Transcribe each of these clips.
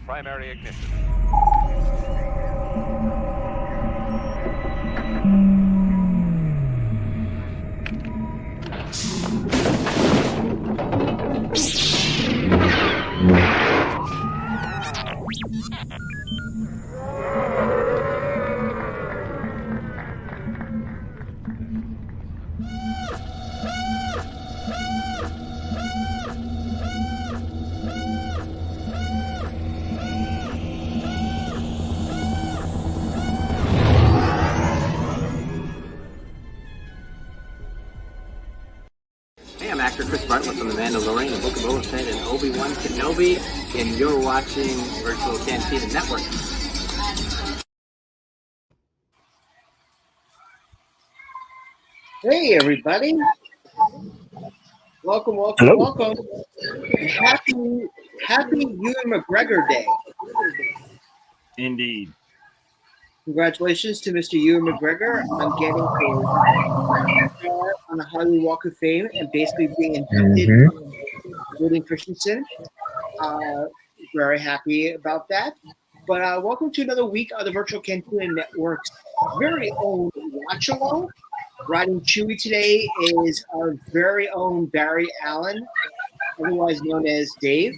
Primary ignition. Hey, I'm actor Chris Bartlett from The Mandalorian, The Book of Boba Fett, and Obi-Wan Kenobi, and you're watching Virtual Cantina Network. Hey, everybody. Welcome. Hello. Happy Ewan McGregor Day. Indeed. Congratulations to Mr. Ewan McGregor on getting a star on the Hollywood Walk of Fame and basically being inducted Woody Christensen. Very happy about that. But welcome to another week of the Virtual Cantina Network's very own Watch Along. Riding Chewy today is our very own Barry Allen, otherwise known as Dave.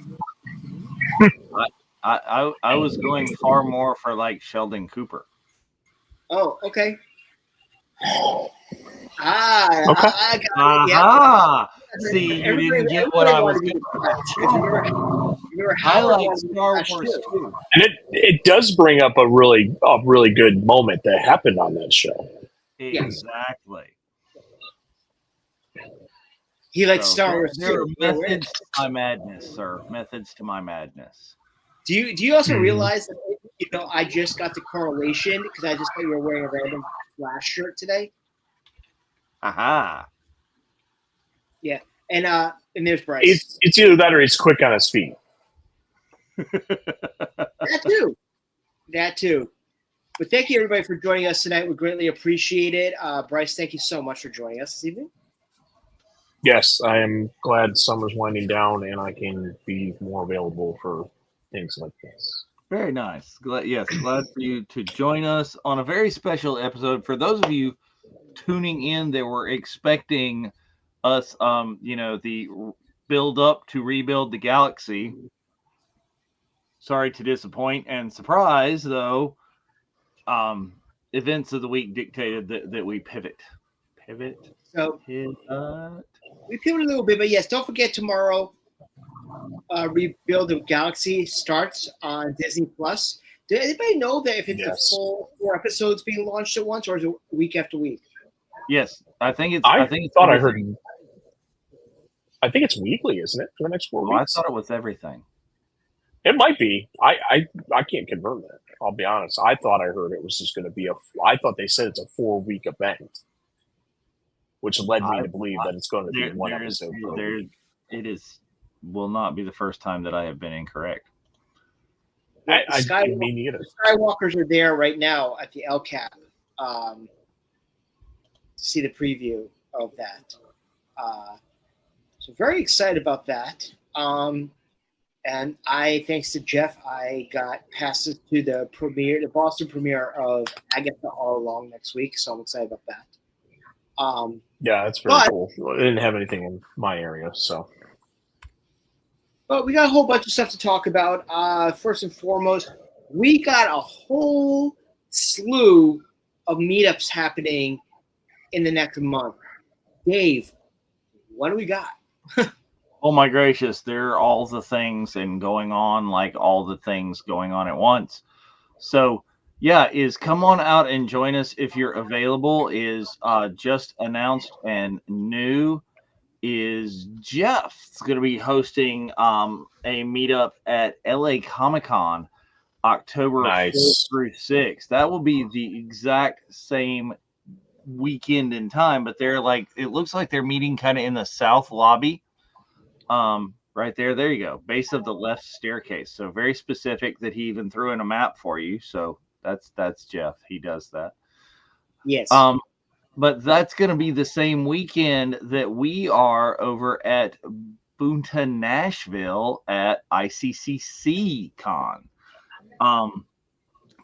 I was going far more for like Sheldon Cooper. Oh, okay. See, you didn't get what I was doing. I like Star Wars too. And it does bring up a really good moment that happened on that show. Exactly. He likes Star Wars there too. are methods to my madness, sir. Methods to my madness. Do you also realize that I just got the correlation because I just thought you were wearing a random Flash shirt today? Aha. Yeah, and there's Bryce. It's either that or he's quick on his feet. That too. But thank you everybody for joining us tonight. We greatly appreciate it. Bryce, thank you so much for joining us this evening. Yes, I am glad summer's winding down and I can be more available for things like this. Very nice. Glad for you to join us on a very special episode. For those of you tuning in that were expecting us, the build up to rebuild the galaxy. Sorry to disappoint and surprise, though. Events of the week dictated that we pivot. So we pivot a little bit, but yes, don't forget tomorrow. Rebuild the Galaxy starts on Disney Plus. Did anybody know that if it's a full 4 episodes being launched at once, or is it week after week? Yes, I think it's. I think it's weekly, isn't it? For the next 4 weeks. I thought it was everything. It might be. I can't confirm that. I'll be honest. I thought I heard it was just going to be I thought they said it's a 4-week event, which led me to believe that it's going to be one episode. Will not be the first time that I have been incorrect. Me neither. The Skywalkers are there right now at the LCAP to see the preview of that. So very excited about that. And thanks to Jeff, I got passes to the Boston premiere of Agatha All Along next week. So I'm excited about that. Yeah, that's very cool. I didn't have anything in my area, so. But we got a whole bunch of stuff to talk about. First and foremost, we got a whole slew of meetups happening in the next month. Dave, what do we got? Oh my gracious, there are all the things and going on, like all the things going on at once. So come on out and join us if you're available. Is just announced and new is Jeff's going to be hosting a meetup at LA Comic-Con October 4th through 6th. That will be the exact same weekend and time, but it looks like they're meeting kind of in the south lobby. Right there you go, base of the left staircase. So very specific that he even threw in a map for you. So that's Jeff. He does that. Yes. But that's going to be the same weekend that we are over at Boonta, Nashville at ICCC Con.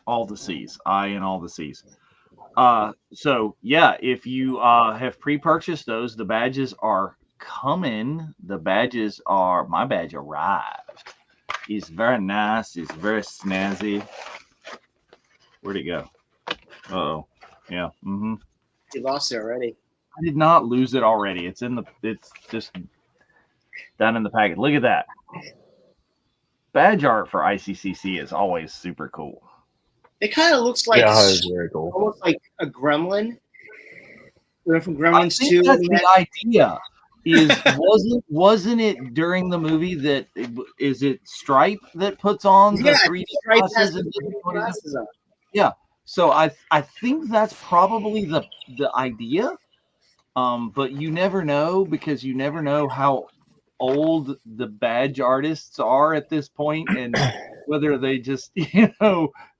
All the C's, I and all the C's. So yeah, if you have pre-purchased those, the badges are coming. My badge arrived. It's very nice. It's very snazzy. Where'd it go? Uh-oh. Yeah. Mm-hmm. You lost it already. I did not lose it already. It's just down in the packet. Look at that. Badge art for ICCC is always super cool. It kind of looks like it's very cool. almost like a gremlin. From I Gremlins think 2. that's the idea. Wasn't it during the movie that is it Stripe that puts on the 3D glasses? On. Yeah. So I think that's probably the idea. But you never know, because you never know how old the badge artists are at this point, and whether they just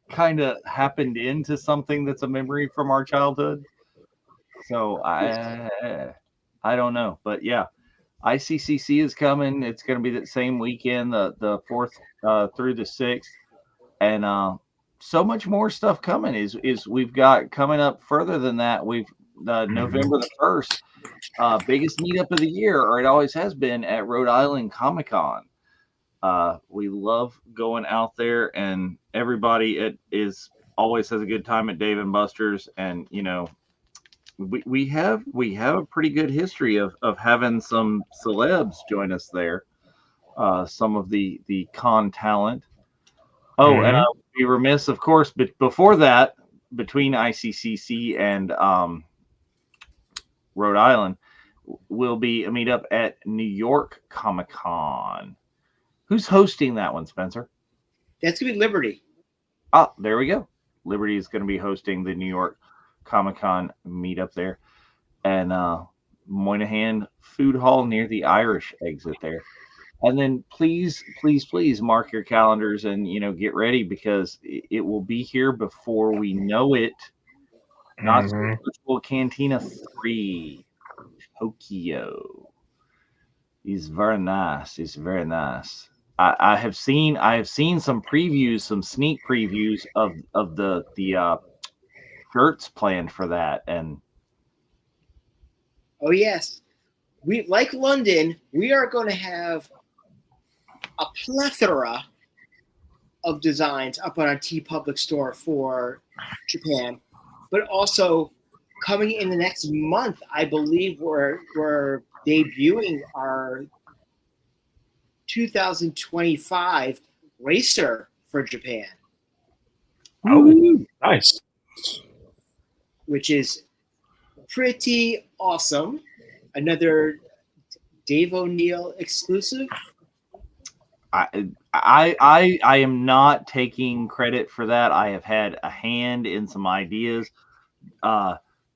kind of happened into something that's a memory from our childhood. So I don't know, but yeah, ICCC is coming. It's going to be that same weekend, the 4th through the 6th, and so much more stuff coming. Is we've got coming up further than that. We've November the 1st, biggest meetup of the year, or it always has been, at Rhode Island Comic Con. We love going out there, and everybody always has a good time at Dave and Buster's, and we have a pretty good history of having some celebs join us there. Some of the con talent. Oh, and I would be remiss, of course, but before that, between ICCC and Rhode Island, will be a meetup at New York Comic Con. Who's hosting that one, Spencer? That's gonna be Liberty. Ah, there we go. Liberty is going to be hosting the New York Comic Con meetup there, and Moynihan Food Hall near the Irish exit there. And then please mark your calendars and get ready, because it will be here before we know it. Not Virtual Cantina 3 Tokyo. He's very nice. He's very nice. I have seen some previews, some sneak previews of the shirts planned for that, and oh yes, we like London. We are going to have a plethora of designs up on our TeePublic store for Japan, but also coming in the next month, I believe we're debuting our 2025 racer for Japan. Oh, nice. Which is pretty awesome. Another Dave O'Neill exclusive. I am not taking credit for that. I have had a hand in some ideas.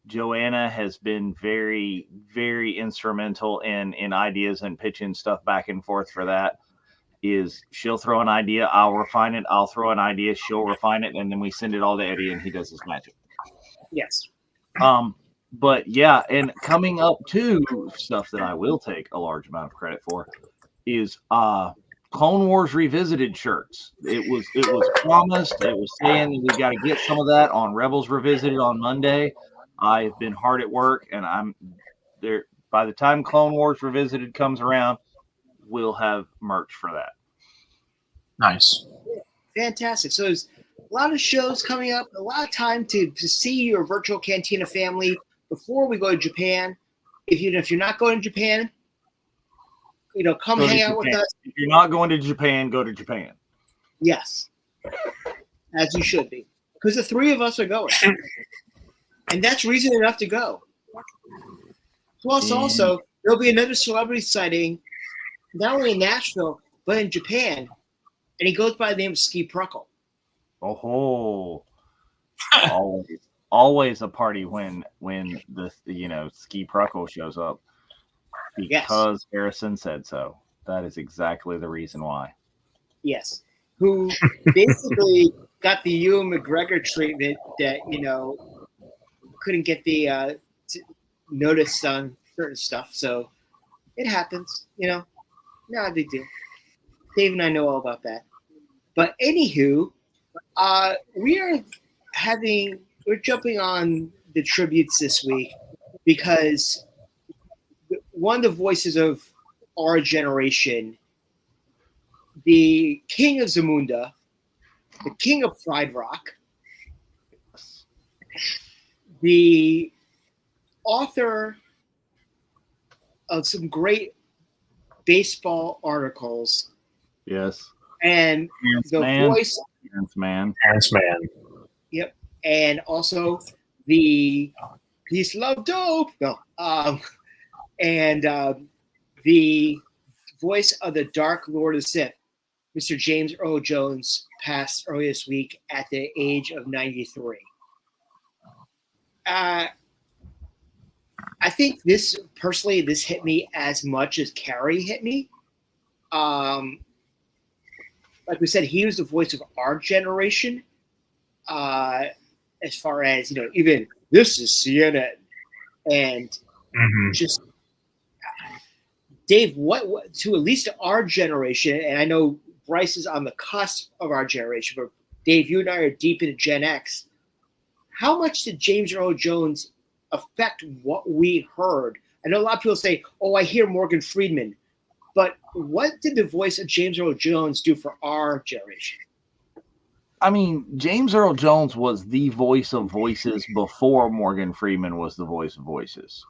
Joanna has been very, very instrumental in ideas and pitching stuff back and forth for that. She'll throw an idea, I'll refine it, I'll throw an idea, she'll refine it, and then we send it all to Eddie and he does his magic. Yes. But yeah, and coming up to stuff that I will take a large amount of credit for is Clone Wars Revisited shirts. It was promised. It was saying that we got to get some of that on Rebels Revisited on Monday. I've been hard at work, and I'm there. By the time Clone Wars Revisited comes around, we'll have merch for that. Nice. Fantastic. So there's a lot of shows coming up, a lot of time to see your virtual Cantina family before we go to Japan. If you're not going to Japan, come hang out with us. If you're not going to Japan, go to Japan. Yes, as you should be, because the three of us are going, and that's reason enough to go. Plus, also there'll be another celebrity sighting, not only in Nashville but in Japan, and he goes by the name of Ski Pruckle. Oh, always a party when the Ski Pruckle shows up, because Harrison said so. That is exactly the reason why. Yes, who basically got the Ewan McGregor treatment that couldn't get the notice on certain stuff. So it happens, Not a big deal. Dave and I know all about that. But anywho, we're jumping on the tributes this week because one of the voices of our generation, the king of Zamunda, the king of Pride Rock, the author of some great baseball articles, Yes. and the voice, Man. yep, and also the Peace Love Dope, and the voice of the Dark Lord of Sith, Mr. James Earl Jones, passed earlier this week at the age of 93. I think this hit me as much as Carrie hit me. Like we said, he was the voice of our generation. As far as, even this is CNN, and just Dave, what to at least our generation, and I know Bryce is on the cusp of our generation, but Dave, you and I are deep into Gen X. How much did James Earl Jones affect what we heard? I know a lot of people say, "Oh, I hear Morgan Freeman," but what did the voice of James Earl Jones do for our generation? I mean, James Earl Jones was the voice of voices before Morgan Freeman was the voice of voices.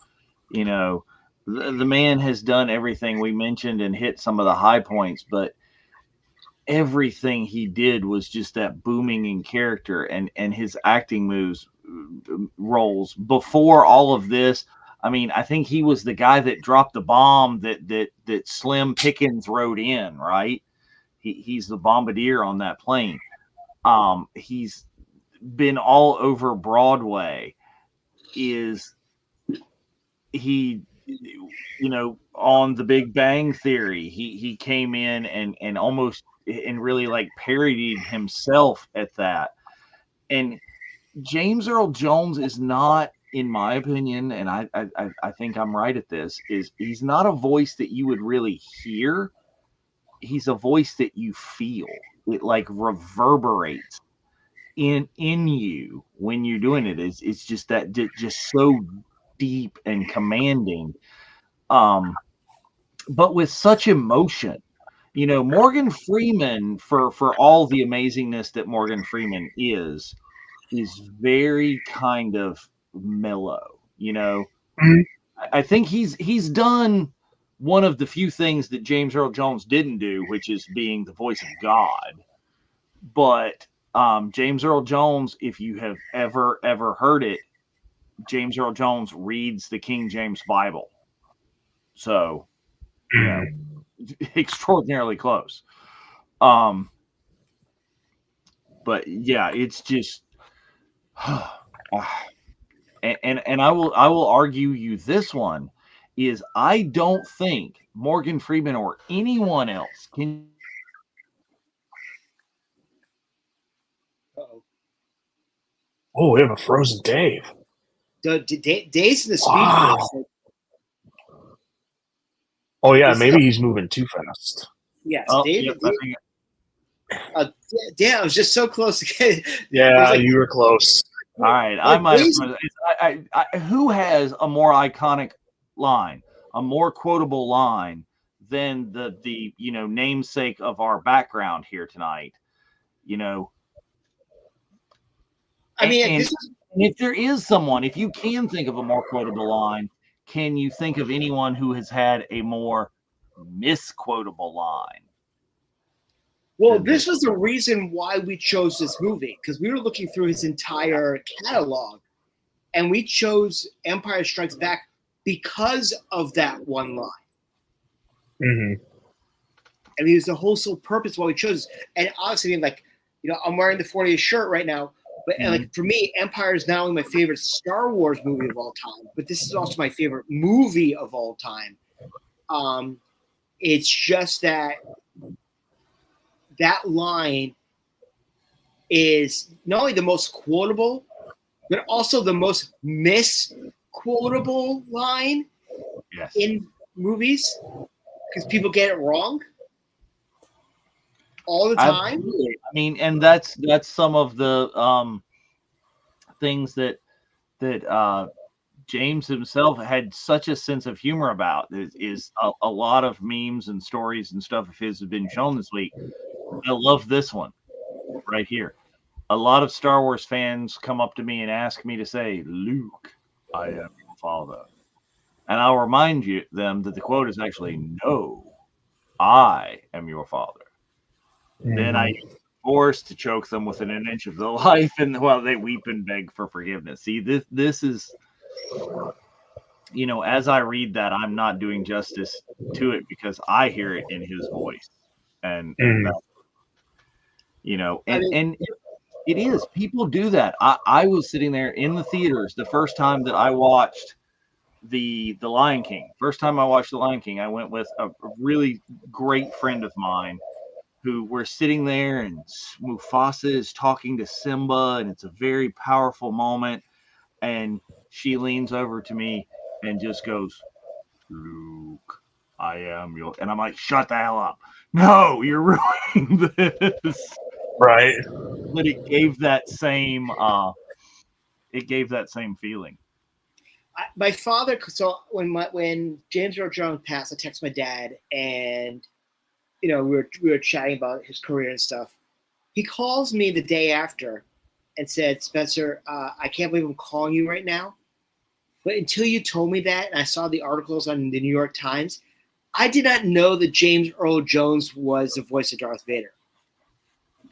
The man has done everything we mentioned and hit some of the high points, but everything he did was just that booming in character, and his acting roles before all of this. I mean, I think he was the guy that dropped the bomb that Slim Pickens rode in, right? He's the bombardier on that plane. He's been all over Broadway. On The Big Bang Theory, he came in and almost and really like parodied himself at that. And James Earl Jones is not, in my opinion, and I think I'm right at this, is he's not a voice that you would really hear. He's a voice that you feel. It like reverberates in you when you're doing it. It's just that just so deep and commanding, but with such emotion. Morgan Freeman, for all the amazingness that Morgan Freeman is very kind of mellow. I think he's done one of the few things that James Earl Jones didn't do, which is being the voice of God. But James Earl Jones, if you have ever heard it, James Earl Jones reads the King James Bible. So, extraordinarily close. But yeah, it's just, and I will argue you this one is I don't think Morgan Freeman or anyone else can. Oh, we have a frozen Dave. Dave's in the Speed Force. Oh yeah, maybe he's moving too fast. Yes, Oh, David. yep, I was just so close to get. Yeah, you were close. All right, I might have. Who has a more iconic line, a more quotable line than the namesake of our background here tonight? I mean, if there is someone, if you can think of a more quotable line, can you think of anyone who has had a more misquotable line? Well, this was the reason why we chose this movie, because we were looking through his entire catalog, and we chose Empire Strikes Back because of that one line. Mm-hmm. I mean, it was the whole sole purpose why we chose. And obviously, I'm wearing the 40th shirt right now, but and for me, Empire is not only my favorite Star Wars movie of all time, but this is also my favorite movie of all time. It's just that line is not only the most quotable, but also the most misquotable line in movies. because people get it wrong all the time. Absolutely. I mean, and that's some of the things that James himself had such a sense of humor about. Is a lot of memes and stories and stuff of his have been shown this week. I love this one right here. A lot of Star Wars fans come up to me and ask me to say, "Luke, I am your father," and I'll remind them that the quote is actually, "No, I am your father." Then I use the Force to choke them within an inch of their life, and well, they weep and beg for forgiveness. See, this is, as I read that, I'm not doing justice to it because I hear it in his voice, and that, and it is. People do that. I was sitting there in the theaters the first time that I watched the Lion King. First time I watched the Lion King, I went with a really great friend of mine who we're sitting there, and Mufasa is talking to Simba, and it's a very powerful moment. And she leans over to me and just goes, "Luke, I am your," and I'm like, "Shut the hell up. No, you're ruining this." Right. But it gave that same feeling. My father. So when James Earl Jones passed, I texted my dad, and we were chatting about his career and stuff. He calls me the day after and said, "Spencer, I can't believe I'm calling you right now. But until you told me that, and I saw the articles on the New York Times, I did not know that James Earl Jones was the voice of Darth Vader."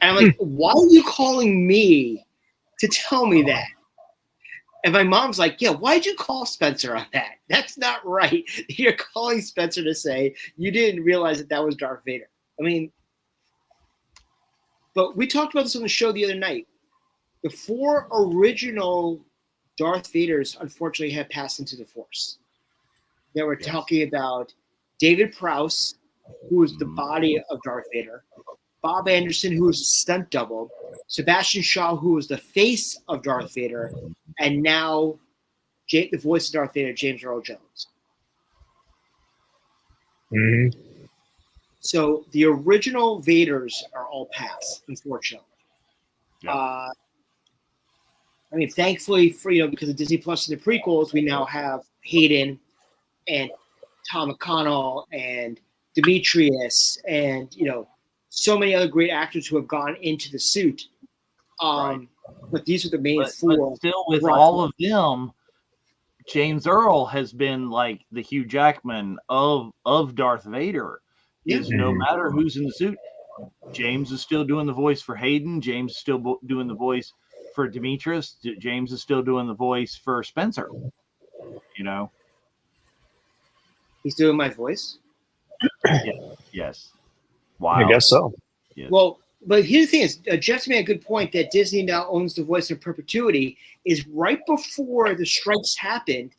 And I'm like, "Why are you calling me to tell me that?" And my mom's like, "Yeah, why'd you call Spencer on that? That's not right. You're calling Spencer to say you didn't realize that was Darth Vader." I mean, but we talked about this on the show the other night. The 4 original Darth Vaders, unfortunately, have passed into the Force. They were talking about David Prowse, who was the body of Darth Vader, Bob Anderson, who was a stunt double, Sebastian Shaw, who was the face of Darth Vader, and now the voice of Darth Vader, James Earl Jones. Mm-hmm. So the original Vaders are all passed, unfortunately. Yeah. I mean, thankfully, because of Disney Plus and the prequels, we now have Hayden and Tom McConnell and Demetrius and so many other great actors who have gone into the suit. But these are the main 4. But still, with all of them, James Earl has been like the Hugh Jackman of Darth Vader. Is no matter who's in the suit, James is still doing the voice for Hayden. James is still doing the voice for Demetrius. James is still doing the voice for Spencer. He's doing my voice? Yes. Wow. I guess so. Yes. Well, but here's the thing is, Jeff's made a good point that Disney now owns the voice in perpetuity. Is right before the strikes happened,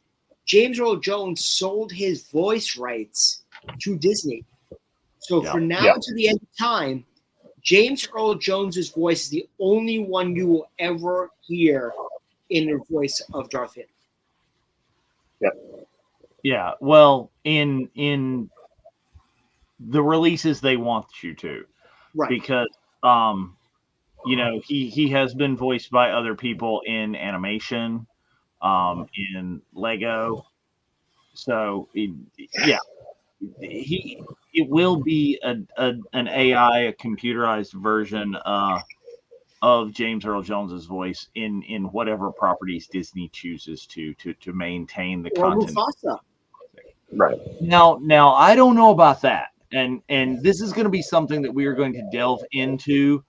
James Earl Jones sold his voice rights to Disney. So for now to the end of time, James Earl Jones's voice is the only one you will ever hear in the voice of Darth Vader. Yeah. Well, in the releases they want you to, right? Because he has been voiced by other people in animation, in Lego. So it will be an AI, a computerized version of James Earl Jones's voice in whatever properties Disney chooses to maintain the content. Mufasa. Right. Now I don't know about that. And this is going to be something that we are going to delve into.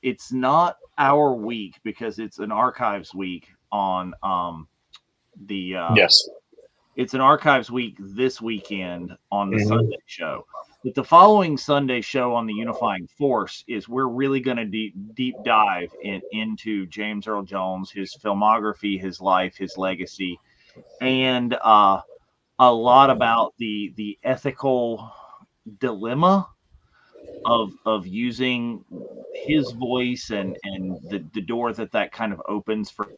It's not our week because it's an archives week on the it's an archives week this weekend on the Sunday show. But the following Sunday show on the Unifying Force is we're really going to deep dive into James Earl Jones, his filmography, his life, his legacy, and a lot about the ethical dilemma of using his voice and the door that kind of opens for.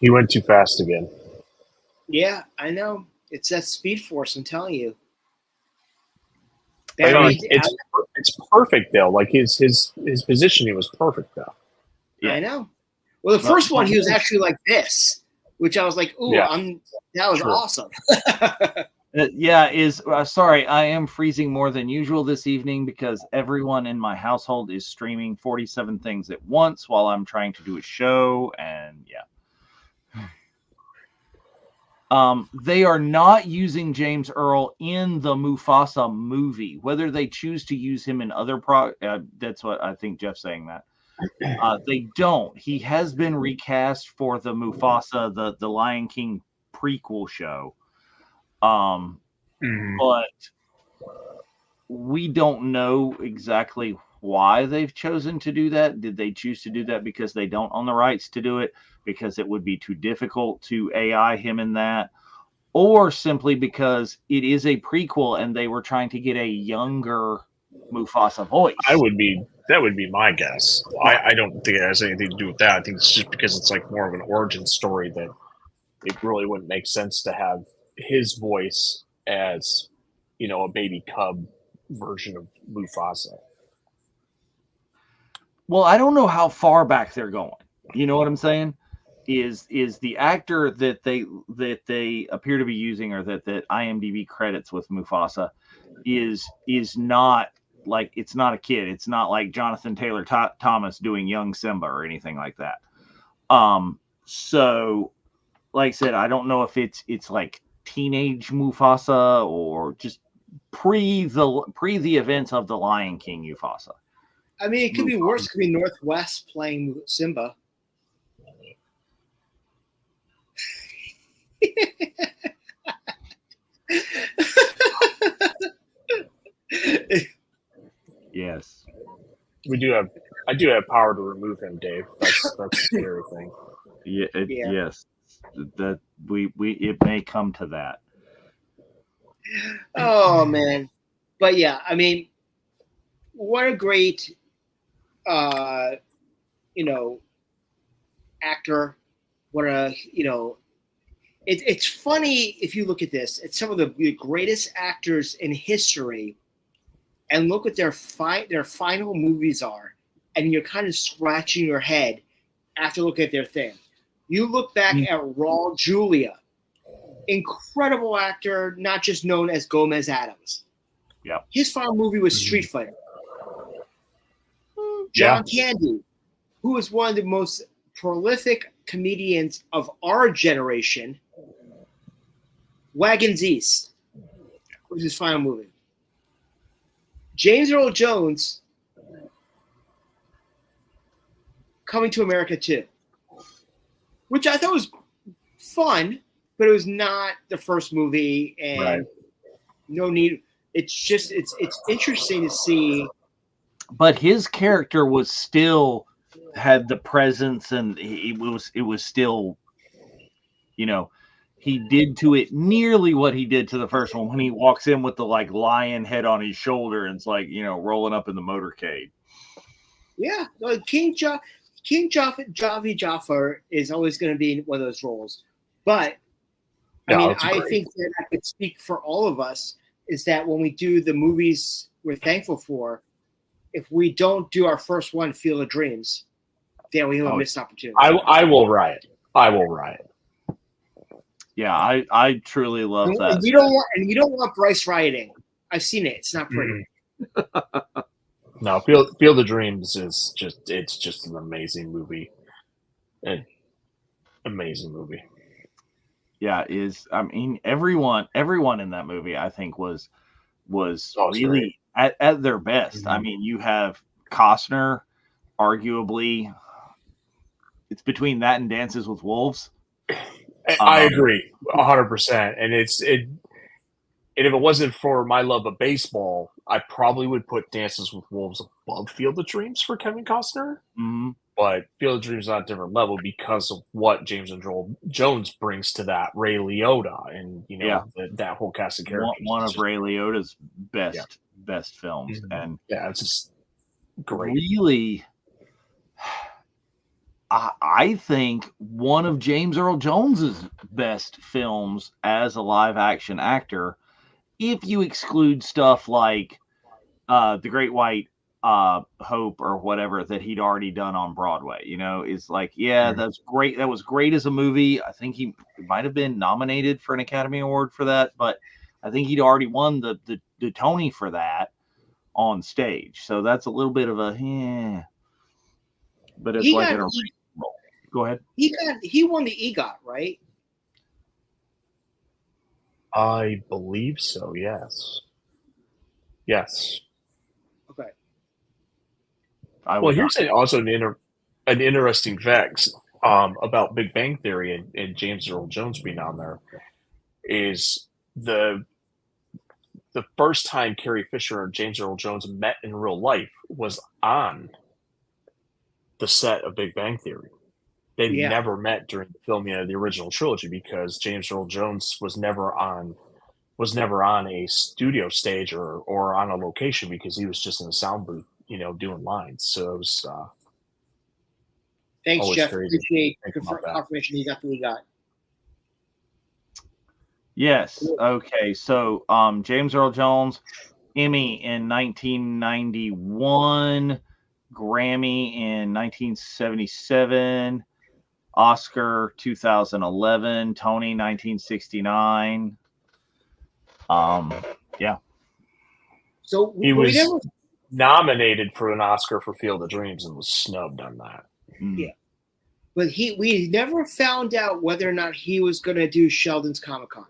He went too fast again. Yeah, I know. It's that Speed Force. I'm telling you. I mean, Barry, it's perfect though. Like his positioning was perfect though. I know. Well, the first one he was actually like this, which I was like, "Ooh, Yeah. that was Sure. awesome." Sorry, I am freezing more than usual this evening because everyone in my household is streaming 47 things at once while I'm trying to do a show, and they are not using James Earl in the Mufasa movie. Whether they choose to use him in other that's what I think Jeff's saying that. They don't. He has been recast for the Mufasa, the Lion King prequel show. But we don't know exactly why they've chosen to do that. Did they choose to do that because they don't own the rights to do it, because it would be too difficult to AI him in that, or simply because it is a prequel and they were trying to get a younger Mufasa voice? That would be my guess. I don't think it has anything to do with that. I think it's just because it's like more of an origin story that it really wouldn't make sense to have his voice as, a baby cub version of Mufasa. Well, I don't know how far back they're going. You know what I'm saying? Is the actor that they appear to be using, or that IMDb credits with Mufasa, is not like, it's not a kid. It's not like Jonathan Taylor Thomas doing young Simba or anything like that. So like I said, I don't know if it's like teenage Mufasa or just pre the events of the Lion King Mufasa. I mean, it could be worse. It could be Northwest playing Simba. Yes. I do have power to remove him, Dave. That's the scary thing. Yeah. Yes. That it may come to that. Oh man, but yeah, I mean, what a great, actor. What a it's funny if you look at this. It's some of the greatest actors in history, and look what their final movies are, and you're kind of scratching your head after looking at their thing. You look back at Raul Julia, incredible actor, not just known as Gomez Addams. Yeah. His final movie was Street Fighter. John Candy, who was one of the most prolific comedians of our generation, Wagons East was his final movie. James Earl Jones, Coming to America 2, which I thought was fun, but it was not the first movie, and no need. It's just it's interesting to see. But his character was still had the presence, and it was still, he did to it nearly what he did to the first one when he walks in with the like lion head on his shoulder and it's like, rolling up in the motorcade. Yeah, King Javi Jafar is always going to be in one of those roles. But I think that I could speak for all of us, is that when we do the movies we're thankful for, if we don't do our first one, Field of Dreams, then we have a missed opportunity. I will riot. Yeah, I truly love that. And you don't want Bryce rioting. I've seen it. It's not pretty. No, Field of Dreams is just an amazing movie. An amazing movie. Yeah, everyone in that movie, I think, was really at their best. Mm-hmm. I mean, you have Costner, arguably, it's between that and Dances with Wolves. I agree 100%. And and if it wasn't for my love of baseball, I probably would put Dances with Wolves above Field of Dreams for Kevin Costner. Mm-hmm. But Field of Dreams is on a different level because of what James Earl Jones brings to that. Ray Liotta and that whole cast of characters. One of Ray Liotta's best films, and it's just great. Really, I think one of James Earl Jones's best films as a live action actor, if you exclude stuff like The Great White Hope or whatever that he'd already done on Broadway, is like, yeah, that's great. That was great as a movie. I think he might have been nominated for an Academy Award for that, but I think he'd already won the Tony for that on stage. So that's a little bit of a, but it's like an Go ahead. He won the EGOT, right? I believe so. Yes. Yes. Okay. Well, here's also an interesting fact about Big Bang Theory and James Earl Jones being on there is the first time Carrie Fisher and James Earl Jones met in real life was on the set of Big Bang Theory. They never met during the filming of the original trilogy because James Earl Jones was never on a studio stage or on a location because he was just in a sound booth, doing lines. So it was thanks, Jeff. Appreciate confirmation you got the EGOT. Yes. Okay. So James Earl Jones, Emmy in 1991, Grammy in 1977, Oscar 2011, Tony 1969. Yeah. So he was nominated for an Oscar for Field of Dreams and was snubbed on that. Yeah. But we never found out whether or not he was going to do Sheldon's Comic-Con.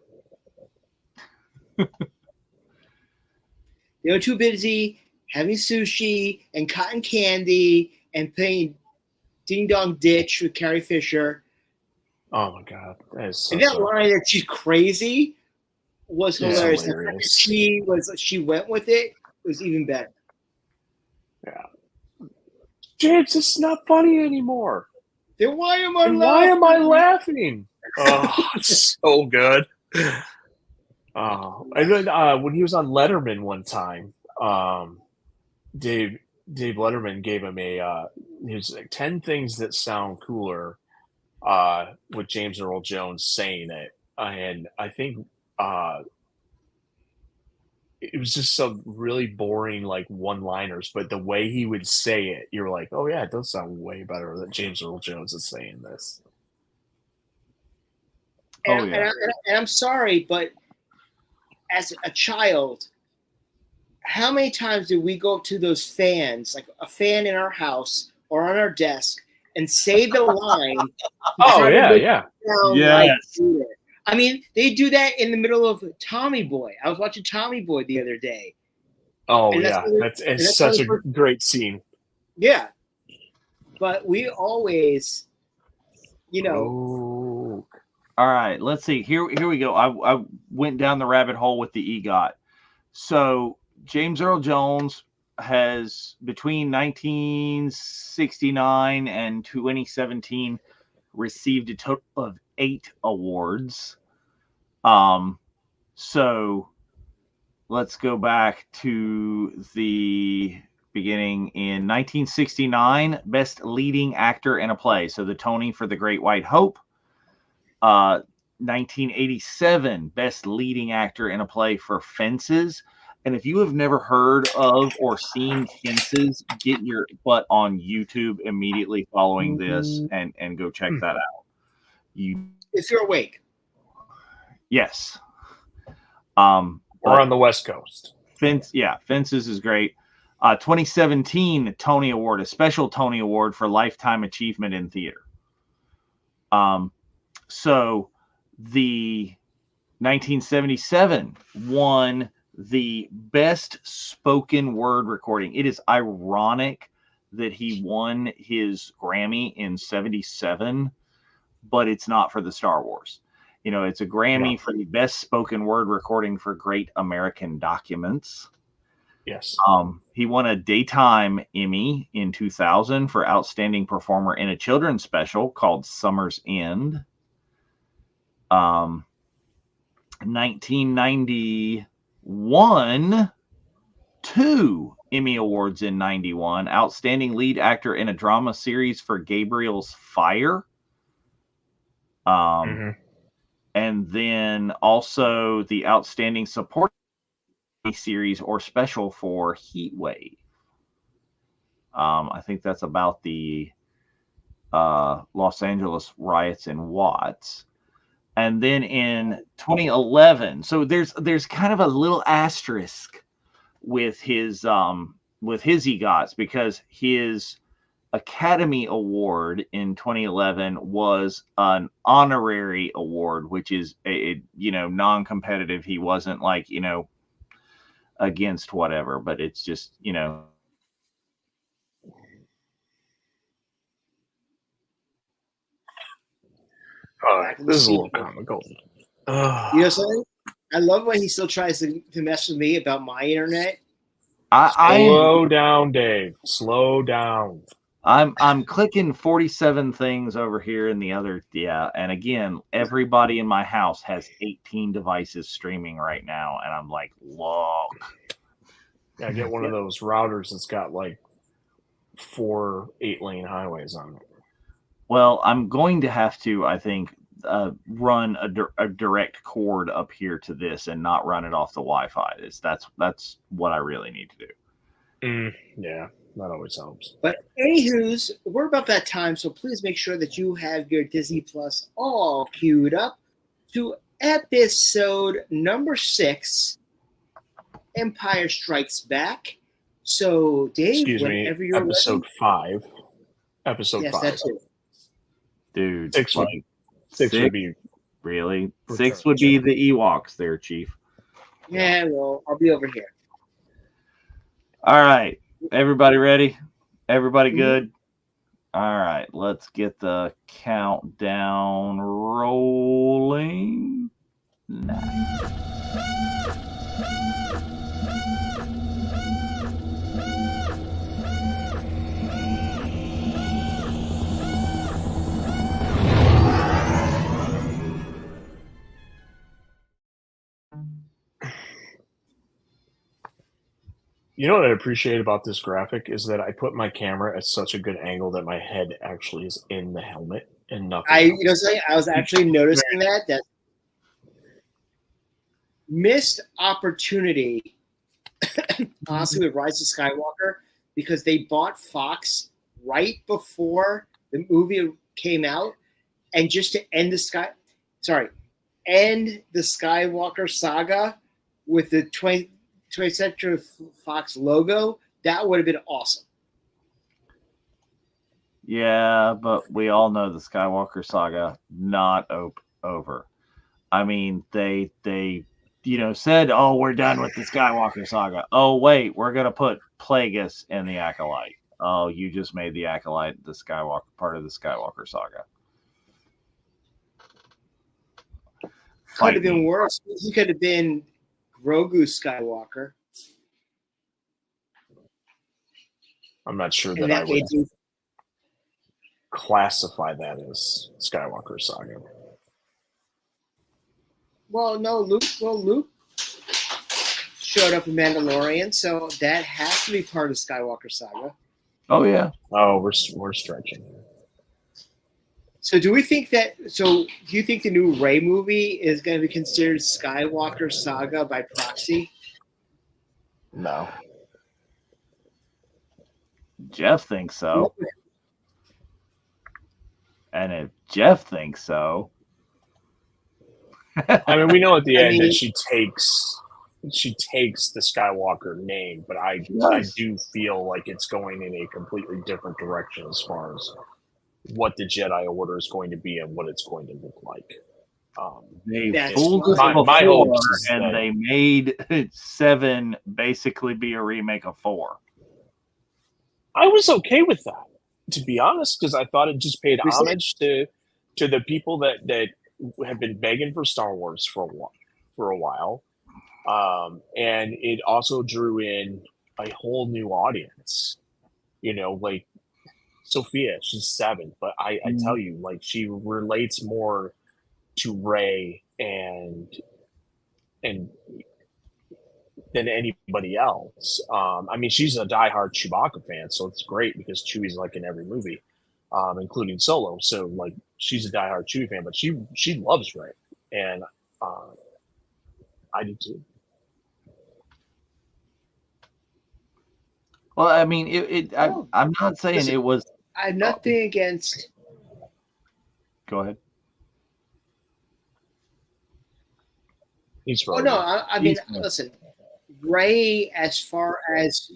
They were too busy having sushi and cotton candy and playing Ding Dong Ditch with Carrie Fisher. Oh my God! And that line that she's crazy was hilarious. She went with it. It was even better. Yeah, James, it's not funny anymore. Then why am I laughing? Oh, it's so good. And then when he was on Letterman one time, Dave Letterman gave him his 10 things that sound cooler with James Earl Jones saying it, and I think it was just some really boring like one-liners, but the way he would say it, you're like, oh yeah, it does sound way better that James Earl Jones is saying this. And I'm sorry, but as a child, how many times did we go up to those fans, like a fan in our house or on our desk, and say the line? Oh yeah. Yes. Like, I mean, they do that in the middle of Tommy Boy. I was watching Tommy Boy the other day. Oh yeah, it's such a great scene. Yeah, but we always, Oh. All right, let's see. Here we go. I went down the rabbit hole with the EGOT. So James Earl Jones has, between 1969 and 2017, received a total of 8 awards. So let's go back to the beginning. In 1969, Best Leading Actor in a Play. So the Tony for The Great White Hope. 1987, Best Leading Actor in a Play for Fences. And if you have never heard of or seen Fences, get your butt on YouTube immediately following this and go check that out. If you're awake. Yes. Or on the West Coast. Fences is great. 2017 Tony Award, a special Tony Award for Lifetime Achievement in Theater. So the 1977 won the best spoken word recording. It is ironic that he won his Grammy in 77, but it's not for the Star Wars. It's a Grammy for the best spoken word recording for Great American Documents. Yes. He won a Daytime Emmy in 2000 for Outstanding Performer in a Children's Special called Summer's End. 1991, 2 Emmy Awards in 91. Outstanding Lead Actor in a Drama Series for Gabriel's Fire. And then also the Outstanding Supporting Series or Special for Heat Wave. I think that's about the Los Angeles riots in Watts. And then in 2011, so there's kind of a little asterisk with his EGOTs, because his Academy Award in 2011 was an honorary award, which is a non-competitive. He wasn't like, against whatever, but it's just, this is a little comical. You know something? I love when he still tries to mess with me about my internet. Slow down, Dave. Slow down. I'm clicking 47 things over here in the other, and again, everybody in my house has 18 devices streaming right now, and I'm like, look. Yeah, get one of those routers that's got like 4 8-lane highways on it. Well, I'm going to have to, I think, run a direct cord up here to this and not run it off the Wi-Fi. That's what I really need to do. Yeah, that always helps. But anywho's, we're about that time, so please make sure that you have your Disney Plus all queued up to episode number 6, Empire Strikes Back. So, Dave, whenever you're episode ready, 5. Episode 5. That's it. Dude, 6 would be really? 6 would be the Ewoks there, Chief. Yeah, well, I'll be over here. All right. Everybody ready? Everybody good? All right. Let's get the countdown rolling. Nice. You know what I appreciate about this graphic is that I put my camera at such a good angle that my head actually is in the helmet and nothing. I was actually noticing that missed opportunity, honestly, with Rise of Skywalker, because they bought Fox right before the movie came out, and just to end the Skywalker saga with the 20th Century Fox logo, that would have been awesome. Yeah, but we all know the Skywalker saga not over. I mean, they said, "Oh, we're done with the Skywalker saga." Oh, wait, we're gonna put Plagueis in the Acolyte. Oh, you just made the Acolyte the Skywalker part of the Skywalker saga. Could have been worse. He could have been Grogu Skywalker. I'm not sure that I would classify that as Skywalker saga. Well, no, Luke showed up in Mandalorian, so that has to be part of Skywalker saga. Oh yeah. Oh, we're stretching. So do you think the new Rey movie is going to be considered Skywalker saga by proxy? No. Jeff thinks so. And if Jeff thinks so, I mean, we know at the end that she takes the Skywalker name, but I do feel like it's going in a completely different direction as far as what the Jedi Order is going to be and what it's going to look like. They fooled us before, and they made 7 basically be a remake of 4. I was okay with that, to be honest, because I thought it just paid homage to the people that have been begging for Star Wars for a while, and it also drew in a whole new audience. Like Sophia, she's 7, but I tell you, like, she relates more to Rey and than anybody else. I mean, she's a diehard Chewbacca fan, so it's great because Chewie's like in every movie, including Solo. So like, she's a diehard Chewie fan, but she loves Rey, and I do too. Well, I mean, I'm not saying Listen, it was. I have nothing against. Go ahead. He's Oh frozen. no, I mean, listen, Rey, as far as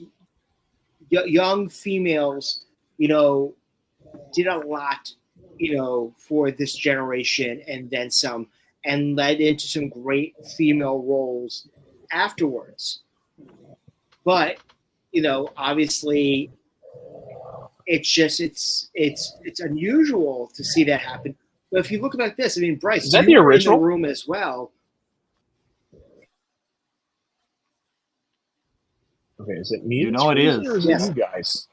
young females, did a lot, for this generation and then some, and led into some great female roles afterwards. But, obviously, it's unusual to see that happen. But if you look at this, I mean, Bryce, Is that you the were in the original? room as well. Okay, is it me? You know it is. Or is Yes. it you guys?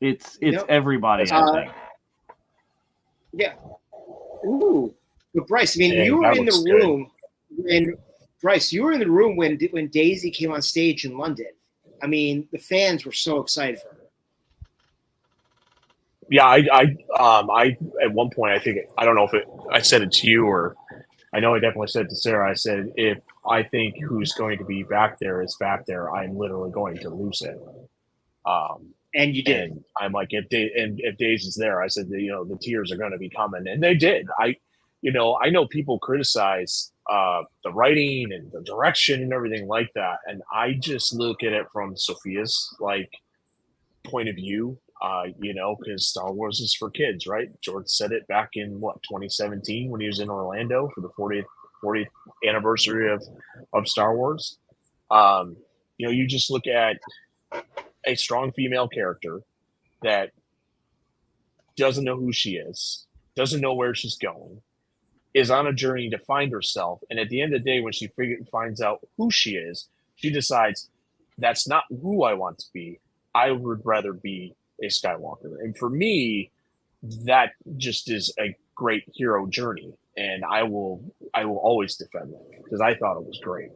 It's Yep. everybody, I think. Yeah. Ooh. But Bryce, I mean, Dang, you were that in the looks good. room when Daisy came on stage in London. I mean, the fans were so excited for her. Yeah, I at one point I don't know if I said it to you, or I know I definitely said it to Sarah. I said, if I think who's going to be back there is back there, I'm literally going to lose it. And you did. And I'm like, if Daisy's there, I said, the tears are going to be coming, and they did. I know people criticize the writing and the direction and everything like that, and I just look at it from Sophia's point of view. Because Star Wars is for kids, right? George said it back in 2017 when he was in Orlando for the 40th anniversary of Star Wars. You just look at a strong female character that doesn't know who she is, doesn't know where she's going, is on a journey to find herself, and at the end of the day, when she finds out who she is, she decides, that's not who I want to be. I would rather be a Skywalker. And for me, that just is a great hero journey, and I will always defend that because I thought it was great.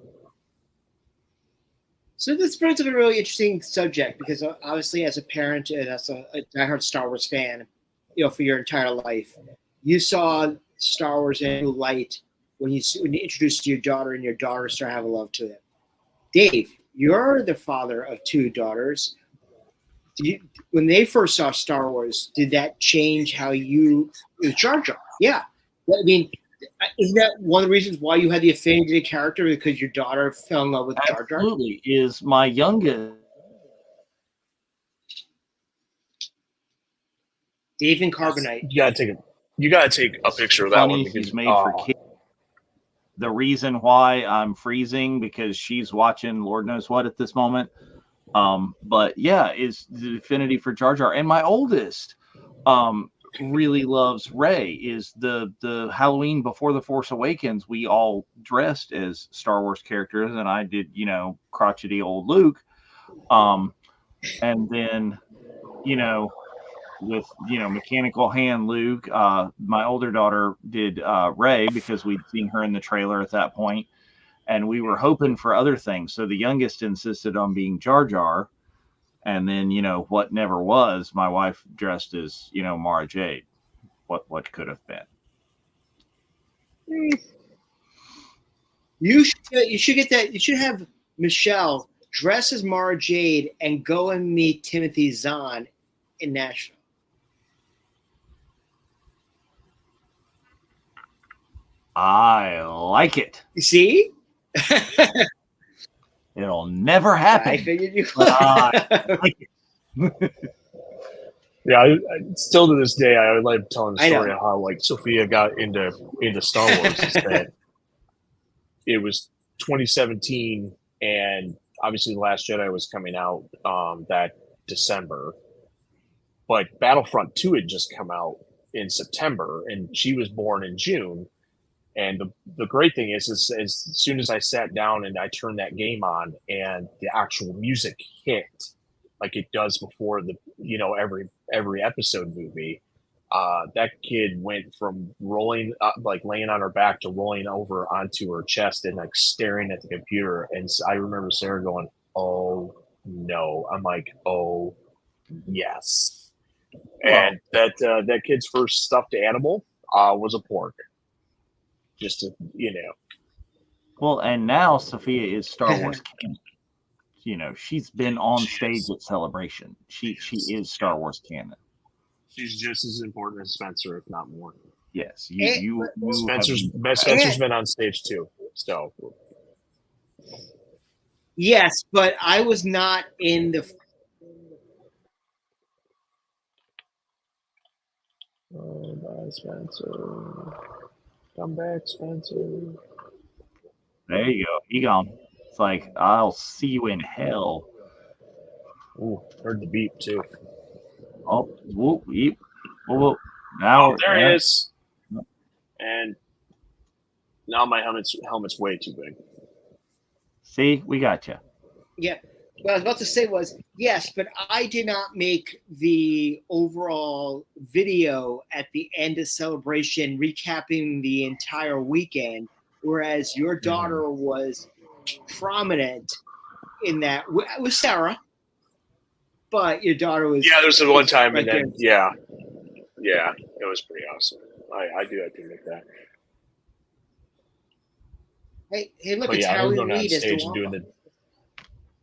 So this brings up a really interesting subject, because obviously, as a parent and as a diehard Star Wars fan, for your entire life, you saw Star Wars in a new light when you introduced your daughter, and your daughter started having love to it. Dave, you're the father of two daughters. When they first saw Star Wars, did that change how you Jar Jar? Yeah, I mean, isn't that one of the reasons why you had the affinity to the character, because your daughter fell in love with Jar Jar? Absolutely. Is my youngest Dave and Carbonite. You gotta take a picture of that funny one because he's made for kids. The reason why I'm freezing because she's watching Lord knows what at this moment. But yeah, is the affinity for Jar Jar. And my oldest really loves Rey. Is the Halloween before The Force Awakens, we all dressed as Star Wars characters, and I did, crotchety old Luke. And then, with, mechanical hand Luke, my older daughter did Rey, because we'd seen her in the trailer at that point. And we were hoping for other things. So the youngest insisted on being Jar Jar. And then, what never was, my wife dressed as, Mara Jade. What could have been. You should get that. You should have Michelle dress as Mara Jade and go and meet Timothy Zahn in Nashville. I like it. You see? It'll never happen. I figured you would. Like it. Yeah, I still to this day, I like telling the story of how Sophia got into Star Wars. Is that it was 2017, and obviously The Last Jedi was coming out that December, but Battlefront 2 had just come out in September, and she was born in June. And the great thing is as soon as I sat down and I turned that game on and the actual music hit like it does before the every episode movie, that kid went from rolling like laying on her back to rolling over onto her chest and like staring at the computer. And I remember Sarah going, "Oh no!" I'm like, "Oh yes." And that kid's first stuffed animal was a pork. Just to Well, and now Sophia is Star Wars canon. She's been on stage at Celebration. She is Star Wars canon. she's just as important as Spencer, if not more. Yes, Spencer's been on stage too. So yes, but I was not in the. oh, bye, Spencer. Come back, Spencer. There you go. He gone. It's like, I'll see you in hell. Ooh, heard the beep too. Oh, whoop, yeep. Whoop. Now there he is. And now my helmet's way too big. See, we got you. Yeah. What I was about to say was, yes, but I did not make the overall video at the end of Celebration recapping the entire weekend, whereas your daughter was prominent in that with Sarah, but your daughter was. Yeah, there's one time, right and then yeah, it was pretty awesome. I do have to admit that. Hey, look, But it's yeah, Harry going on Reid as stage the and doing the.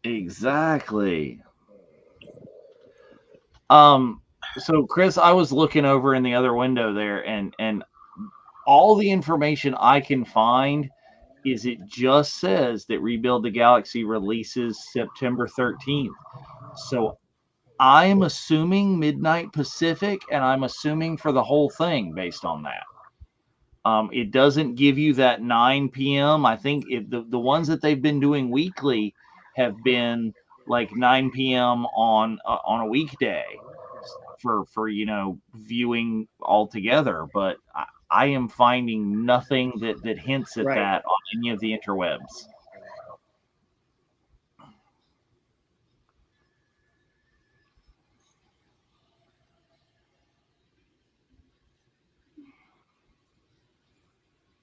Exactly. So Chris, I was looking over in the other window there, and all the information I can find is it just says that Rebuild the Galaxy releases September 13th. So I'm assuming midnight Pacific, and I'm assuming for the whole thing based on that. It doesn't give you that 9 p.m. I think the ones that they've been doing weekly have been like 9 p.m. on a weekday for viewing altogether. But I am finding nothing that hints at that on any of the interwebs.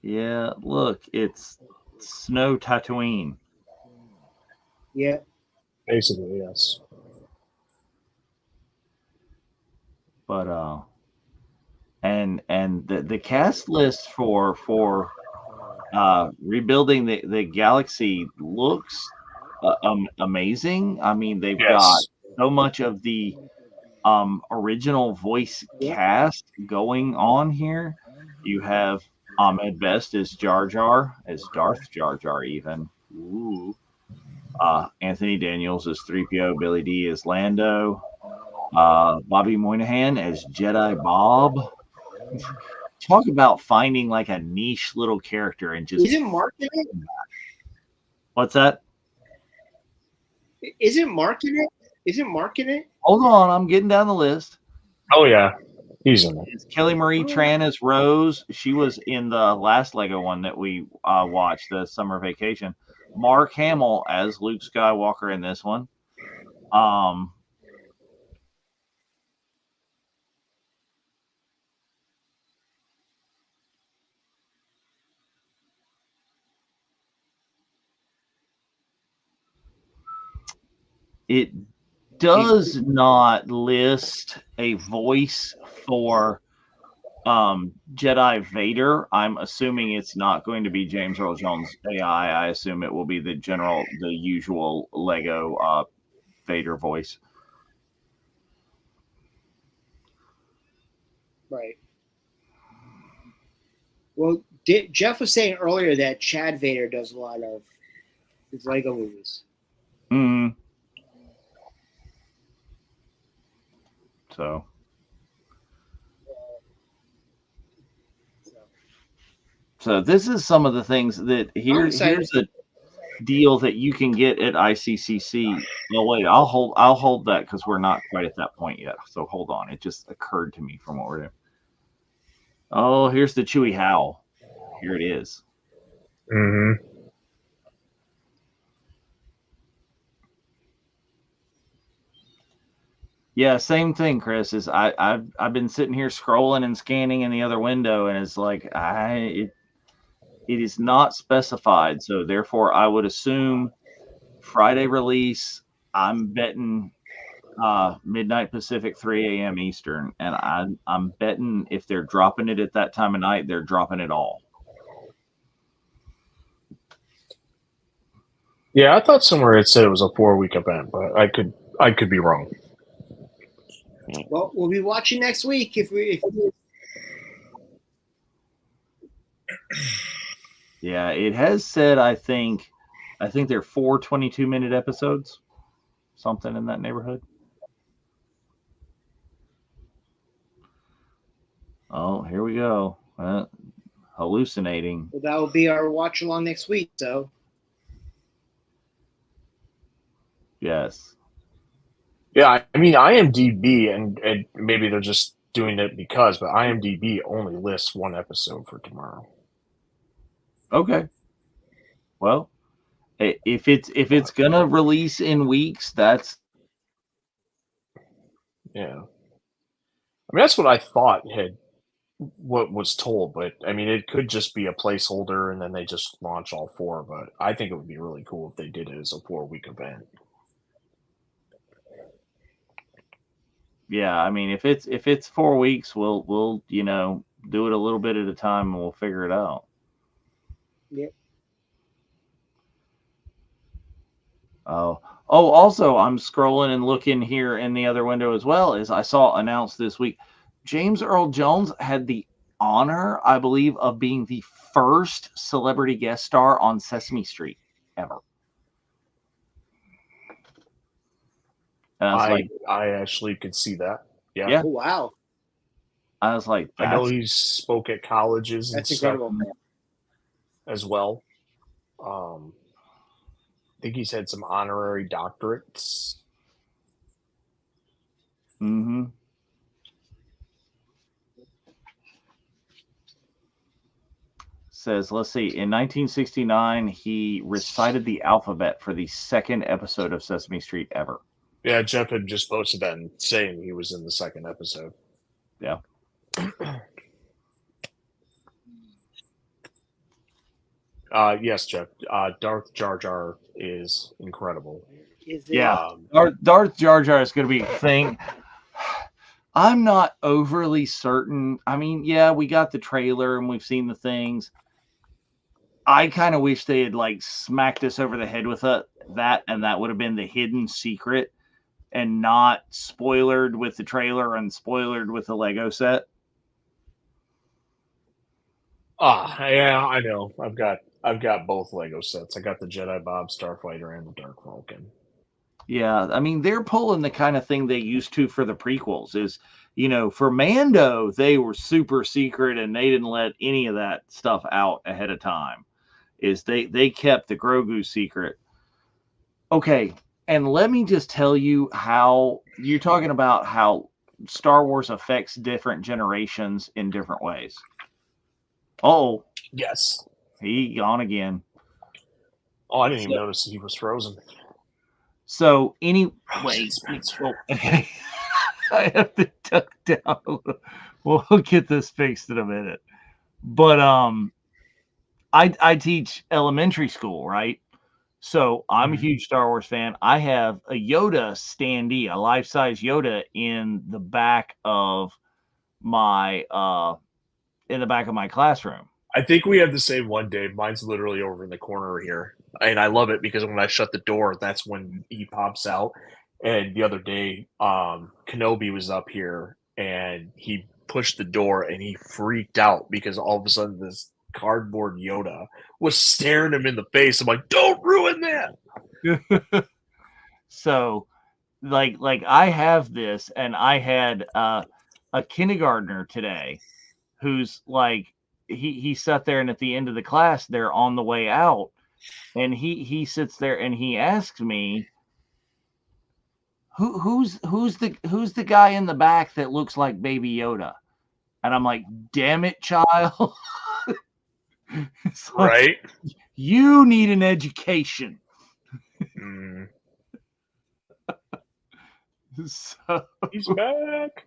Yeah, look, it's Snow Tatooine. Yeah. Basically, yes. But and the cast list for Rebuilding the Galaxy looks amazing. I mean, they've got so much of the original voice cast going on here. You have Ahmed Best as Jar Jar, as Darth Jar Jar even. Ooh. Anthony Daniels as 3PO, Billy D as Lando, Bobby Moynihan as Jedi Bob. Talk about finding like a niche little character and just. Isn't Mark in it? What's that? Isn't Mark in it? Isn't Mark in it? Hold on, I'm getting down the list. Oh yeah, he's in it. It's Kelly Marie Tran as Rose. She was in the last Lego one that we watched, the Summer Vacation. Mark Hamill as Luke Skywalker in this one. It does not list a voice for Jedi Vader. I'm assuming it's not going to be James Earl Jones AI. I assume it will be the usual Lego Vader voice. Right. Well, Jeff was saying earlier that Chad Vader does a lot of his Lego movies. Mm-hmm. So this is some of the things that here's a deal that you can get at ICCC. No, wait, I'll hold that because we're not quite at that point yet. So hold on. It just occurred to me from what we're doing. Oh, here's the Chewy Howl. Here it is. Mm-hmm. Yeah, same thing, Chris. Is I've been sitting here scrolling and scanning in the other window, and it's like it is not specified. So therefore, I would assume Friday release. I'm betting midnight Pacific, 3 a.m. Eastern, and I'm betting if they're dropping it at that time of night, they're dropping it all. Yeah, I thought somewhere it said it was a 4-week event, but I could be wrong. Well, we'll be watching next week if we. Yeah, it has said I think they're 4 22-minute episodes, something in that neighborhood. Oh, here we go. Hallucinating. Well, that will be our watch along next week. So. Yes. Yeah, I mean IMDb, and maybe they're just doing it because, but IMDb only lists one episode for tomorrow. Okay. Well, if it's gonna release in weeks, that's Yeah. I mean, that's what I thought what was told, but I mean, it could just be a placeholder and then they just launch all 4. But I think it would be really cool if they did it as a 4-week event. yeah. I mean, if it's 4 weeks, we'll do it a little bit at a time and we'll figure it out. Yep. Oh, also, I'm scrolling and looking here in the other window as well. As I saw announced this week, James Earl Jones had the honor, I believe, of being the first celebrity guest star on Sesame Street ever. And I was like, I actually could see that. Yeah. Yeah. Oh, wow. I was like, I know he spoke at colleges and That's stuff incredible. as well. I think he's had some honorary doctorates. Mm-hmm. Says, let's see, in 1969, he recited the alphabet for the second episode of Sesame Street ever. Yeah, Jeff had just posted that and saying he was in the second episode. Yeah. Yes, Jeff. Darth Jar Jar is incredible. Yeah. Darth Jar Jar is going to be a thing. I'm not overly certain. I mean, yeah, we got the trailer and we've seen the things. I kind of wish they had like smacked us over the head with that, and that would have been the hidden secret and not spoilered with the trailer and spoilered with the Lego set. Yeah, I know. I've got both Lego sets. I got the Jedi Bob Starfighter and the Dark Vulcan. Yeah, I mean, they're pulling the kind of thing they used to for the prequels. Is, for Mando, they were super secret and they didn't let any of that stuff out ahead of time. Is they kept the Grogu secret. Okay, and let me just tell you how you're talking about how Star Wars affects different generations in different ways. Oh, yes, he gone again. Oh, I didn't even notice he was frozen. So anyway, okay. I have to duck down. We'll get this fixed in a minute. But I teach elementary school, right? So I'm a huge Star Wars fan. I have a Yoda standee, a life-size Yoda in the back of my classroom. I think we have the same one, Dave. Mine's literally over in the corner here. And I love it because when I shut the door, that's when he pops out. And the other day, Kenobi was up here and he pushed the door and he freaked out because all of a sudden this cardboard Yoda was staring him in the face. I'm like, don't ruin that. So like I have this, and I had a kindergartner today who's like, he sat there, and at the end of the class, they're on the way out, and he sits there and he asks me, who's the guy in the back that looks like Baby Yoda? And I'm like, damn it, child. Right? You need an education. So, He's back.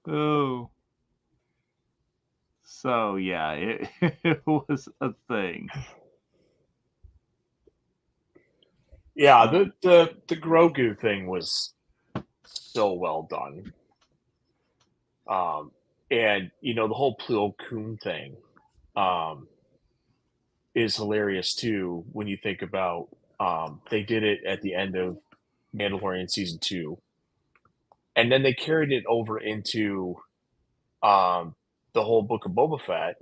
oh. So yeah, it was a thing. Yeah, the Grogu thing was so well done. And the whole Plo Koon thing is hilarious too when you think about they did it at the end of Mandalorian season 2, and then they carried it over into the whole Book of Boba Fett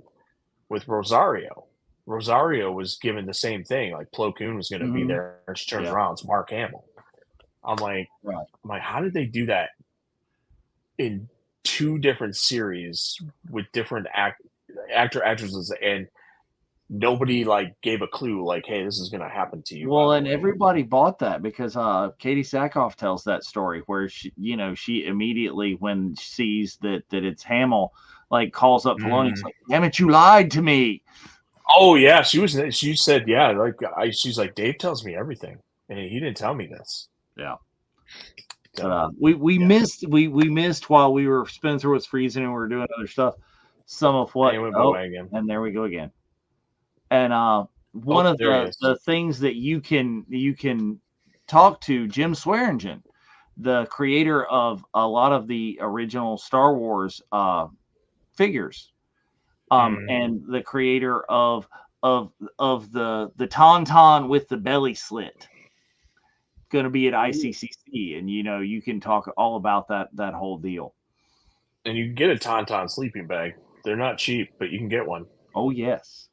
with Rosario. Rosario was given the same thing, like Plo Koon was going to be there, and she turns around, it's Mark Hamill. I'm like, how did they do that in 2 different series with different actresses, and nobody gave a clue, like, hey, this is going to happen to you? Well, and everybody bought that because Katie Sackhoff tells that story where she immediately, when sees that it's Hamill, calls up Filoni, like, damn it, you lied to me. Oh yeah, she said, yeah, she's like, Dave tells me everything, and he didn't tell me this. Yeah. But we missed while Spencer was freezing and we were doing other stuff, some of what and there we go again. And one of the things that you can talk to Jim Swearingen, the creator of a lot of the original Star Wars figures, and the creator of the Tauntaun with the belly slit, going to be at ICCC, and you can talk all about that whole deal. And you can get a Tauntaun sleeping bag. They're not cheap, but you can get one. Oh yes.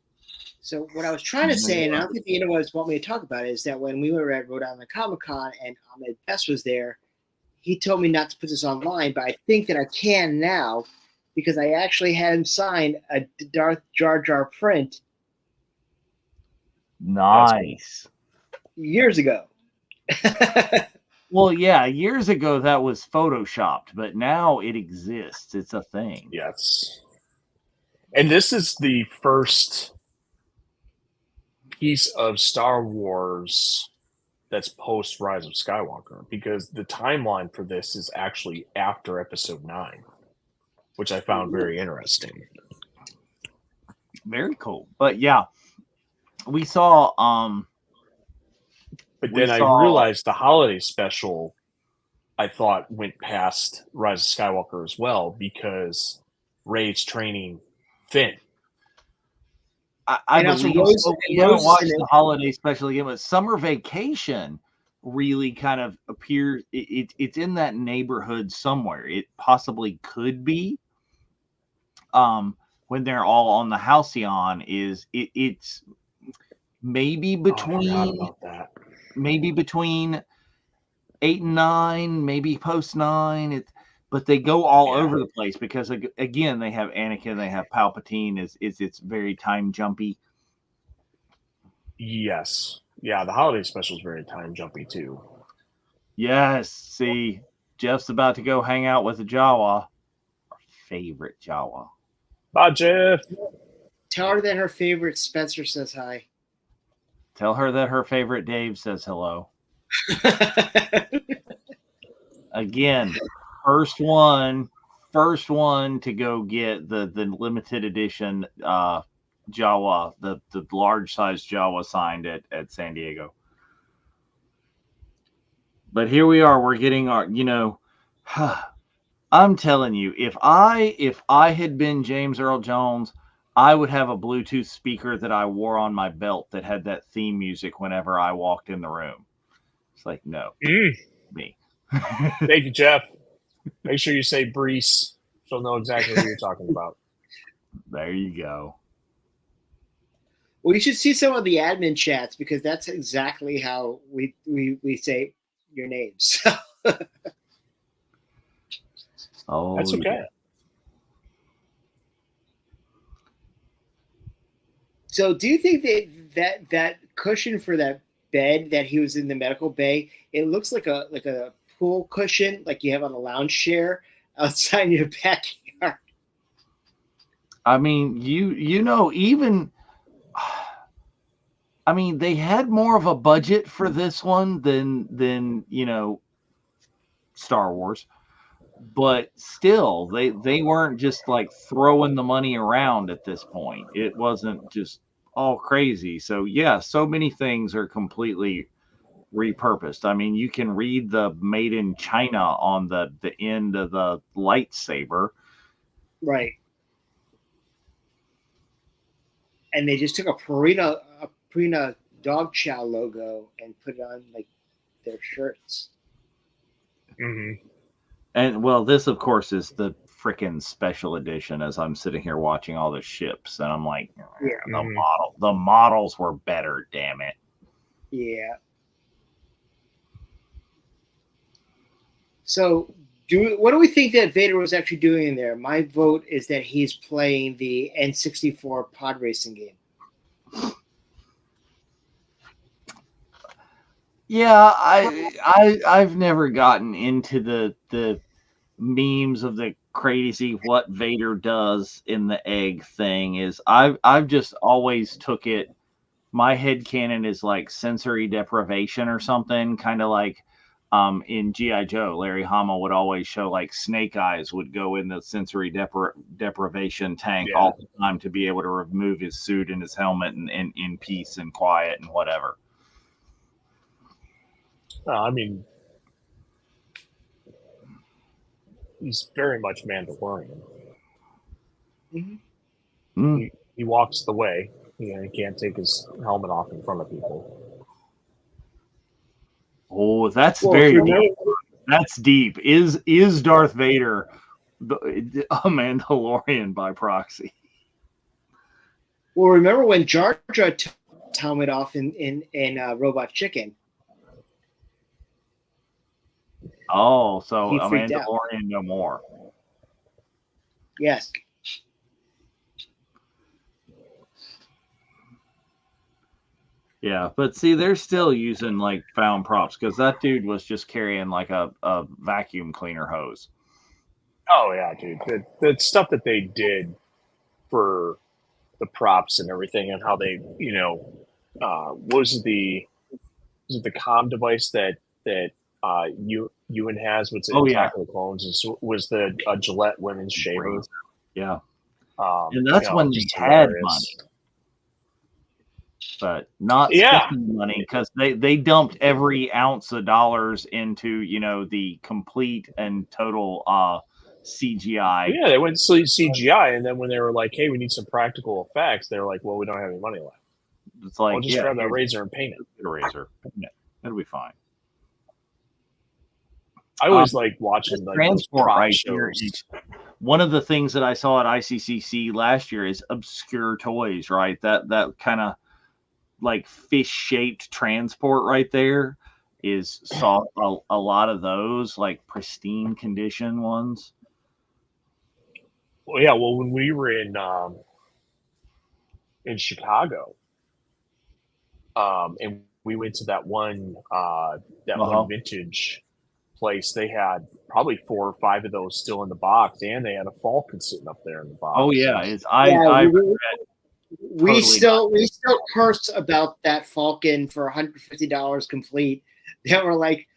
So what I was trying to say, and I don't think the interviews want me to talk about it, is that when we were at Rhode Island Comic Con and Ahmed Best was there, he told me not to put this online, but I think that I can now because I actually had him sign a Darth Jar Jar print. Nice. Years ago. Well, yeah, years ago that was photoshopped, but now it exists. It's a thing. Yes. And this is the first piece of Star Wars that's post Rise of Skywalker, because the timeline for this is actually after Episode 9, which I found very interesting. Very cool. But yeah, we saw but then I realized the holiday special, I thought, went past Rise of Skywalker as well, because Rey's training Finn. I believe we haven't watched the holiday special again, but Summer Vacation really kind of appears. It's in that neighborhood somewhere. It possibly could be. When they're all on the Halcyon, it's maybe between maybe between 8 and 9, maybe post 9. But they go all over the place because, again, they have Anakin, they have Palpatine. It's very time jumpy. Yes. Yeah, the holiday special is very time jumpy too. Yes. See, Jeff's about to go hang out with a Jawa, our favorite Jawa. Bye, Jeff. Tell her that her favorite Spencer says hi. Tell her that her favorite Dave says hello. Again, first one to go get the limited edition Jawa, the large size Jawa signed at San Diego. But here we are. We're getting our, I'm telling you, if I had been James Earl Jones, I would have a Bluetooth speaker that I wore on my belt that had that theme music whenever I walked in the room. It's like, no, me. Thank you, Jeff. Make sure you say BRICE. She'll know exactly what you're talking about. There you go. Well, you should see some of the admin chats because that's exactly how we say your names. Oh, that's okay. Yeah. So, do you think that cushion for that bed that he was in the medical bay, it looks like a pool cushion like you have on a lounge chair outside your backyard? I mean, even. I mean, they had more of a budget for this one than Star Wars. But still, they weren't just like throwing the money around at this point. It wasn't just all crazy. So yeah, so many things are completely repurposed. I mean, you can read the made in China on the end of the lightsaber. Right. And they just took a Purina dog chow logo and put it on like their shirts. Mm-hmm. And well, this of course is the freaking special edition. As I'm sitting here watching all the ships, and I'm like, Yeah. the models were better. Damn it. Yeah. So, what do we think that Vader was actually doing in there? My vote is that he's playing the N64 pod racing game. Yeah, I've never gotten into the memes of the crazy what Vader does in the egg thing. Is I've just always took it. My headcanon is like sensory deprivation or something, kind of like in G.I. Joe, Larry Hama would always show like Snake Eyes would go in the sensory deprivation tank all the time to be able to remove his suit and his helmet and in peace and quiet and whatever. I mean, he's very much Mandalorian. Mm-hmm. He walks the way. He can't take his helmet off in front of people. Oh, that's very deep. That's deep. Is Darth Vader a Mandalorian by proxy? Well, remember when Jar Jar took his helmet off in Robot Chicken? Oh, so He a freaked Mandalorian out. no more. Yes. Yeah, but see, they're still using like found props because that dude was just carrying like a vacuum cleaner hose. Oh yeah, dude. The stuff that they did for the props and everything, and how they, was it the comm device that Ewan has with Attack of the Clones was the Gillette women's shaver. Yeah, and that's when they had money, but not spending money because they dumped every ounce of dollars into the complete and total CGI. Yeah, they went CGI, and then when they were like, "Hey, we need some practical effects," they were like, "Well, we don't have any money left." It's like, I'll just grab that razor and paint it. Get a razor, it'll be fine. I always like watching like transport right shows. here. One of the things that I saw at ICCC last year is obscure toys. Right, that kind of like fish-shaped transport right there saw a lot of those like pristine condition ones. Well, yeah. Well, when we were in Chicago, and we went to that one one vintage place, they had probably 4 or 5 of those still in the box, and they had a Falcon sitting up there in the box. Oh yeah, we still curse about that Falcon for $150 complete. That were like,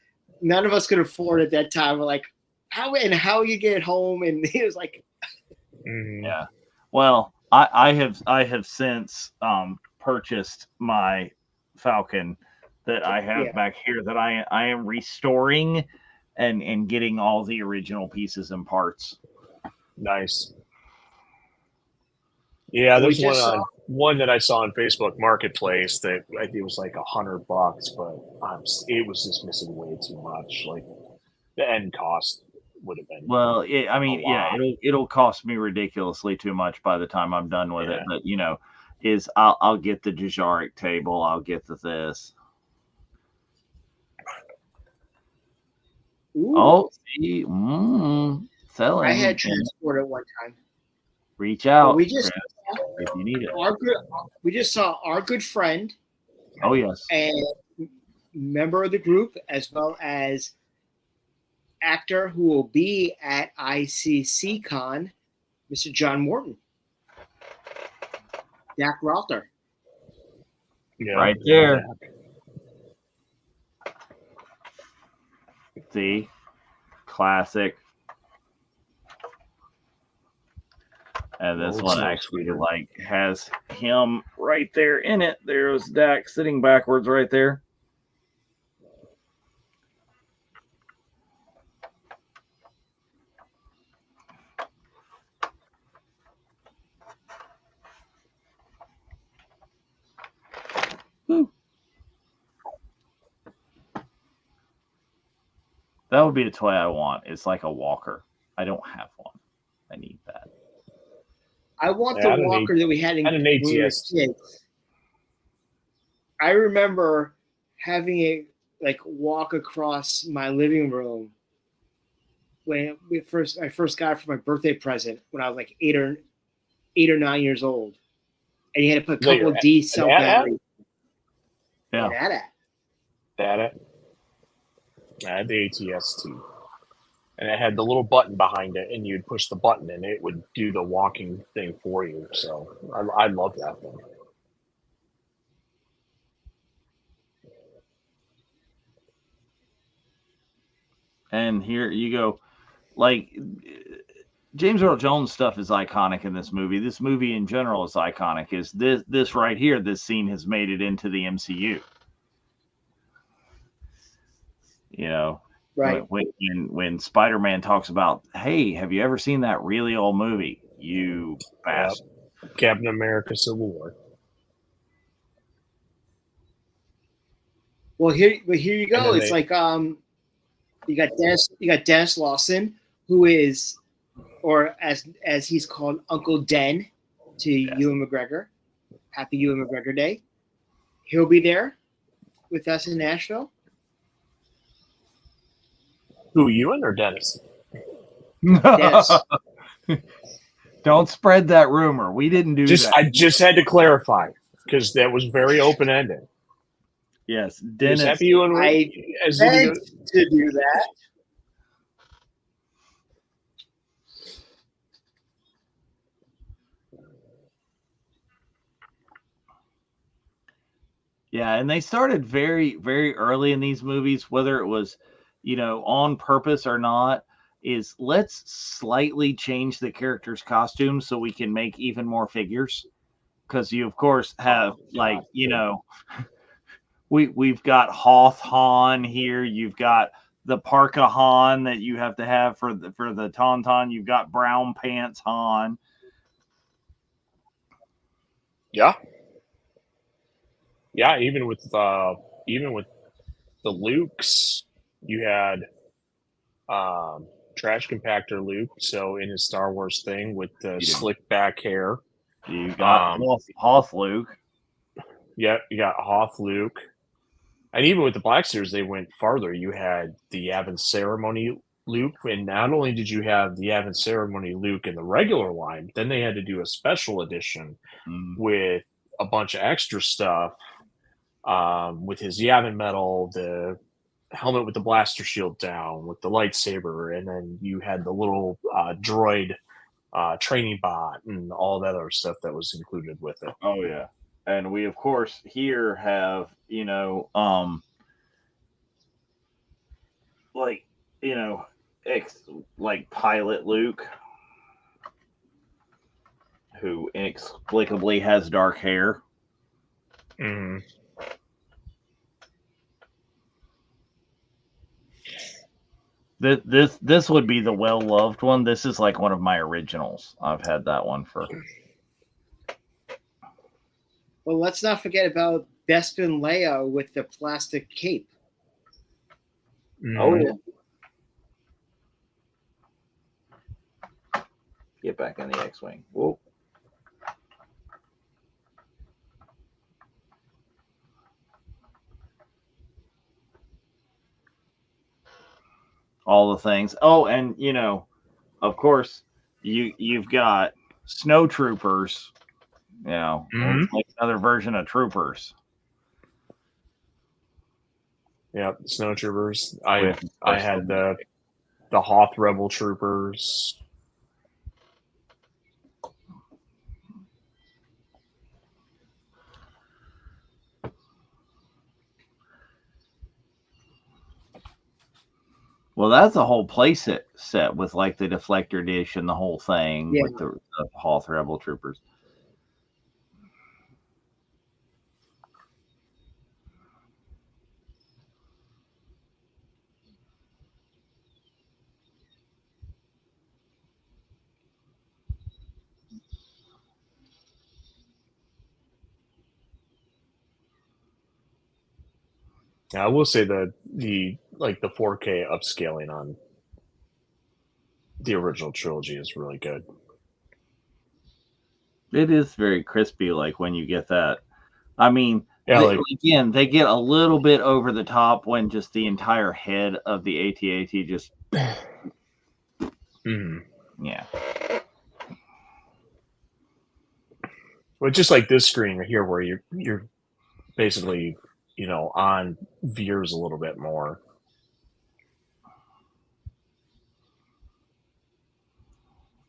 none of us could afford at that time. We're like, how you get home? And it was like, yeah. Well, I have since purchased my Falcon that I have back here that I am restoring and getting all the original pieces and parts. Nice. Yeah, there's one that I saw on Facebook Marketplace that I think it was like $100, but it was just missing way too much. Like the end cost would have been. Well, it'll cost me ridiculously too much by the time I'm done with it. But I'll get the Jajaric table, I'll get this. Ooh. Oh, see, selling. I had transport at one time. Reach out. We just if you need it. We just saw our good friend. Oh yes. And member of the group, as well as actor who will be at ICCCon, Mr. John Morton. Jack Ralter. Yeah, right there. See? classic. And this Old one Snow actually Scooter. like has him right there in it. There's Dak sitting backwards right there. Woo. That would be the toy I want. It's like a walker. I don't have one. I need that. I want Yeah, the walker that we had in and an when we were ATS. kids. I remember having it like walk across my living room when I first got it for my birthday present when I was like 8 or 9 years old, and you had to put a No, couple of D cell batteries Yeah. in that. That I had the ATS too. And it had the little button behind it, and you'd push the button, and it would do the walking thing for you. So I love that one. And here you go. Like James Earl Jones stuff is iconic in this movie. This movie in general is iconic. Is this right here? This scene has made it into the MCU. You know, Right. when Spider-Man talks about, hey, have you ever seen that really old movie? You bastard. Captain America: Civil War. Well, here you go. And then It's like you got Dennis Lawson, who is, or as he's called, Uncle Den to Ewan McGregor. Happy Ewan McGregor Day. He'll be there with us in Nashville. Who, Ewan or Dennis? Dennis. Don't spread that rumor. We didn't do that. I just had to clarify because that was very open ended. Yes, Dennis. Happy Ewan I meant to do that. Yeah, and they started very, very early in these movies, whether it was, on purpose or not, is let's slightly change the characters' costumes so we can make even more figures. Because you, of course, have we've got Hoth Han here. You've got the Parka Han that you have to have for the Tauntaun. You've got Brown Pants Han. Yeah. Yeah, even with the Lukes, you had trash compactor Luke. So in his Star Wars thing with the slick back hair, you got Hoth Luke. Yeah, you got Hoth Luke, and even with the Blacksters, they went farther. You had the Yavin Ceremony Luke, and not only did you have the Yavin Ceremony Luke in the regular line, then they had to do a special edition with a bunch of extra stuff. With his Yavin medal, the helmet with the blaster shield down, with the lightsaber, and then you had the little droid training bot and all that other stuff that was included with it. Oh yeah, and we of course here have like Pilot Luke, who inexplicably has dark hair. Mm. This would be the well-loved one. This is like one of my originals. I've had that one for. Well, let's not forget about Bespin Leia with the plastic cape. Oh yeah. Get back in the X-Wing. Whoa. All the things. Oh, and of course, you've got snow troopers. It's like another version of troopers. Yeah, snow troopers. I had the Hoth Rebel troopers. Well, that's a whole play set with like the deflector dish and the whole thing Yeah. with the Hoth Rebel Troopers. I will say that the 4K upscaling on the original trilogy is really good. It is very crispy, like when you get that. I mean, Yeah, again, they get a little bit over the top when just the entire head of the AT-AT just, yeah. Well, just like this screen right here, where you're basically, on Veers a little bit more.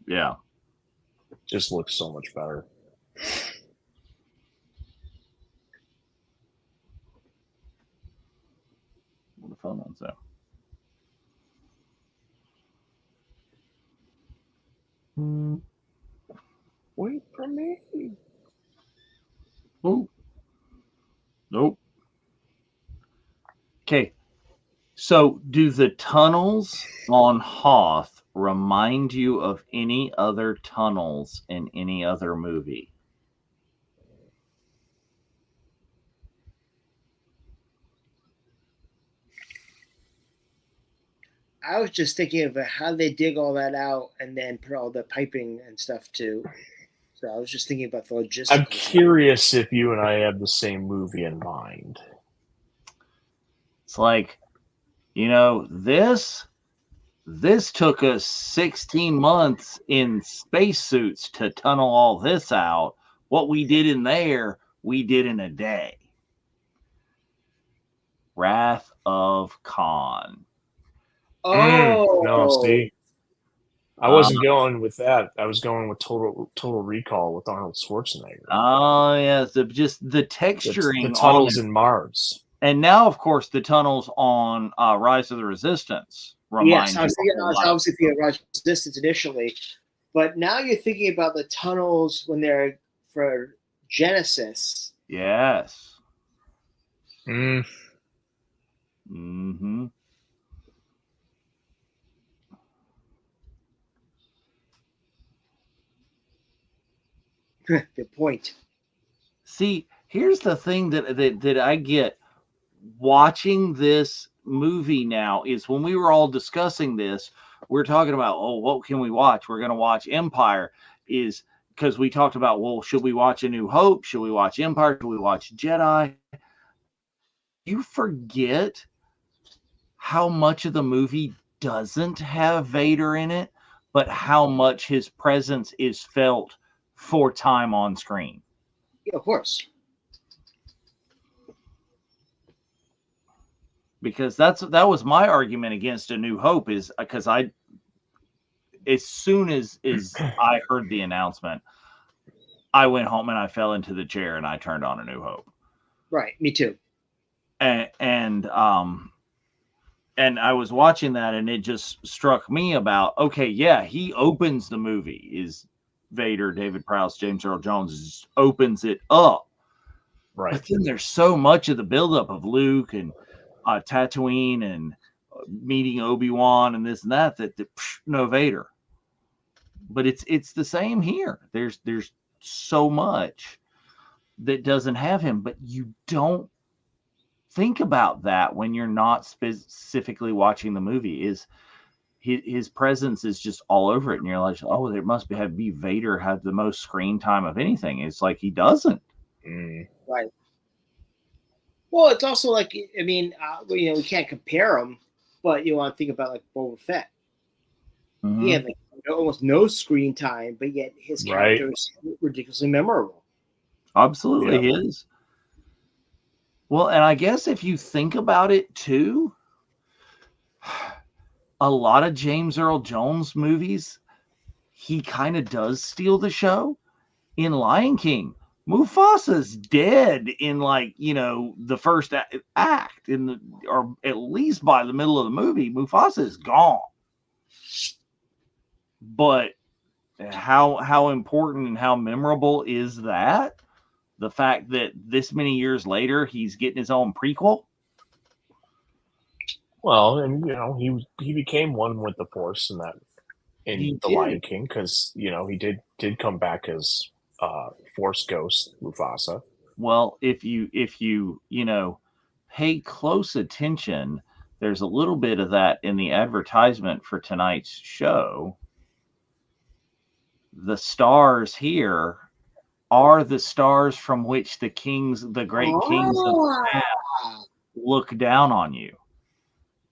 Yeah. Just looks so much better. The phone on, so. Wait for me. Oh. Nope. Okay. So, do the tunnels on Hoth remind you of any other tunnels in any other movie? I was just thinking of how they dig all that out and then put all the piping and stuff too. So I was just thinking about the logistics. I'm curious if you and I have the same movie in mind. It's like, this took us 16 months in spacesuits to tunnel all this out. What we did in there, we did in a day. Wrath of Khan. Oh, no, see, I wasn't going with that. I was going with Total Recall with Arnold Schwarzenegger. Oh, yeah, just the texturing. The tunnels in Mars. And now, of course, the tunnels on Rise of the Resistance remind yes, I was obviously thinking of Rise of the Resistance initially, but now you're thinking about the tunnels when they're for Genesis. Yes. Mm-hmm. Good point. See, here's the thing that I get watching this movie now is when we were all discussing this, we're talking about, oh, what can we watch? We're going to watch Empire, is because we talked about, well, should we watch A New Hope? Should we watch Empire? Should we watch Jedi? You forget how much of the movie doesn't have Vader in it, but how much his presence is felt for time on screen. Yeah, of course. Because that was my argument against A New Hope, is because as soon as I heard the announcement, I went home and I fell into the chair and I turned on A New Hope. Right, me too. And I was watching that and it just struck me about, okay, yeah, he opens the movie, is Vader, David Prowse, James Earl Jones, just opens it up. Right. But then there's so much of the buildup of Luke and Tatooine and meeting Obi-Wan and this and that no Vader. But it's the same here. There's so much that doesn't have him, but you don't think about that when you're not specifically watching the movie. Is his presence is just all over it, and you're like, oh, there must be Vader had the most screen time of anything. It's like he doesn't. Right. Well, it's also like, I mean, we can't compare them, but you want to think about like Boba Fett. Mm-hmm. He had like almost no screen time, but yet his character is ridiculously memorable. Absolutely, he is. Well, and I guess if you think about it too, a lot of James Earl Jones movies, he kind of does steal the show. In Lion King, Mufasa's dead in like, the first act or at least by the middle of the movie, Mufasa is gone. But how important and how memorable is that? The fact that this many years later, he's getting his own prequel. Well, and he became one with the Force in the Lion King, because he did come back as Force Ghost Mufasa. Well, if you pay close attention, there's a little bit of that in the advertisement for tonight's show. The stars here are the stars from which the great kings of the past look down on you.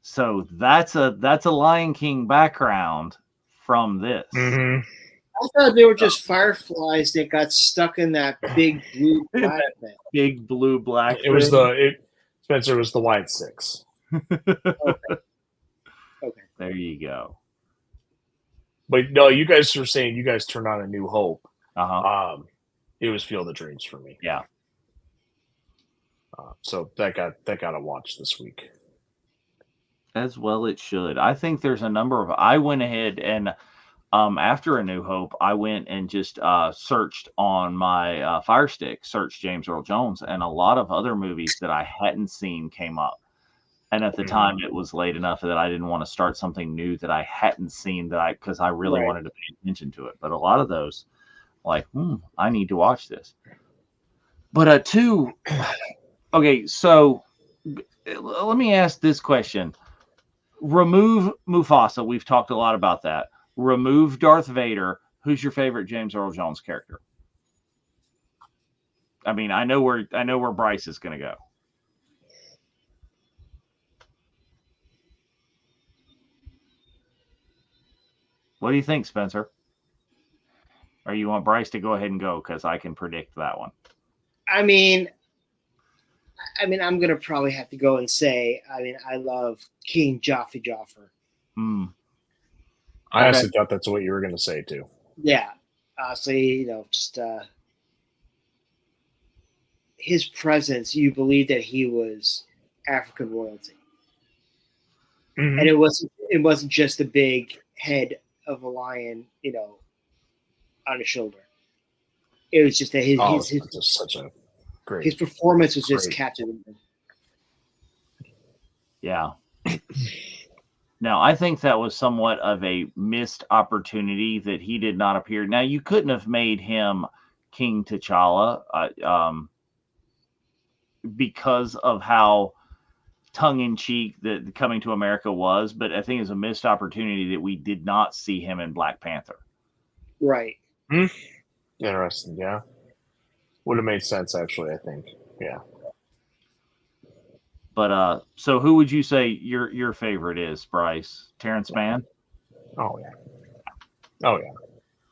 So that's a Lion King background from this. Mm-hmm. I thought they were just fireflies that got stuck in that big blue black thing. Big blue black. It was Spencer was the White Six. Okay. There you go. But no, you guys were saying you guys turned on A New Hope. It was Field of Dreams for me. Yeah. So that got a watch this week. As well it should. I think there's a number of. I went ahead and after A New Hope, I went and just searched on my Fire Stick, searched James Earl Jones, and a lot of other movies that I hadn't seen came up. And at the time, it was late enough that I didn't want to start something new that I hadn't seen because I really wanted to pay attention to it. But a lot of those, like, I need to watch this. But okay, so let me ask this question. Remove Mufasa. We've talked a lot about that. Remove Darth Vader. Who's your favorite James Earl Jones character? I mean, I know where Bryce is going to go. What do you think, Spencer? Or you want Bryce to go ahead and go, because I can predict that one. I mean, I'm gonna probably have to go and say, I love King Joffrey. I actually thought that's what you were going to say too. Yeah, honestly, just his presence, you believe that he was African royalty, and it wasn't just the big head of a lion, on his shoulder. It was just that his performance was just captivating. Yeah. Now, I think that was somewhat of a missed opportunity that he did not appear. Now, you couldn't have made him King T'Challa because of how tongue-in-cheek that Coming to America was, but I think it's a missed opportunity that we did not see him in Black Panther. Right. Interesting, yeah. Would have made sense, actually, I think. Yeah. But so who would you say your favorite is, Bryce? Terrence Mann? Oh yeah.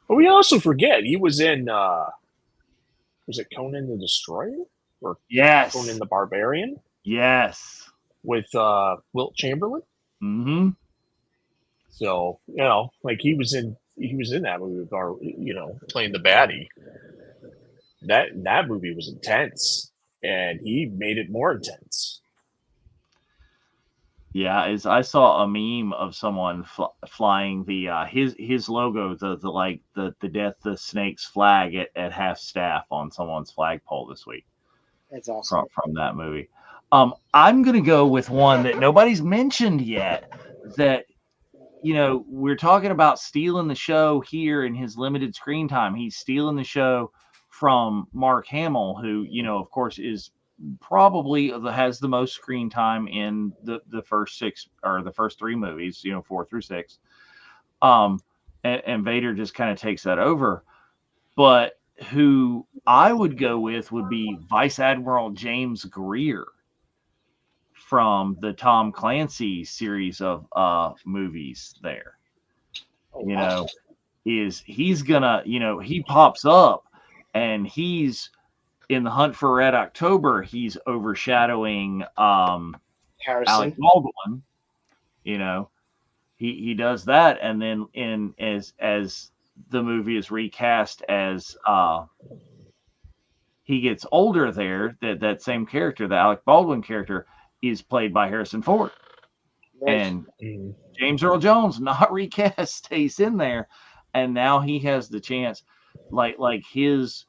But we also forget he was in was it Conan the Destroyer? Or yes. Conan the Barbarian? Yes. With Wilt Chamberlain? Mm-hmm. So, like he was in that movie with playing the baddie. That movie was intense, and he made it more intense. Yeah, I saw a meme of someone flying the his logo, the Death the Snakes flag at half staff on someone's flagpole this week. That's awesome. From that movie. I'm gonna go with one that nobody's mentioned yet. That we're talking about stealing the show here in his limited screen time. He's stealing the show from Mark Hamill, who of course is probably has the most screen time in the first six or the first three movies, 4 through 6. And Vader just kind of takes that over. But who I would go with would be Vice Admiral James Greer from the Tom Clancy series of movies there. He's gonna, he pops up and he's in The Hunt for Red October, he's overshadowing Harrison. Alec Baldwin. He does that, and then as the movie is recast as he gets older there, that same character, the Alec Baldwin character, is played by Harrison Ford. Right. And James Earl Jones, not recast, stays in there. And now he has the chance, like his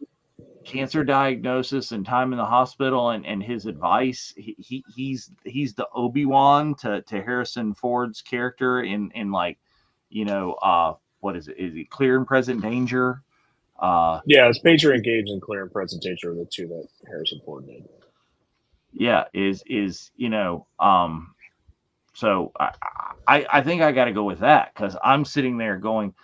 cancer diagnosis and time in the hospital and his advice. He's the Obi-Wan to Harrison Ford's character in like, what is it? Is it Clear and Present Danger? Yeah, it's Major Engage and Clear and Presentation are the two that Harrison Ford did. Yeah, so I think I got to go with that, because I'm sitting there going,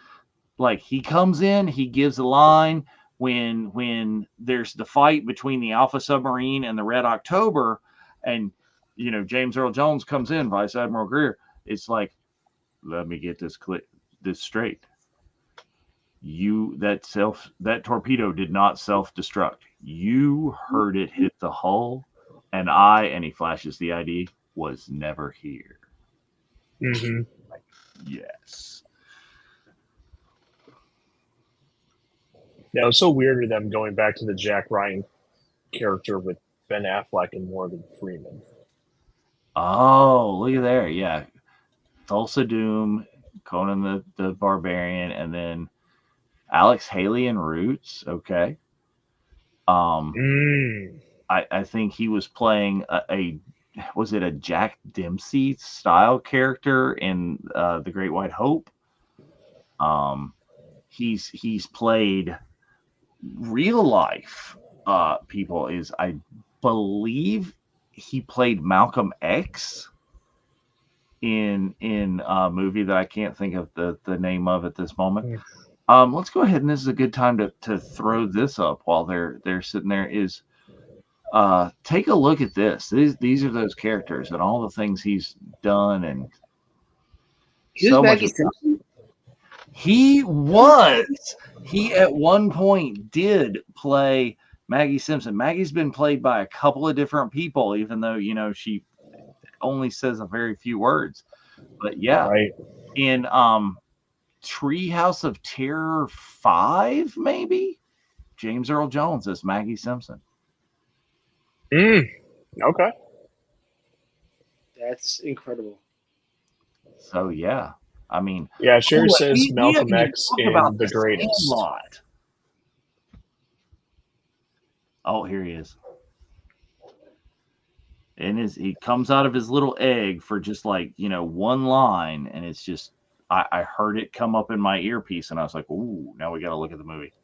like, he comes in, he gives a line when there's the fight between the Alpha Submarine and the Red October, and James Earl Jones comes in, Vice Admiral Greer. It's like, let me get this straight. That torpedo did not self-destruct. You heard it hit the hull, and he flashes the ID, was never here. Mm-hmm. Yes. Yeah, it was so weird to them going back to the Jack Ryan character with Ben Affleck and Morgan Freeman. Oh, look at there. Yeah. Tulsa Doom, Conan the Barbarian, and then Alex Haley and Roots. Okay. I think he was playing was it a Jack Dempsey style character in The Great White Hope? He's played real life people. I believe he played Malcolm X in a movie that I can't think of the name of at this moment. Let's go ahead, and this is a good time to throw this up while they're sitting there. Is take a look at this. These are those characters and all the things he's done, and so much. He at one point did play Maggie Simpson. Maggie's been played by a couple of different people, even though she only says a very few words. But yeah, right. In Treehouse of Terror 5, maybe James Earl Jones as Maggie Simpson. Okay. That's incredible. So yeah, I mean, yeah, Sherry says Malcolm X in The Greatest. Sandlot. Oh, here he is. And he comes out of his little egg for just like, one line, and it's just, I heard it come up in my earpiece, and I was like, ooh, now we got to look at the movie.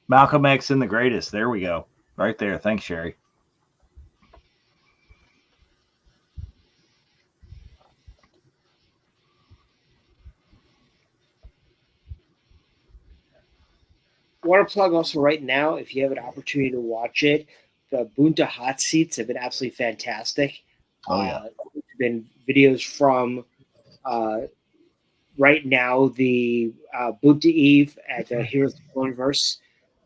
Malcolm X in The Greatest. There we go. Right there. Thanks, Sherry. I want to plug also right now, if you have an opportunity to watch it, the Bunta hot seats have been absolutely fantastic. Oh, yeah. There's been videos from right now, the Bunta Eve at the Heroes of the Cloneverse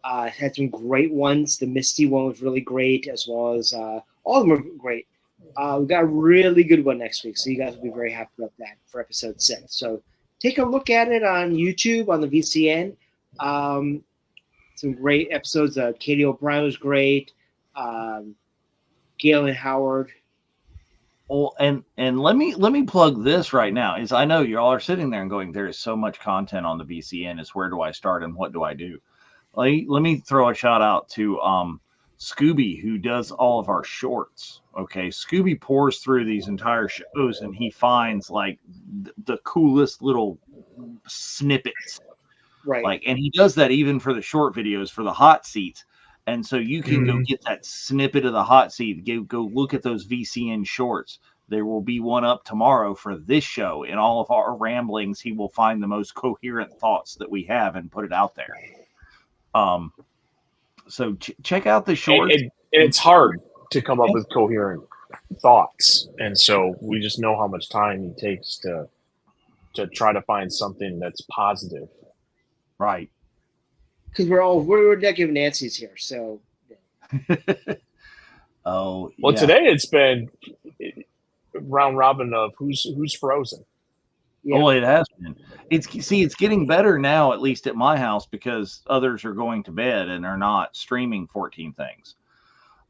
had some great ones. The Misty one was really great, as well as all of them were great. We've got a really good one next week, so you guys will be very happy about that for episode 6. So take a look at it on YouTube, on the VCN. Some great episodes. Katie O'Brien was great. Galen Howard. Oh, and let me plug this right now. Is I know y'all are sitting there and going, there is so much content on the VCN. Is where do I start and what do I do? Let me throw a shout out to Scooby, who does all of our shorts. Okay, Scooby pours through these entire shows and he finds like the coolest little snippets. Right. And he does that even for the short videos for the hot seats. And so you can go get that snippet of the hot seat. Go look at those VCN shorts. There will be one up tomorrow for this show. In all of our ramblings, he will find the most coherent thoughts that we have and put it out there. So check out the shorts. And it's hard to come up with coherent thoughts. And so we just know how much time it takes to try to find something that's positive Right. Because we're negative Nancy's here, so. Oh, Well, yeah. today it's been round robin of who's frozen. Yeah. Oh, it has been. It's getting better now, at least at my house, because others are going to bed and are not streaming 14 things.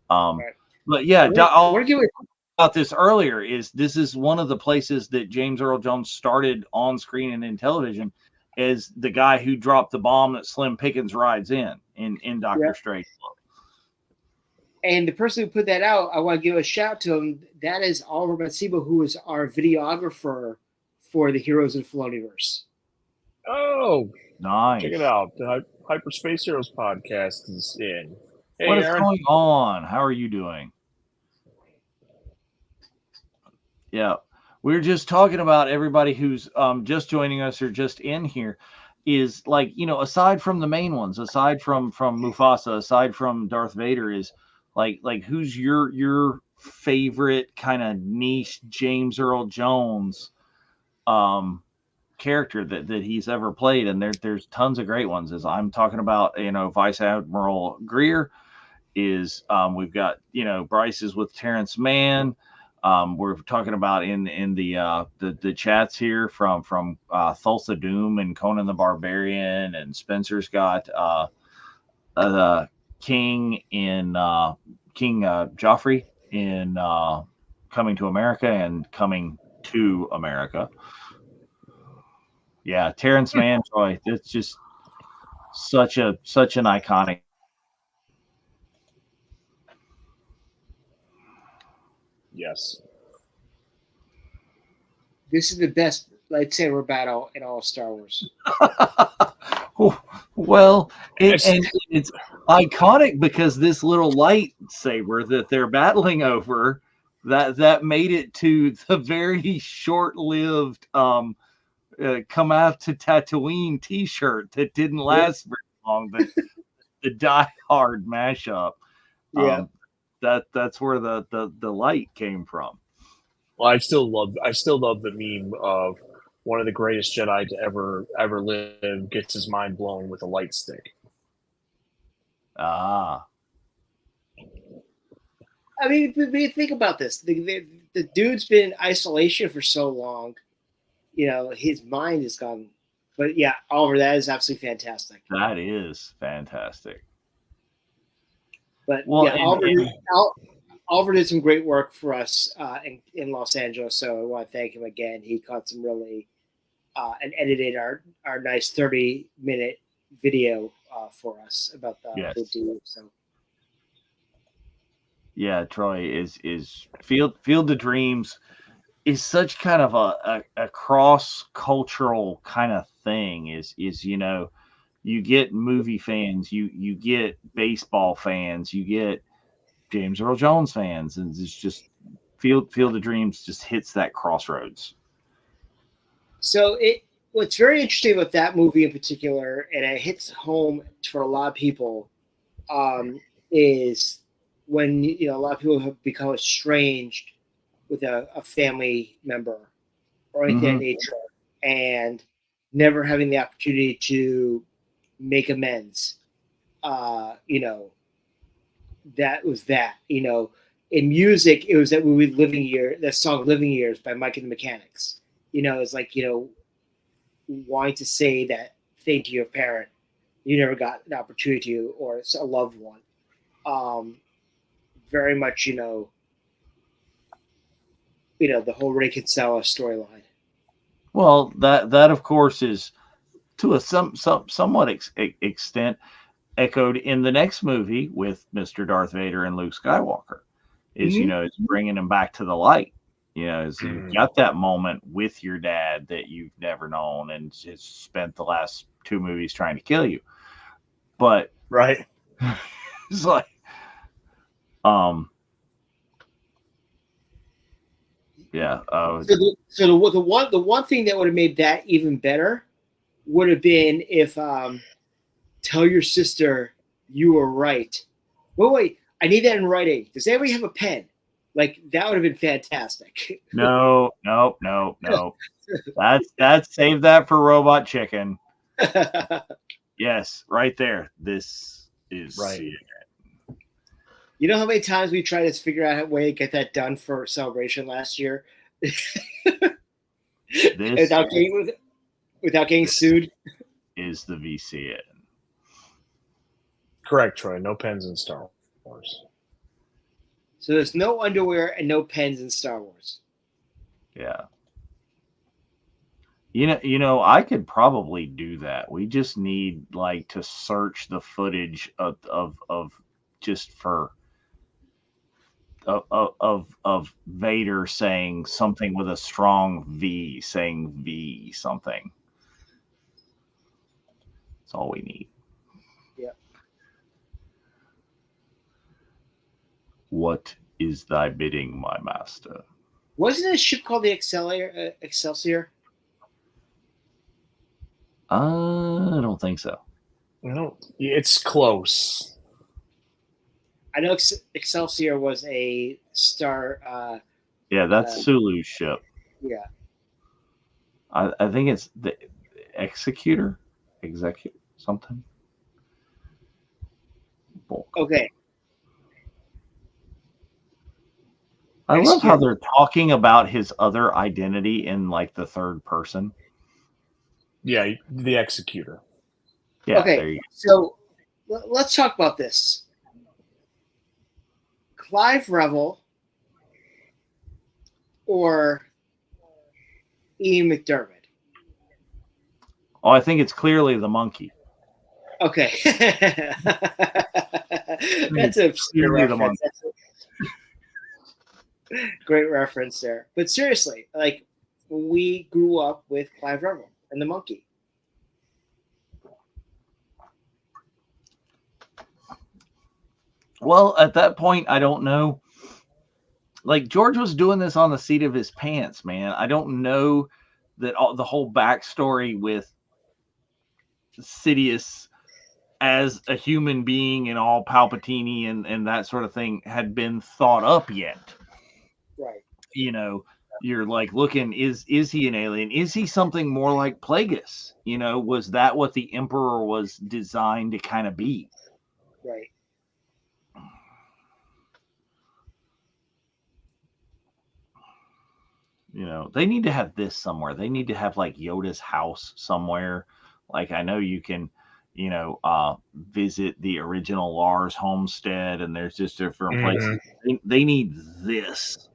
Right. But yeah, I want to give it. about this earlier. This is one of the places that James Earl Jones started on screen and in television as the guy who dropped the bomb that Slim Pickens rides in Doctor Strange. And the person who put that out, I want to give a shout to him. That is Oliver Matsiba, who is our videographer for the Heroes of the Filoniverse. Oh, Nice. check it out. The Hyperspace Heroes podcast is in. Hey, What is Aaron. going on? How are you doing? Yeah, we're just talking about everybody who's just joining us or just in here is like, aside from the main ones, aside from Mufasa, aside from Darth Vader, is like who's your favorite kind of niche James Earl Jones character that he's ever played? And there's tons of great ones. As I'm talking about, Vice Admiral Greer is we've got, Bryce is with Terrence Mann. We're talking about in the chats here from Thulsa Doom and Conan the Barbarian, and Spencer's got King in King Joffrey in Coming to America and Coming to America. Yeah, Terrence Mann, Troy. It's just such an iconic. Yes. This is the best lightsaber battle in all of Star Wars. Well, it's iconic because this little lightsaber that they're battling over, that made it to the very short-lived come out to Tatooine T-shirt that didn't last very long, but the Die Hard mashup. Yeah. That's where the light came from. Well, I still love the meme of one of the greatest Jedi to ever live gets his mind blown with a light stick. Ah. I mean, think about this. The dude's been in isolation for so long. His mind is gone. But yeah, Oliver, that is absolutely fantastic. That is fantastic. But well, yeah, Oliver did some great work for us in Los Angeles, so I want to thank him again. He caught some really and edited our nice 30-minute video for us about the deal. So yeah, Troy is Field of Dreams is such kind of a cross-cultural kind of thing. Is you get movie fans, you get baseball fans, you get James Earl Jones fans, and it's just Field of Dreams just hits that crossroads. So what's very interesting about that movie in particular, and it hits home for a lot of people, is when a lot of people have become estranged with a family member or anything of that nature, and never having the opportunity to make amends. That was that. In music, it was that movie that song "Living Years" by Mike and the Mechanics. It's like wanting to say that thing to your parent you never got an opportunity to, or a loved one. Very much, the whole Ray Kinsella storyline. Well, that of course is to a somewhat extent echoed in the next movie with Mr. Darth Vader and Luke Skywalker. Is is bringing him back to the light. Is you got that moment with your dad that you've never known and just spent the last 2 movies trying to kill you. But right, it's like, yeah. So the one thing that would have made that even better would have been if tell your sister you were right. Wait, I need that in writing. Does anybody have a pen? Like, that would have been fantastic. No. That's save that for Robot Chicken. Yes, right there. This is Right. CNN. You know how many times we tried to figure out a way to get that done for Celebration last year This without getting sued? is the VCN. Correct, Troy. No pens in Star Wars. So there's no underwear and no pens in Star Wars. Yeah. You know, I could probably do that. We just need like to search the footage of just for of Vader saying something with a strong V, saying V something. That's all we need. Yeah. What is thy bidding, my master? Wasn't a ship called the Excelsior? I don't think so. No, it's close. I know Excelsior was a star. Yeah, that's Sulu's ship. Yeah. I think it's the Execute something. Bulk. Okay. I love how they're talking about his other identity in like the third person. Yeah, the Executor. Yeah. Okay. There you go. So let's talk about this. Clive Revel or Ian McDermott? Oh, I think it's clearly the monkey. Okay. That's a Clearly the monkey. Great reference there. But seriously, like we grew up with Clive Revel and the monkey. Well, at that point, I don't know. Like George was doing this on the seat of his pants, man. I don't know that the whole backstory with Sidious as a human being and all Palpatine and that sort of thing had been thought up yet. Right. You know, you're like looking, is he an alien? Is he something more like Plagueis? You know, was that what the Emperor was designed to kind of be? Right. You know, they need to have this somewhere. They need to have like Yoda's house somewhere. Like I know you can, you know, visit the original Lars homestead, and there's just different places. They need this.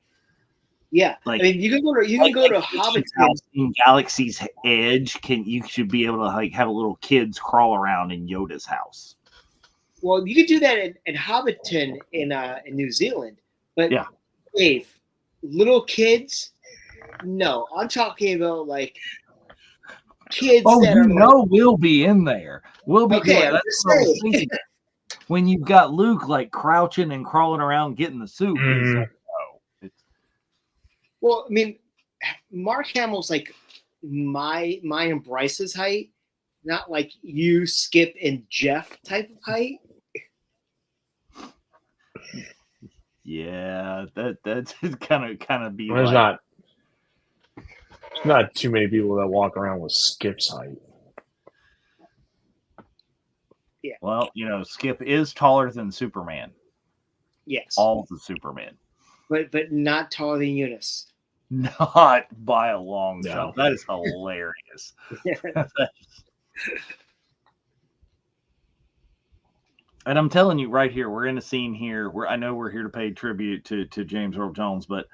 Yeah, like I mean, you can go to Hobbiton in Galaxy's Edge. You should be able to like have a little kids crawl around in Yoda's house. Well, you could do that in Hobbiton in New Zealand, but yeah, Dave, little kids. No, I'm talking about like kids. Oh, that you are know, like, we'll be in there. We'll be okay. good. That's what I was thinking. When you've got Luke like crouching and crawling around getting the soup. He's like, oh. Well, I mean, Mark Hamill's like mine and Bryce's height, not like you, Skip, and Jeff type of height. Yeah, that's kind of be. There's like, not too many people that walk around with Skip's height. Yeah. Well, you know, Skip is taller than Superman. Yes. All the Superman. But not taller than Eunice. Not by a long shot. That is hilarious. And I'm telling you right here, we're in a scene here where I know we're here to pay tribute to James Earl Jones, but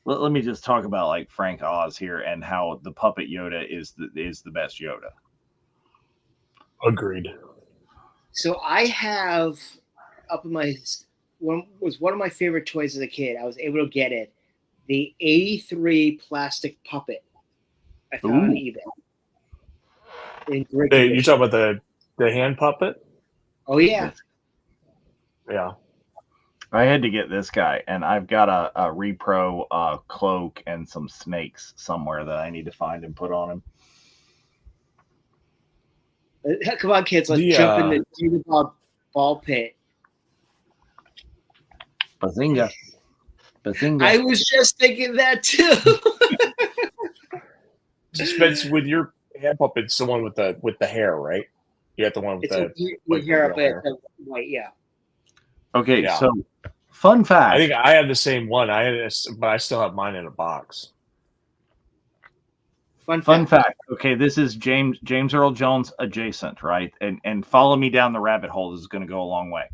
let me just talk about like Frank Oz here and how the puppet Yoda is the best Yoda. Agreed. So I have up in my one of my favorite toys as a kid. I was able to get it. The 83 plastic puppet I found on eBay. Hey, you talking about the hand puppet? Oh yeah. Yeah. I had to get this guy, and I've got a repro cloak and some snakes somewhere that I need to find and put on him. Come on, kids, let's jump in the Gina ball pit. Bazinga. I was just thinking that too. Spence, with your hand puppet, it's the one with the hair, right? You got the one with It's that with hair up hair. at white, yeah. Okay, Yeah. so fun fact. I think I have the same one. But I still have mine in a box. Fun fact. Okay, this is James Earl Jones adjacent, right? And follow me down the rabbit hole. This is going to go a long way.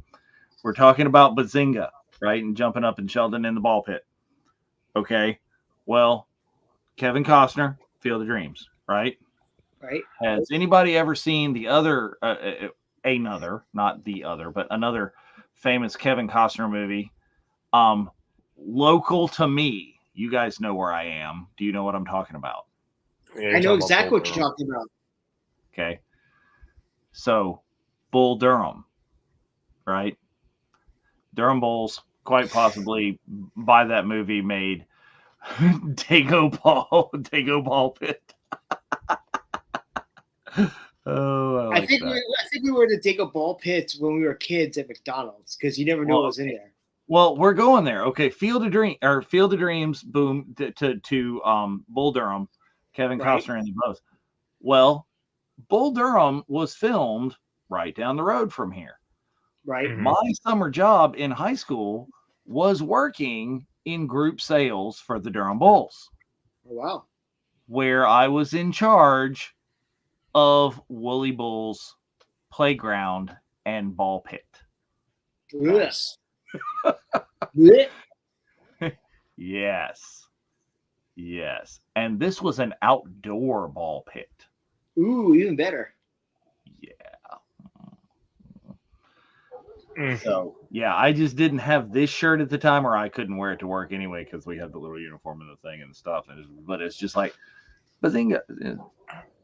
We're talking about Bazinga, right? And jumping up and Sheldon in the ball pit. Okay. Well, Kevin Costner, Field of Dreams, right? Right. Has anybody ever seen the other, not the other, but another famous Kevin Costner movie? Local to me. You guys know where I am. Do you know what I'm talking about? Yeah, I know exactly what you're talking about. Okay. So, Bull Durham, right? Durham Bulls, quite possibly by that movie, made Dago Ball Pit. Oh, I think we were to dig a ball pits when we were kids at McDonald's because you never knew what was in there. Well, we're going there. Okay, Field of Dreams, boom, to Bull Durham, Kevin Costner and both. Well, Bull Durham was filmed right down the road from here. Right. Mm-hmm. My summer job in high school was working in group sales for the Durham Bulls. Oh, wow. Where I was in charge of Woolly Bulls playground and ball pit. Nice. Yes. And this was an outdoor ball pit. Ooh, even better. Yeah. Mm. So, yeah, I just didn't have this shirt at the time, or I couldn't wear it to work anyway because we had the little uniform and the thing and stuff. But it's just like, Bazinga.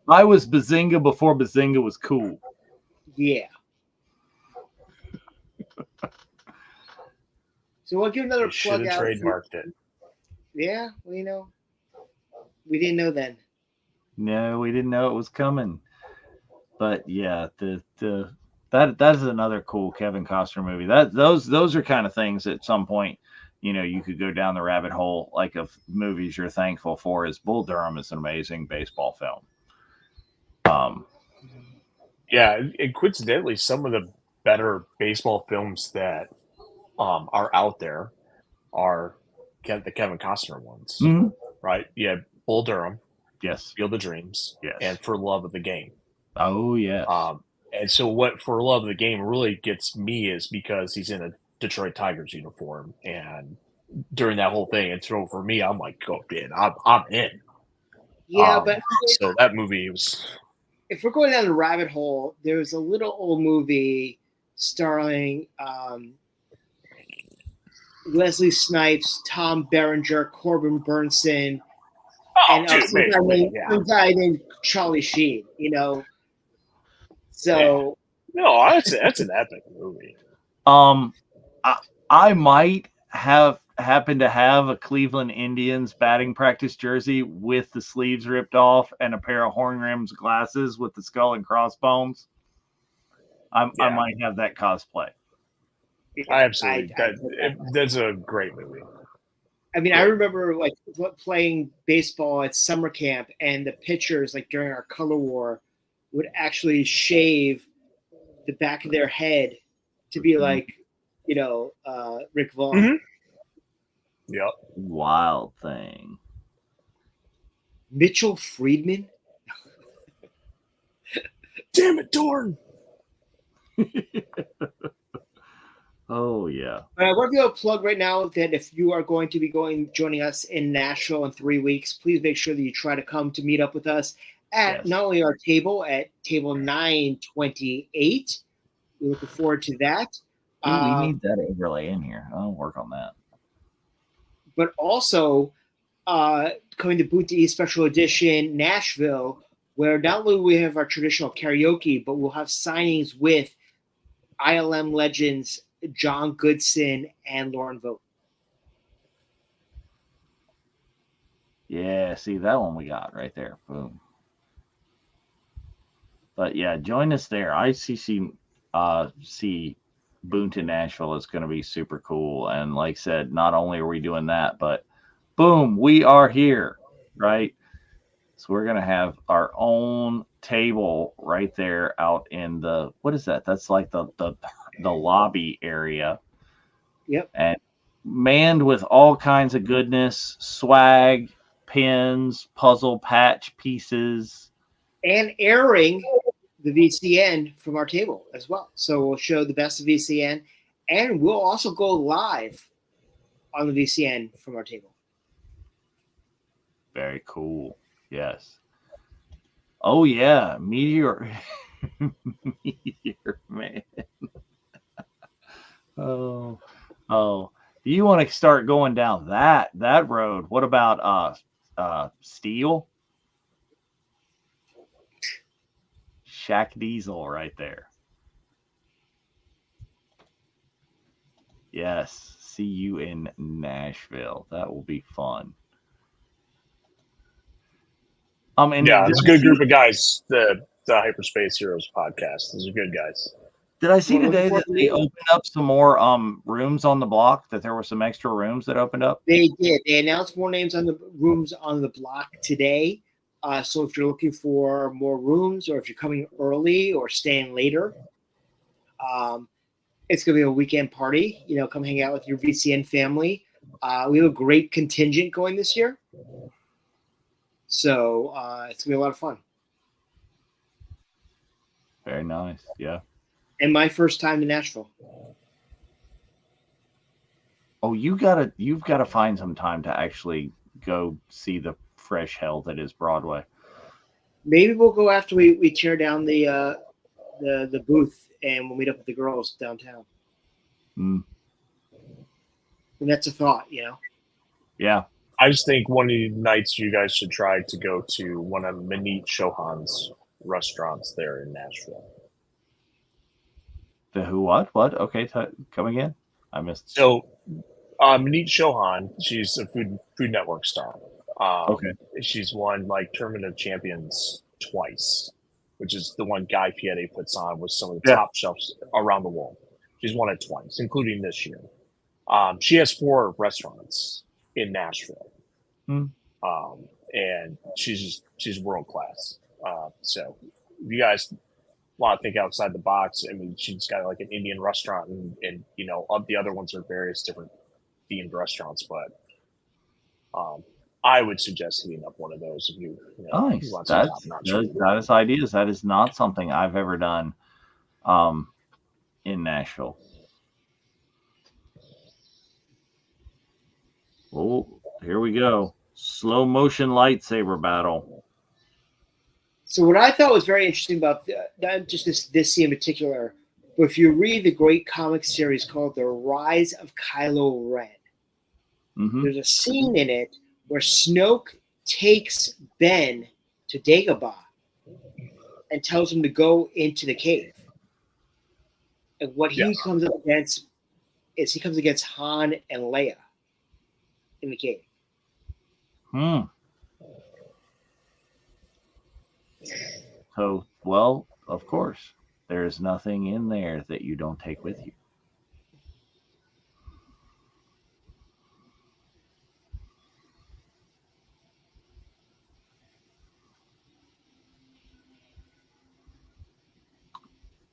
I was Bazinga before Bazinga was cool. Yeah. So we'll give another plug out. Trademarked it. Yeah, well, we didn't know then. No, we didn't know it was coming. But yeah, that is another cool Kevin Costner movie. Those are kind of things at some point, you could go down the rabbit hole like of movies you're thankful for. Is Bull Durham is an amazing baseball film. Yeah, and coincidentally, some of the better baseball films that are out there are the Kevin Costner ones, mm-hmm. right? Yeah, Bull Durham, yes, Field of Dreams, yes, and For Love of the Game. Oh yes. And so what For Love of the Game really gets me is because he's in a Detroit Tigers uniform, and during that whole thing, and so for me, I'm like, oh man, I'm in. Yeah, but so that movie was. If we're going down the rabbit hole, there's a little old movie starring Wesley Snipes, Tom Berenger, Corbin Burnson, and some guy named Charlie Sheen. So no, that's an epic movie. I might happen to have a Cleveland Indians batting practice jersey with the sleeves ripped off and a pair of horn rims glasses with the skull and crossbones. I might have that cosplay. I absolutely. That's a great movie. I mean, I remember like playing baseball at summer camp, and the pitchers, like during our color war, would actually shave the back of their head to be like, Rick Vaughn. Mm-hmm. Yep. Wild thing. Mitchell Friedman. Damn it, Dorn. Oh yeah. But I want to give a plug right now that if you are going to be joining us in Nashville in 3 weeks, please make sure that you try to come to meet up with us at not only our table at table 928. We're looking forward to that. We need that overlay in here. I'll work on that. But also coming to Boot to East Special Edition Nashville, where not only we have our traditional karaoke, but we'll have signings with ILM legends John Goodson and Lauren Vogt. Yeah, see that one we got right there. Boom. But yeah, join us there. see Boonton Nashville is going to be super cool. And like I said, not only are we doing that, but boom, we are here, right? So we're gonna have our own table right there out in the what is that? That's like the lobby area. Yep. And manned with all kinds of goodness, swag, pins, puzzle patch pieces. And airing the VCN from our table as well. So we'll show the best of VCN, and we'll also go live on the VCN from our table. Very cool. Yes. Oh yeah, Meteor Meteor Man. Oh. You want to start going down that road. What about Steel? Shaq Diesel right there. Yes. See you in Nashville. That will be fun. And yeah, it's a good group of guys. The Hyperspace Heroes podcast. Those are good guys. Did I see today that they opened up some more rooms on the block? That there were some extra rooms that opened up? They did. They announced more names on the rooms on the block today. So if you're looking for more rooms, or if you're coming early or staying later, it's going to be a weekend party. Come hang out with your VCN family. We have a great contingent going this year. So it's going to be a lot of fun. Very nice. Yeah. And my first time to Nashville. Oh, you've got to find some time to actually go see the fresh hell that is Broadway. Maybe we'll go after we tear down the booth, and we'll meet up with the girls downtown. And that's a thought, Yeah. I just think one of the nights you guys should try to go to one of Manit Chauhan's restaurants there in Nashville. The who? What? Okay, come again. I missed. So, Manit Chauhan, she's a Food Network star. Okay. She's won Tournament of Champions twice, which is the one Guy Fieri puts on with some of the top chefs around the world. She's won it twice, including this year. She has 4 restaurants in Nashville, and she's world class. So, if you guys want to think outside the box, I mean, she's got an Indian restaurant, and the other ones are various different themed restaurants, but I would suggest hitting up one of those if you Nice. want some top-notch food. That is ideas. That is not something I've ever done in Nashville. Oh, here we go. Slow motion lightsaber battle. So what I thought was very interesting about not just this scene in particular, but if you read the great comic series called The Rise of Kylo Ren, there's a scene in it where Snoke takes Ben to Dagobah and tells him to go into the cave. And what he comes up against is he comes against Han and Leia in the cave. So, well, of course, there's nothing in there that you don't take with you.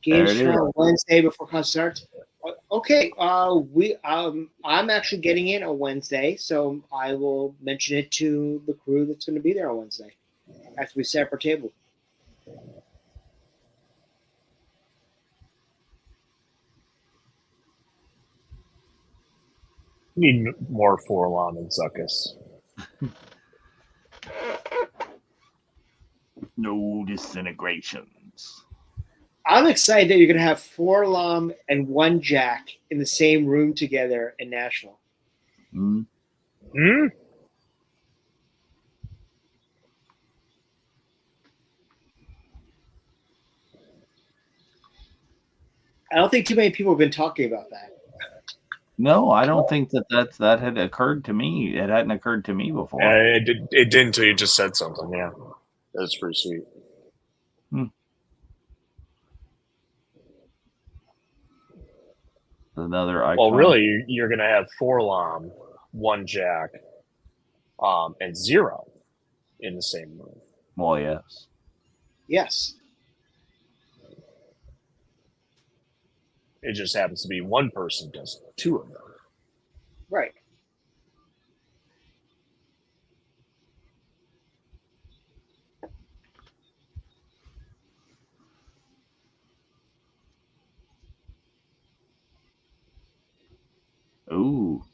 Games on Wednesday before concert starts. Okay, I'm actually getting in on Wednesday, so I will mention it to the crew that's going to be there on Wednesday after we set up our table. Need more Forlom and Zuckus. No disintegrations. I'm excited that you're going to have 4 Lom and 1 Jack in the same room together in Nashville. I don't think too many people have been talking about that. No, I don't think that had occurred to me. It hadn't occurred to me before. It didn't until you just said something. Yeah, that's pretty sweet. Another icon. Well, really, you're going to have 4 Lom, 1 Jack, and 0 in the same room. Well, yes. Yes. It just happens to be one person does 2 of them. Right. Ooh,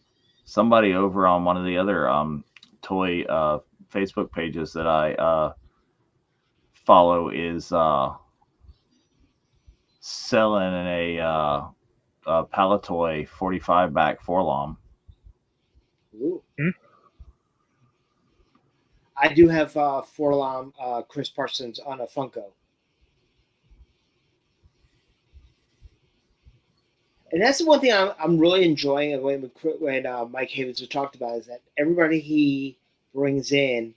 somebody over on one of the other toy Facebook pages that I follow is selling a Palatoy 45 back Forlom. Ooh. Hmm? I do have Forlom Chris Parsons on a Funko. And that's the one thing I'm really enjoying when Mike Havens was talked about is that everybody he brings in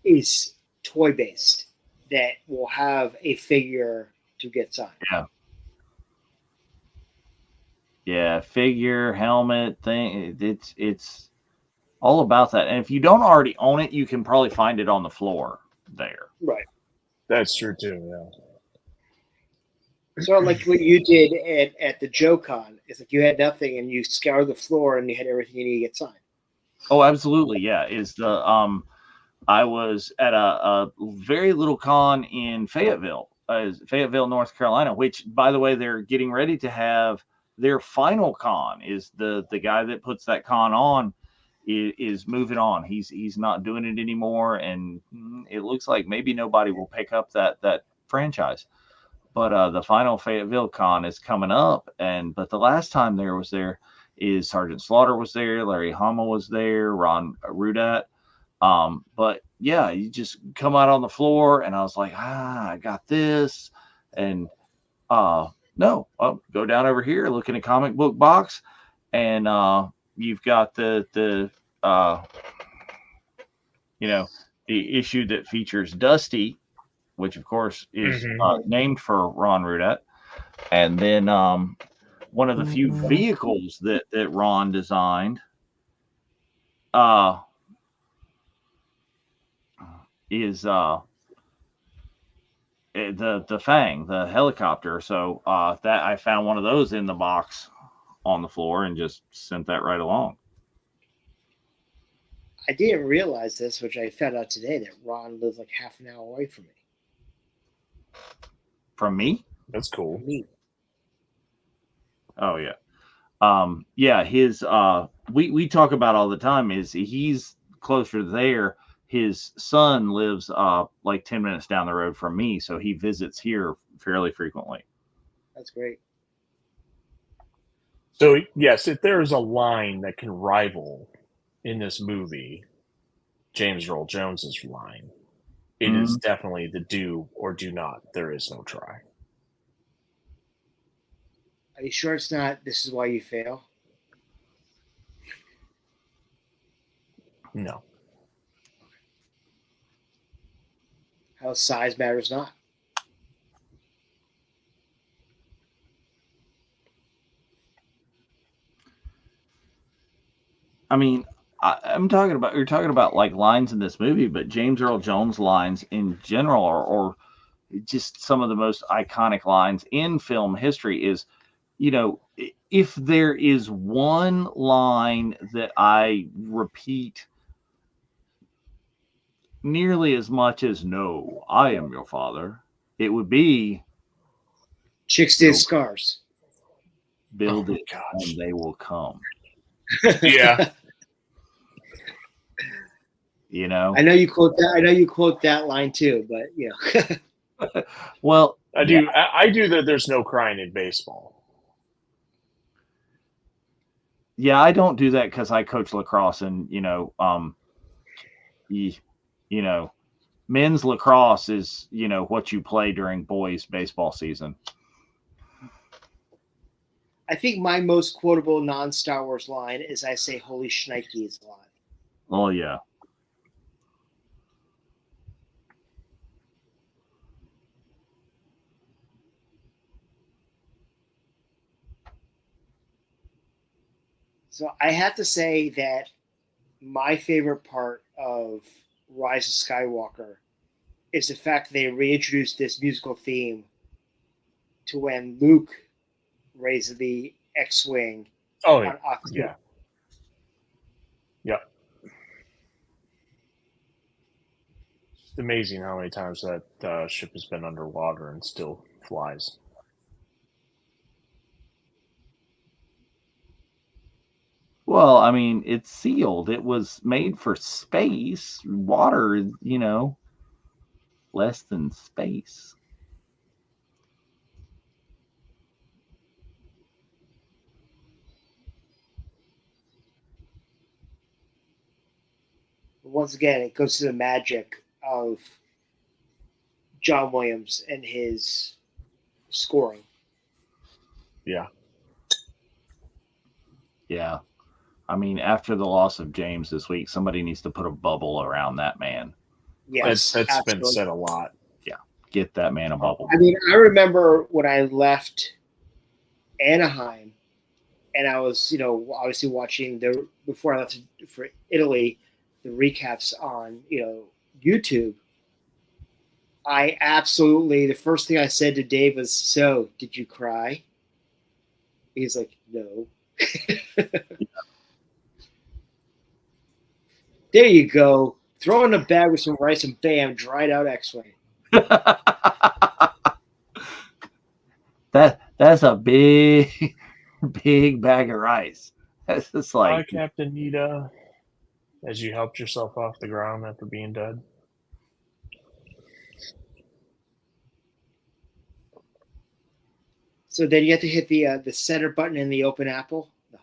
is toy based that will have a figure to get signed. Yeah. Yeah, figure, helmet, thing. It's all about that. And if you don't already own it, you can probably find it on the floor there. Right. That's true too. Yeah. So like what you did at the JoeCon, it's like you had nothing and you scoured the floor and you had everything you need to get signed. Oh, absolutely. Yeah. Is the I was at a very little con in Fayetteville, North Carolina, which, by the way, they're getting ready to have their final con. Is the guy that puts that con on is moving on. He's not doing it anymore, and it looks like maybe nobody will pick up that franchise. But the final Fayetteville con is coming up, but the last time there is Sergeant Slaughter was there, Larry Hama was there, Ron Rudat. But yeah, you just come out on the floor, and I was like, I got this, and no, go down over here, look in a comic book box, and you've got the the issue that features Dusty, which of course is named for Ron Rudat, and then one of the few vehicles that Ron designed is the Fang, the helicopter. So that I found one of those in the box on the floor and just sent that right along. I didn't realize this, which I found out today, that Ron lives like half an hour away from me. From me? That's cool. From me. Oh yeah. Yeah, his we talk about all the time is he's closer there. His son lives like 10 minutes down the road from me, so he visits here fairly frequently. That's great. So yes, if there is a line that can rival in this movie James Earl Jones's line, it is definitely the do or do not. There is no try. Are you sure it's not this is why you fail? No. How size matters not. I mean, you're talking about like lines in this movie, but James Earl Jones lines in general or just some of the most iconic lines in film history is, if there is one line that I repeat nearly as much as "No, I am your father," it would be Chicks did scars. "Build it and they will come." Yeah. I know you quote that. I know you quote that line too, but Well, I do. Yeah. I do that. There's no crying in baseball. Yeah, I don't do that because I coach lacrosse, and men's lacrosse is what you play during boys baseball season. I think my most quotable non-Star Wars line is I say "Holy shnikes" a lot. Oh yeah. So I have to say that my favorite part of Rise of Skywalker is the fact that they reintroduced this musical theme to when Luke raised the X-wing Oh, on October. yeah. Yep. It's amazing how many times that ship has been underwater and still flies. Well, I mean, it's sealed. It was made for space. Water is, less than space. Once again, it goes to the magic of John Williams and his scoring. Yeah. Yeah. I mean, after the loss of James this week, somebody needs to put a bubble around that man. Yes, That's been absolutely. said a lot. Yeah. Get that man a bubble. I mean, I remember when I left Anaheim and I was, obviously watching before I left for Italy, the recaps on, YouTube. I absolutely, the first thing I said to Dave was, "So, did you cry?" He's like, "No." There you go. Throw in a bag with some rice and bam, dried out X-wing. That's a big bag of rice. That's just Hi, like, Captain Nita. As you helped yourself off the ground after being dead. So then you have to hit the center button in the open apple. No.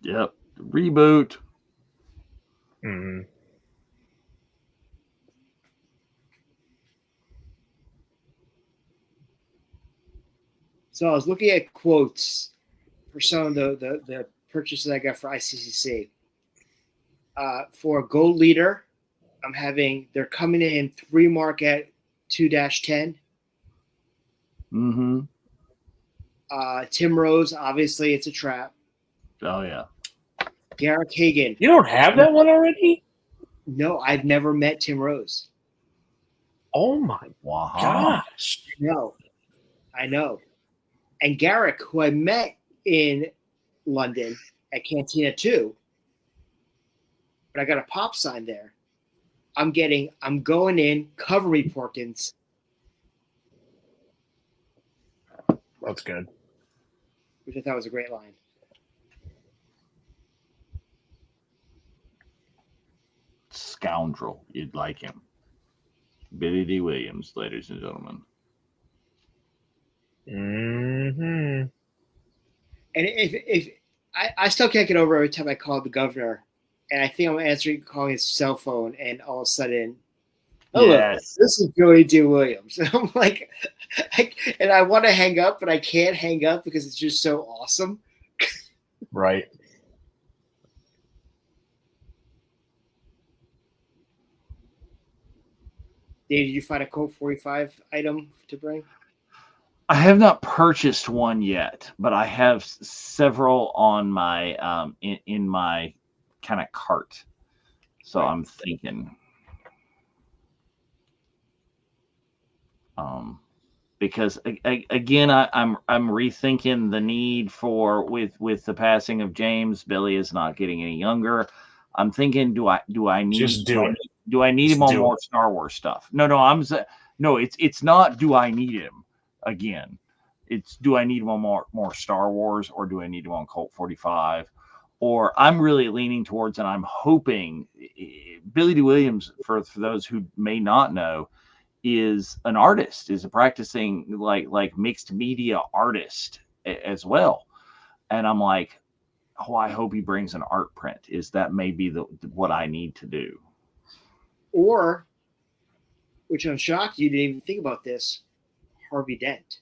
yep, reboot. Mm-hmm. So I was looking at quotes for some of the purchases I got for ICCC. For a gold leader, they're coming in 3 mark at 2-10. Mm-hmm. Tim Rose, obviously it's a trap. Oh yeah. Garrick Hagan. You don't have that one already? No, I've never met Tim Rose. Oh my Wow. gosh. I know. And Garrick, who I met in London at Cantina 2, but I got a pop sign there. I'm going in, cover me, Porkins. That's good. Which I thought was a great line. Scoundrel. You'd like him. Billy D. Williams, ladies and gentlemen. Mm-hmm. And if I still can't get over every time I call the governor, and I think I'm calling his cell phone, and all of a sudden, Yes. this is Billy D. Williams. And I'm like, and I want to hang up, but I can't hang up because it's just so awesome. Right. Dave, did you find a Colt 45 item to bring? I have not purchased one yet, but I have several on my in my kind of cart. So Right. I'm thinking, because again, I'm rethinking the need for with the passing of James. Billy is not getting any younger. I'm thinking, do I need Just do it. Do I need Just him on do more Star Wars stuff? No, it's not. Do I need him again? It's, do I need him on more Star Wars, or do I need him on Colt 45? Or I'm really leaning towards, and I'm hoping, Billy D. Williams, for those who may not know, is an artist, is a practicing like mixed media artist as well. And I'm like, oh, I hope he brings an art print. Is that maybe what I need to do? Or, which I'm shocked you didn't even think about this, Harvey Dent.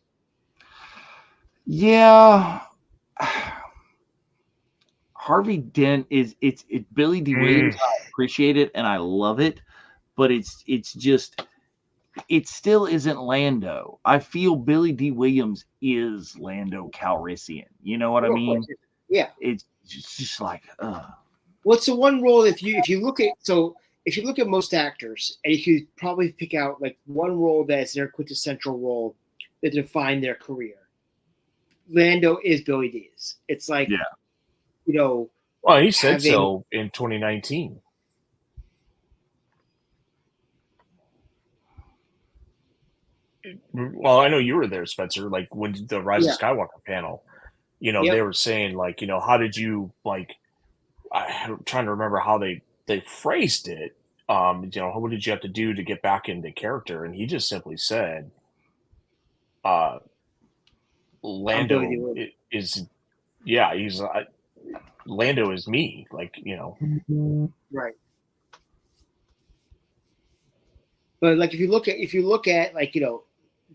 Yeah. Harvey Dent it's Billy D. Williams. I appreciate it and I love it, but it's just, it still isn't Lando. I feel Billy D. Williams is Lando Calrissian. You know what I mean? Yeah. It's just like, What's the one role if you look at most actors and you could probably pick out like one role that's their quintessential role that defined their career. Lando is Billy D's. It's like, Yeah. you know, Well, he said having- so in 2019. Well, I know you were there, Spencer. Like when the Rise of Skywalker panel, you know, they were saying like, you know, how did you like? I'm trying to remember how they phrased it. You know, what did you have to do to get back into character? And he just simply said, "Lando is, yeah, he's Lando is me." Like, you know, right. But like if you look at like, you know,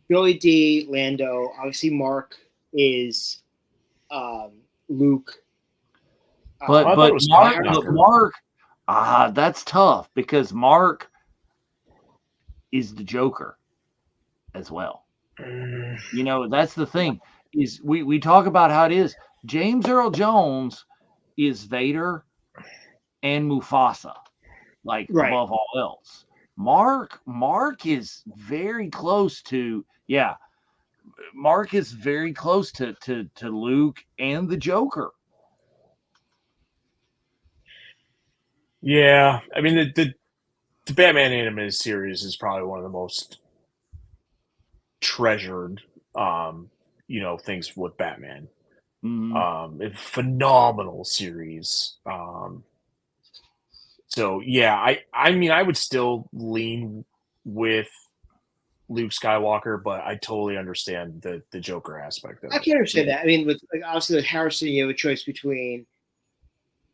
Billy D, Lando, obviously Mark is Luke. But Mark, that's tough because Mark is the Joker as well. You know, that's the thing is we talk about how it is. James Earl Jones is Vader and Mufasa, like above all else. Mark is very close to Mark is very close to Luke and the Joker. Yeah, I mean the Batman animated series is probably one of the most treasured, you know, things with Batman. A phenomenal series. So yeah, I mean I would still lean with Luke Skywalker, but I totally understand the Joker aspect of it. I can understand that. I mean, with like obviously with Harrison, you have a choice between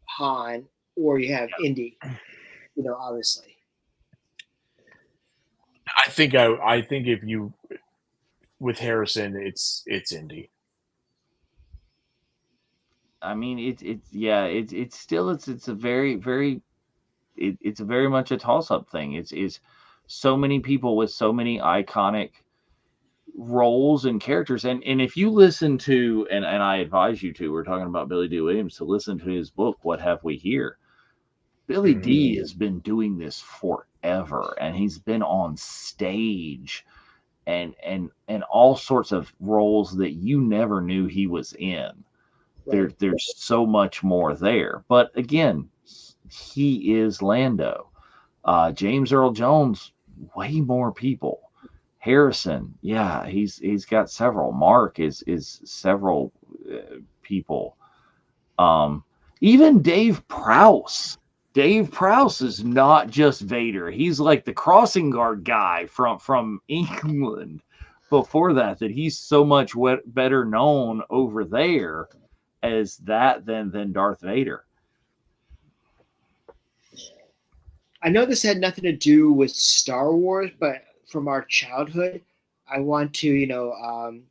Han or you have Indy. You know, obviously. I think if you with Harrison, it's Indy. I mean, it's still it's a very it's very much a toss up thing. It's so many people with so many iconic roles and characters, and if you listen to and I advise you to, we're talking about Billy D. Williams, to listen to his book, What Have We Here. Billy D has been doing this forever, and he's been on stage and all sorts of roles that you never knew he was in. There's so much more there. But again, he is Lando. James Earl Jones, way more people. Harrison, yeah, he's got several. Mark is several people. Even Dave Prowse. Dave Prowse is not just Vader. He's like the crossing guard guy from England. Before that he's so much better known over there as that than Darth Vader. I know this had nothing to do with Star Wars, but from our childhood, I want to, you know,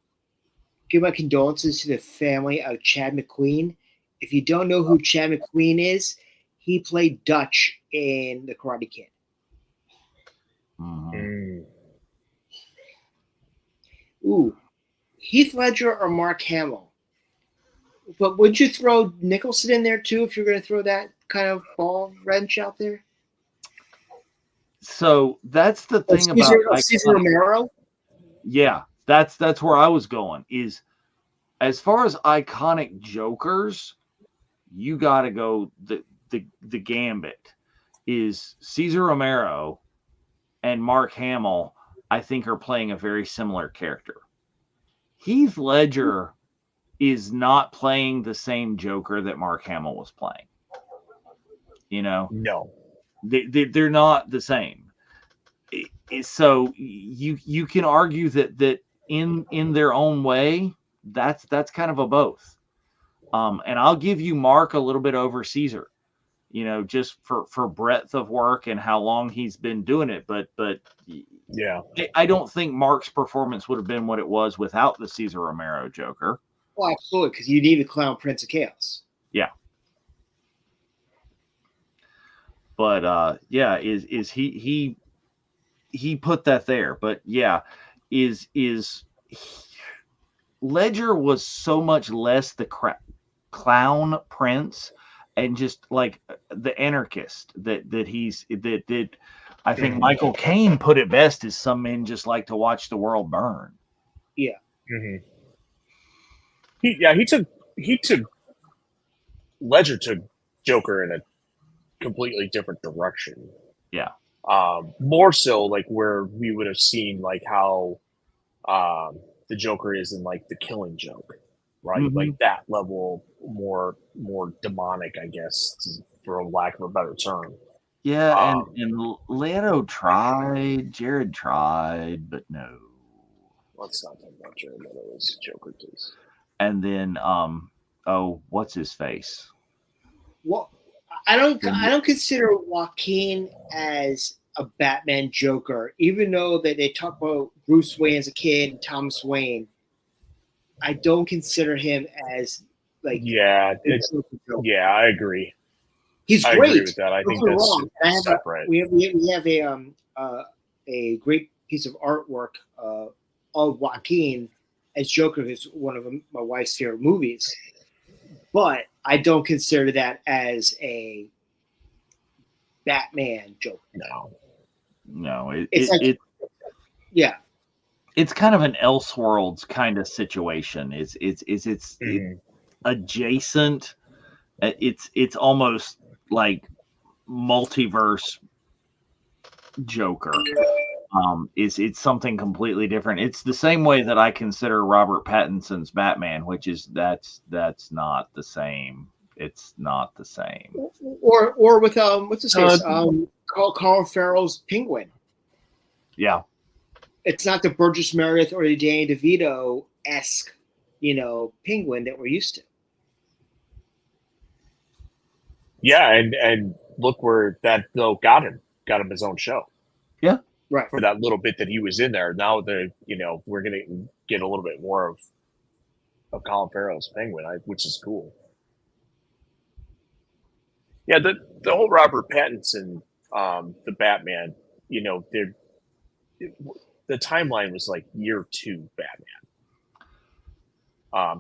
give my condolences to the family of Chad McQueen. If you don't know who Chad McQueen is, he played Dutch in The Karate Kid. Ooh, Heath Ledger or Mark Hamill? But would you throw Nicholson in there too if you're going to throw that kind of ball wrench out there? So that's the thing about Cesar Romero. Yeah, that's where I was going. Is as far as iconic Jokers, you got to go the gambit. Is Cesar Romero and Mark Hamill, I think, are playing a very similar character. Heath Ledger is not playing the same Joker that Mark Hamill was playing. You know, no, they're not the same. So you can argue that in their own way, that's kind of a both. And I'll give you Mark a little bit over Caesar, you know, just for breadth of work and how long he's been doing it. But yeah, I don't think Mark's performance would have been what it was without the Cesar Romero Joker. Well, absolutely, because you need a clown Prince of Chaos. Yeah. But yeah, is he put that there? But yeah, is Ledger was so much less the clown prince and just like the anarchist that I think Michael Caine put it best is some men just like to watch the world burn. Yeah. Mm-hmm. He took Ledger took Joker in a completely different direction. Yeah. More so like where we would have seen like how the Joker is in like The Killing Joke, right? Mm-hmm. Like that level more demonic, I guess, for lack of a better term. Yeah, and Leto tried, Jared tried, but no. Let's not talk about Jared Leto as Joker, please. And then what's his face? Well, I don't consider Joaquin as a Batman Joker, even though that they talk about Bruce Wayne as a kid and Thomas Wayne. I don't consider him as like yeah, I agree. He's great. I agree with that. I think that's separate. We have a great piece of artwork of Joaquin as Joker, who's one of my wife's favorite movies. But I don't consider that as a Batman Joker. No, yeah. It's kind of an Elseworlds kind of situation. It's adjacent. It's almost like multiverse Joker. It's something completely different. It's the same way that I consider Robert Pattinson's Batman, which is that's not the same. It's not the same. Or with what's his face? Colin Farrell's Penguin. Yeah. It's not the Burgess Meredith or the Danny DeVito-esque, Penguin that we're used to. Yeah, and look where that though got him his own show. Yeah, right. For that little bit that he was in there. Now we're gonna get a little bit more of Colin Farrell's Penguin, which is cool. Yeah, the whole Robert Pattinson, the Batman, the timeline was like year 2 Batman.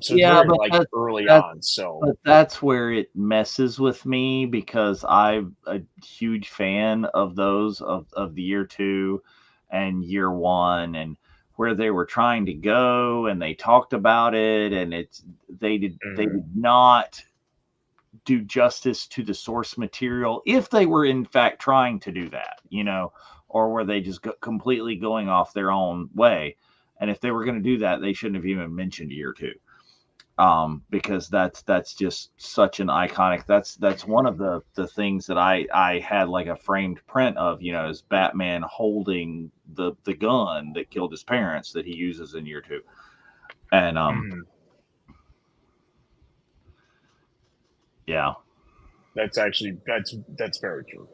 So yeah, very like early on. So but that's where it messes with me because I'm a huge fan of those of the year 2 and year 1 and where they were trying to go and they talked about it and they did not do justice to the source material if they were in fact trying to do that, or were they just completely going off their own way? And if they were going to do that, they shouldn't have even mentioned year 2. Because that's just such an iconic. That's one of the things that I had like a framed print of, is Batman holding the gun that killed his parents that he uses in year 2, and yeah, that's very true.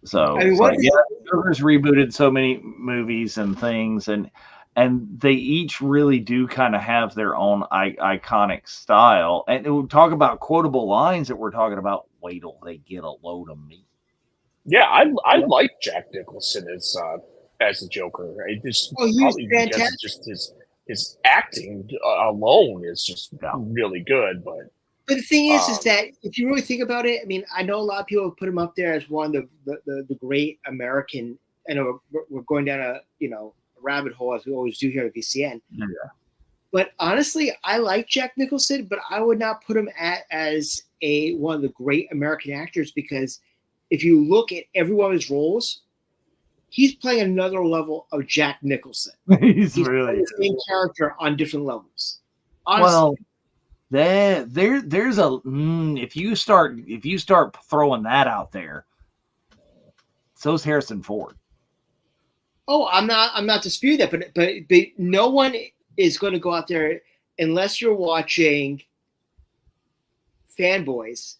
So Joker's rebooted so many movies and things and they each really do kind of have their own iconic style. And we'll talk about quotable lines that we're talking about. Wait till they get a load of me. Yeah, I like Jack Nicholson as the Joker. He's fantastic. Just his acting alone is just really good. But the thing is that if you really think about it, I mean, I know a lot of people put him up there as one of the great American. I know we're going down a rabbit hole as we always do here at VCN. Yeah. But honestly, I like Jack Nicholson, but I would not put him as one of the great American actors because if you look at every one of his roles, he's playing another level of Jack Nicholson. he's really playing the same character on different levels. Honestly. Well, there's a if you start throwing that out there, so's Harrison Ford. Oh, I'm not disputing that, but no one is going to go out there unless you're watching Fanboys.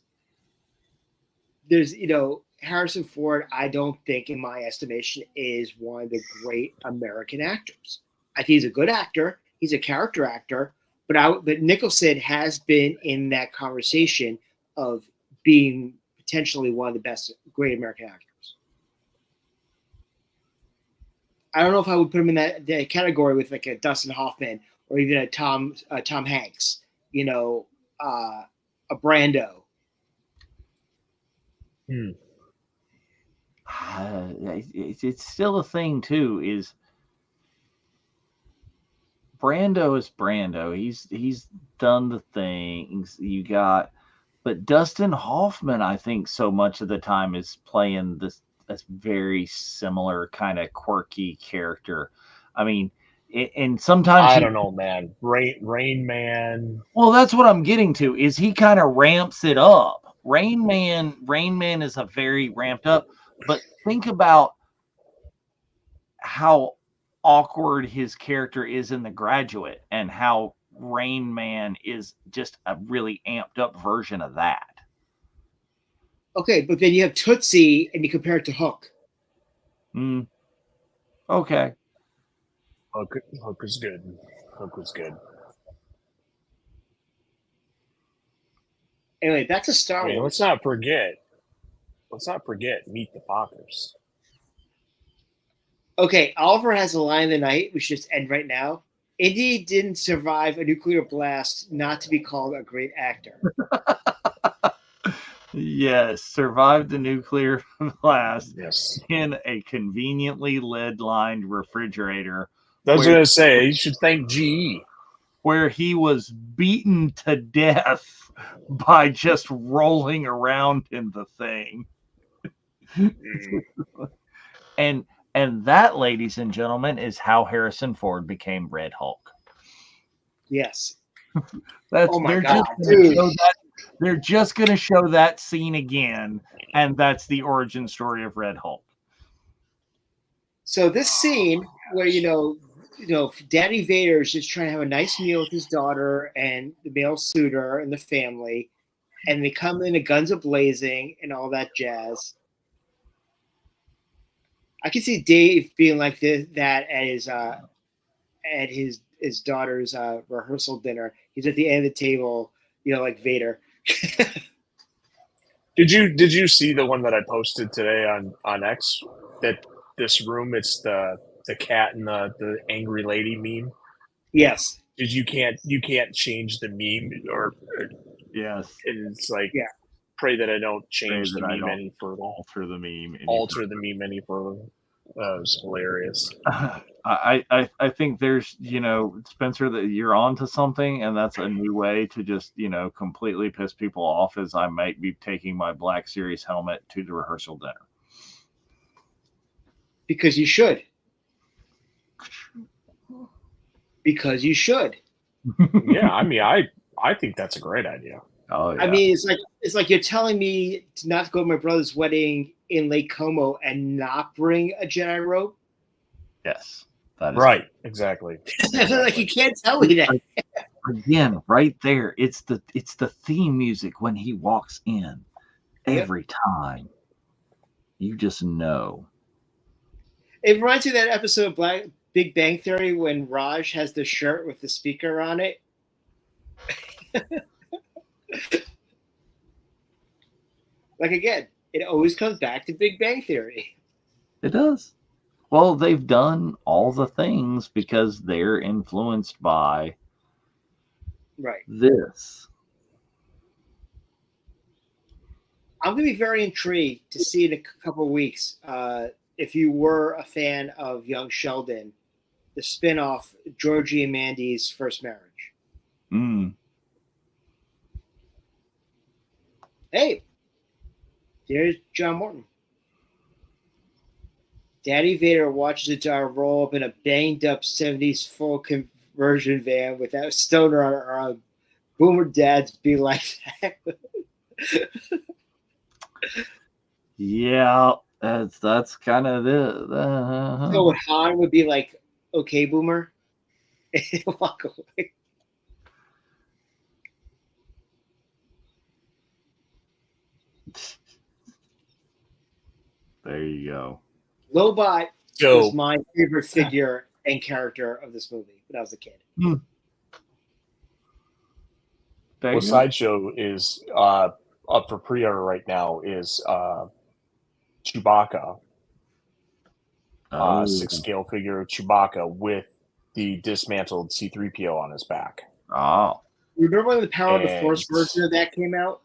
There's Harrison Ford. I don't think, in my estimation, is one of the great American actors. I think he's a good actor. He's a character actor, but Nicholson has been in that conversation of being potentially one of the best great American actors. I don't know if I would put him in that category with like a Dustin Hoffman or even a Tom Hanks, a Brando. It's still a thing too. Is Brando is Brando. He's done the things you got, but Dustin Hoffman, I think, so much of the time is playing this very similar kind of quirky character. I mean, and sometimes I don't know, man. Rain Man. Well, that's what I'm getting to. Is he kind of ramps it up? Rain Man is a very ramped up. But think about how awkward his character is in The Graduate, and how Rain Man is just a really amped up version of that. Okay, but then you have Tootsie and you compare it to Hook. Okay. Hook was good. Hook was good. Anyway, back to Star Wars. Let's not forget Meet the Fockers. Okay, Oliver has a line of the night. We should just end right now. Indy didn't survive a nuclear blast not to be called a great actor. Yes, survived the nuclear blast in a conveniently lead-lined refrigerator. I was going to say, you should thank GE. Where he was beaten to death by just rolling around in the thing. And that, ladies and gentlemen, is how Harrison Ford became Red Hulk. Yes. Oh my God, dude. They're just going to show that scene again, and that's the origin story of Red Hulk. So this scene where, Daddy Vader is just trying to have a nice meal with his daughter and the male suitor and the family, and they come in, the guns are blazing and all that jazz. I can see Dave being like that at his daughter's rehearsal dinner. He's at the end of the table, like Vader. Did you see the one that I posted today on X? That this room, it's the cat and the angry lady meme. Yes. You can't change the meme or yes. It's like pray that I don't change the meme any further. Alter the meme any further. That was hilarious. I think there's, Spencer, that you're onto something, and that's a new way to just, completely piss people off, as I might be taking my Black Series helmet to the rehearsal dinner. Because you should. Yeah, I mean, I think that's a great idea. Oh, yeah. I mean, it's like you're telling me to not go to my brother's wedding in Lake Como and not bring a Jedi robe. Yes, that is right. Exactly. Like, you can't tell me that. Again, right there, it's the theme music when he walks in every time. You just know. It reminds me of that episode of Big Bang Theory when Raj has the shirt with the speaker on it. Like, again, it always comes back to Big Bang Theory. It does. Well, they've done all the things because they're influenced by this. I'm going to be very intrigued to see in a couple of weeks, if you were a fan of Young Sheldon, the spinoff, Georgie and Mandy's First Marriage. Hey, there's John Morton. Daddy Vader watches his daughter roll up in a banged up 70s full conversion van without stoner on her arm. Boomer dads be like that. Yeah, that's kind of it. So Han would be like, "Okay, Boomer," and walk away. There you go. Lobot was my favorite figure and character of this movie when I was a kid. Well, Sideshow is up for pre-order right now. Is Chewbacca, 6-scale figure of Chewbacca with the dismantled C-3PO on his back. Oh, remember when the Power of the Force version of that came out?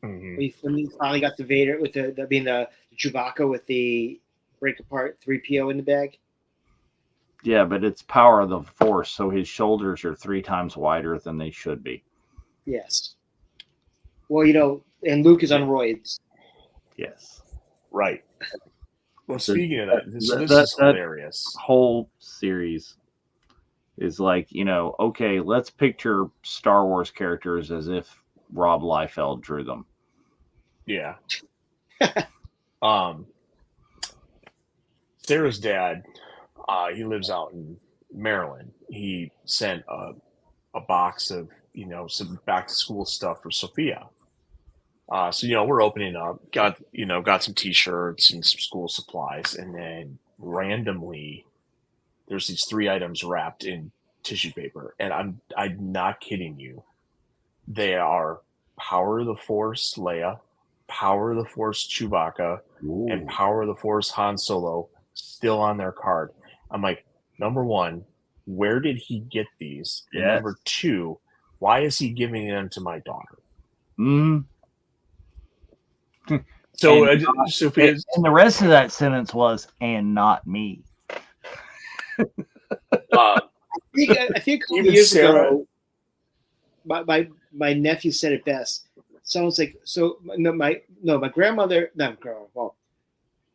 When he finally got the Vader with the Chewbacca with the break apart 3PO in the bag. Yeah, but it's power of the Force, so his shoulders are 3 times wider than they should be. Yes. Well, and Luke is on roids. Yes. Right. Well, speaking of that, this is that hilarious. Whole series is like, okay, let's picture Star Wars characters as if Rob Liefeld drew them. Yeah. Sarah's dad, he lives out in Maryland. He sent a box of, some back to school stuff for Sophia. So, we're opening up, got some t-shirts and some school supplies. And then randomly there's these 3 items wrapped in tissue paper. And I'm not kidding you. They are Power of the Force Leia, Power of the Force Chewbacca, and Power of the Force Han Solo still on their card. I'm like, number 1, where did he get these? And number 2, why is he giving them to my daughter? So, and the rest of that sentence was, and not me. I think a couple years ago, my nephew said it best. Sounds like my grandmother,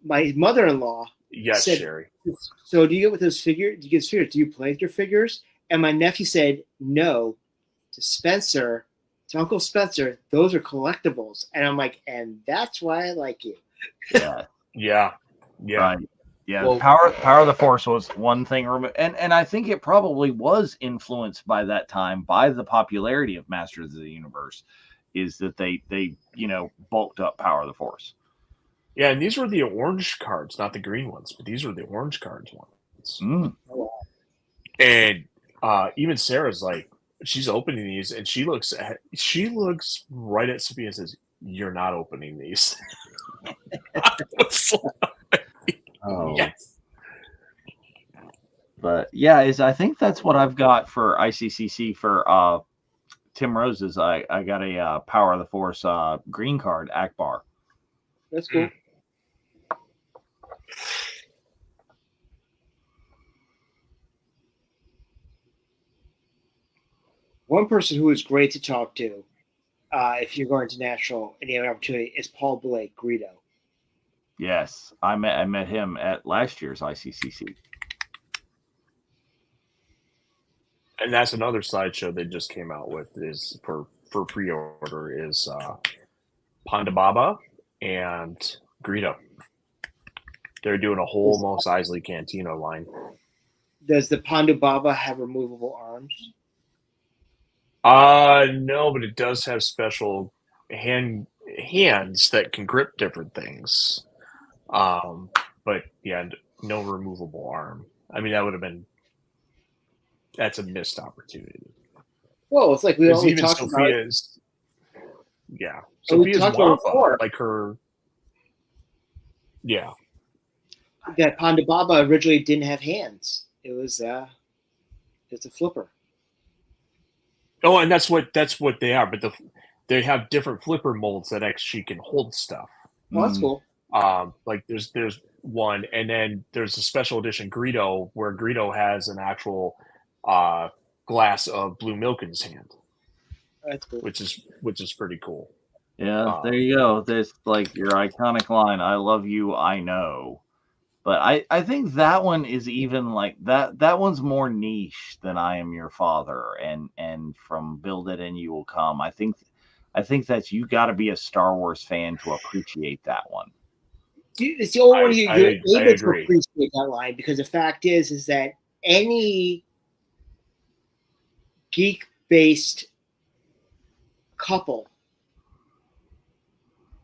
my mother-in-law. Yes, said, Sherry. So do you get with those figures? Do you get figures? Do you play with your figures? And my nephew said no to Spencer, to Uncle Spencer. Those are collectibles, and I'm like, and that's why I like you. Yeah. Right. Yeah, well, Power of the Force was one thing, and I think it probably was influenced by that time by the popularity of Masters of the Universe, is that they bulked up Power of the Force. Yeah, and these were the orange cards, not the green ones, but these were the orange cards ones. And even Sarah's like, she's opening these, and she looks right at Sophia and says, "You're not opening these." Oh. Yes. But yeah, I think that's what I've got for ICCC for Tim Rose's. I got a Power of the Force green card, Akbar. That's cool. One person who is great to talk to, if you're going to Nashville and you have an opportunity, is Paul Blake, Greedo. Yes, I met him at last year's ICCC. And that's another sideshow they just came out with is for pre-order is Ponda Baba and Greedo. They're doing a whole Mos Eisley Cantina line. Does the Ponda Baba have removable arms? No, but it does have special hands that can grip different things. But yeah, no removable arm. I mean, that's a missed opportunity. Well, it's like we only talked Sophia's, about. Yeah, Sophia's Wampa, like her. Yeah, that Ponda Baba originally didn't have hands. It's a flipper. Oh, and that's what they are. But they have different flipper molds that actually can hold stuff. Oh, that's cool. Like there's one, and then there's a special edition Greedo where Greedo has an actual glass of blue milk in his hand. That's cool. Which is pretty cool. Yeah, there you go. There's like your iconic line, "I love you, I know." But I think that one is even like that one's more niche than "I Am Your Father" and from "Build It and You Will Come." I think that's, you got to be a Star Wars fan to appreciate that one. It's the only one you're able to appreciate that line, because the fact is that any geek-based couple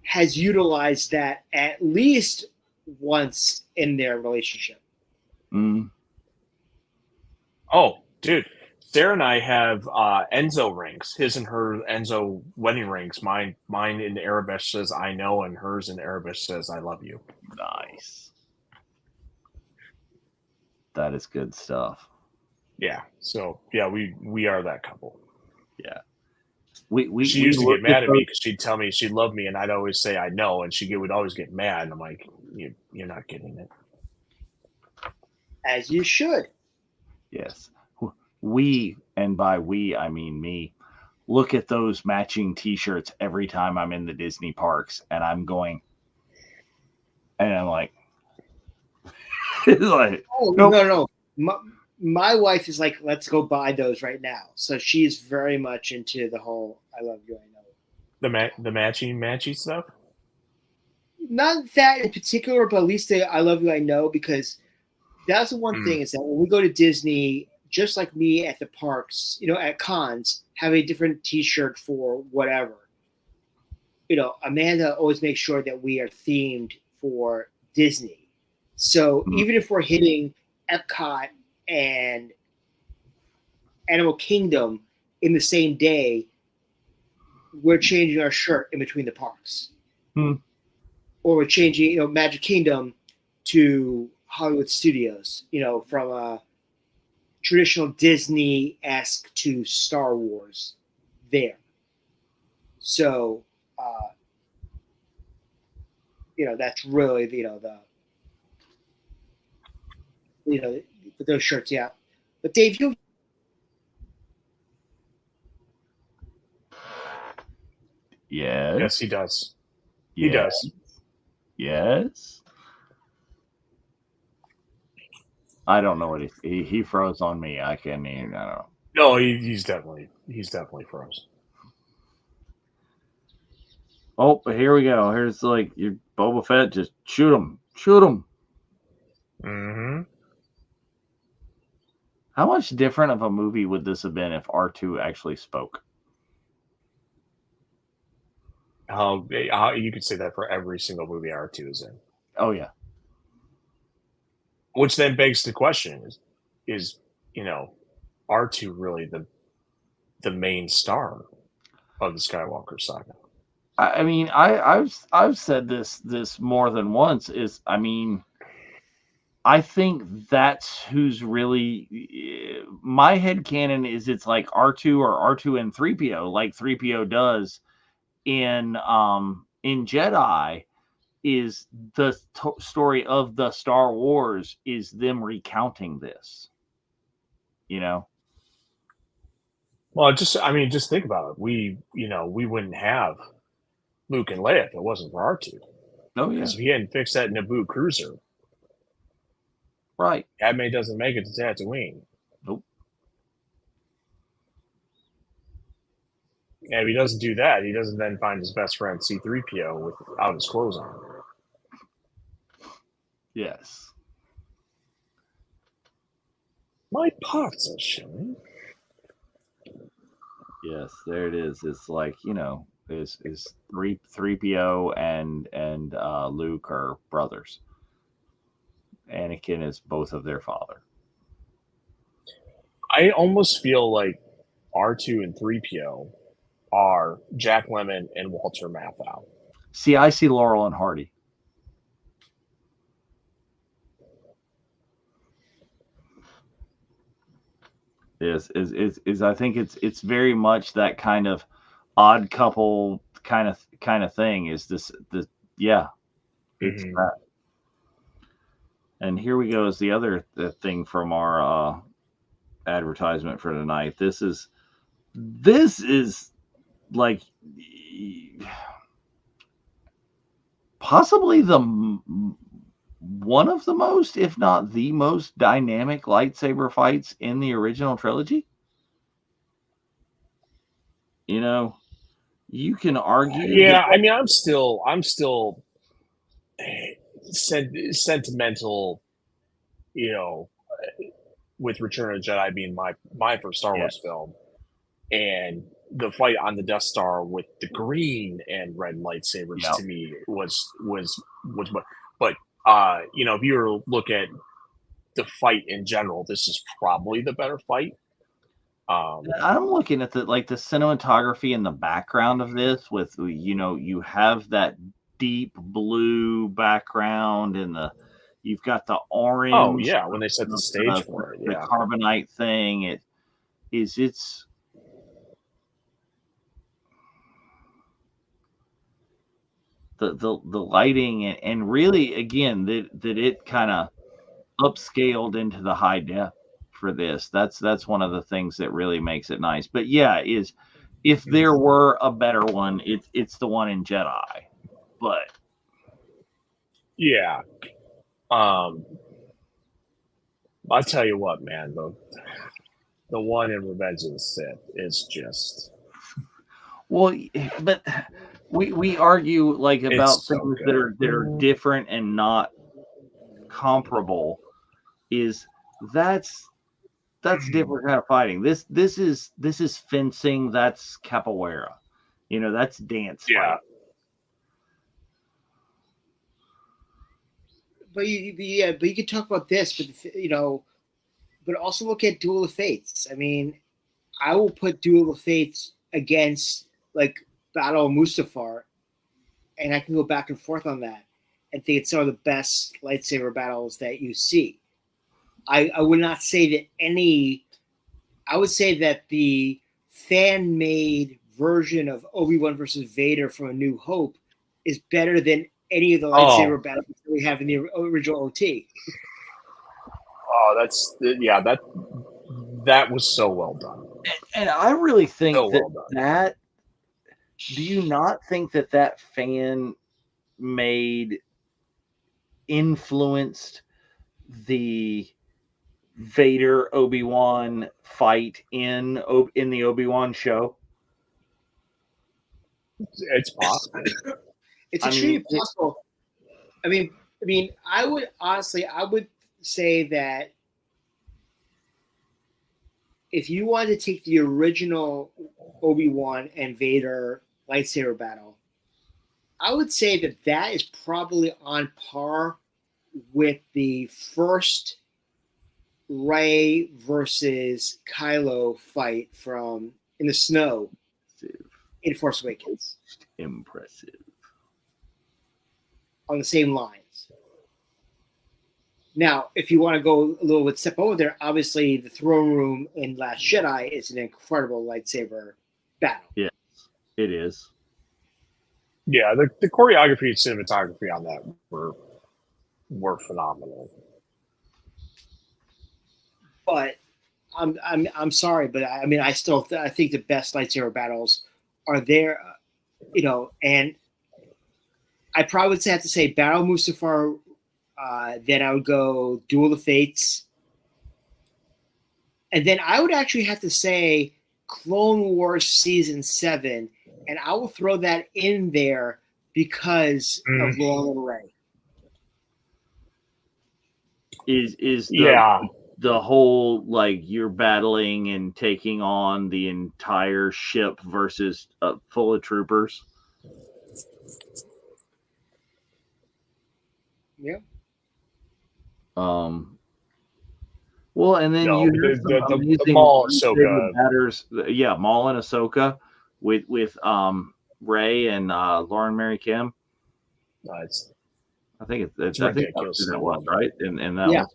has utilized that at least once in their relationship. Oh, dude. Sarah and I have Enzo rings, his and her Enzo wedding rings. Mine in Arabic says "I know," and hers in Arabic says "I love you." Nice. That is good stuff. Yeah. So yeah, we are that couple. Yeah. She used to get mad at me because she'd tell me she loved me, and I'd always say I know, and she would always get mad. And I'm like, you're not getting it. As you should. Yes. We, and by we, I mean me, look at those matching T-shirts every time I'm in the Disney parks, and I'm going, and I'm like, like, oh, nope. no. My wife is like, let's go buy those right now. So she's very much into the whole I love you, I know. The matchy stuff? Not that in particular, but at least the I love you, I know, because that's the one thing is that when we go to Disney, just like me at the parks, at cons, have a different T-shirt for whatever. Amanda always makes sure that we are themed for Disney. So even if we're hitting Epcot and Animal Kingdom in the same day, we're changing our shirt in between the parks. Or we're changing, Magic Kingdom to Hollywood Studios, from a traditional Disney-esque to Star Wars there. So, that's really, those shirts, yeah. But Dave, you. Yes. Yes, he does. Yes. He does. Yes. I don't know what he froze on me. I can't even. I don't know. No, he's definitely froze. Oh, but here we go. Here's like your Boba Fett. Just shoot him. Shoot him. Mm-hmm. How much different of a movie would this have been if R2 actually spoke? You could say that for every single movie R2 is in. Oh yeah. Which then begs the question: is R2 really the main star of the Skywalker saga? I mean, I've said this more than once. I think that's who's really my headcanon is it's like R2 or R2 and 3PO, like 3PO does in Jedi, is the story of the Star Wars is them recounting this. Well, just think about it. We wouldn't have Luke and Leia if it wasn't for R2. Oh yeah. Because if he hadn't fixed that Naboo cruiser, right, Padme doesn't make it to Tatooine. Nope. And if he doesn't do that, he doesn't then find his best friend C-3PO without his clothes on. Yes. My parts are showing. Yes, there it is. It's like, is 3PO and Luke are brothers. Anakin is both of their father. I almost feel like R2 and 3PO are Jack Lemmon and Walter Matthau. See, I see Laurel and Hardy. Is I think it's very much that kind of odd couple kind of thing. Is this yeah? It's that. And here we go. Is the other thing from our advertisement for tonight. This is like possibly one of the most, if not the most dynamic lightsaber fights in the original trilogy. You can argue. Yeah, I mean, I'm still sentimental, with Return of the Jedi being my first Star Wars film, and the fight on the Death Star with the green and red lightsabers to me was but if you were to look at the fight in general, this is probably the better fight. I'm looking at the cinematography in the background of this with, you have that deep blue background and you've got the orange. Oh yeah. When they set the stage for it, the carbonite thing, the lighting and really again that it kind of upscaled into the high def for this. That's one of the things that really makes it nice. But yeah, is if there were a better one, it's the one in Jedi. But yeah. I'll tell you what, man, the one in Revenge of the Sith is just well, but we argue like about it's so things good. that are different and not comparable. Is that's different kind of fighting. This is fencing. That's capoeira. You know, that's dance. Yeah. Fight. But you could talk about this, but you know, but also look at Duel of Fates. I mean, I will put Duel of Fates against like Battle of Mustafar, and I can go back and forth on that and think it's some of the best lightsaber battles that you see. I would not say that any. I would say that the fan-made version of Obi-Wan versus Vader from A New Hope is better than any of the lightsaber battles that we have in the original OT. Oh, that was so well done. And I really think So well done. that do you not think that fan made influenced the Vader Obi-Wan fight in the Obi-Wan show? It's possible. It's extremely possible. I mean, I would say that if you wanted to take the original Obi-Wan and Vader lightsaber battle, I would say that is probably on par with the first Rey versus Kylo fight from in the snow in Force Awakens. Impressive. On the same lines. Now, if you want to go a little bit step over there, obviously the throne room in Last Jedi is an incredible lightsaber battle. Yes, it is. Yeah, the choreography and cinematography on that were phenomenal. But I'm sorry, but I mean I think the best lightsaber battles are there, you know, and I probably would have to say Battle of Mustafar. Then I would go Duel of Fates. And then I would actually have to say Clone Wars Season 7. And I will throw that in there because of Lauren and Ray. Is Yeah. the whole like you're battling and taking on the entire ship versus full of troopers? Yeah. Well, and then the Maul is so good. Batters, yeah, Maul and Ahsoka with Ray and Lauren Mary Kim. Nice. I think it's I think that's that was right, and that Yeah. was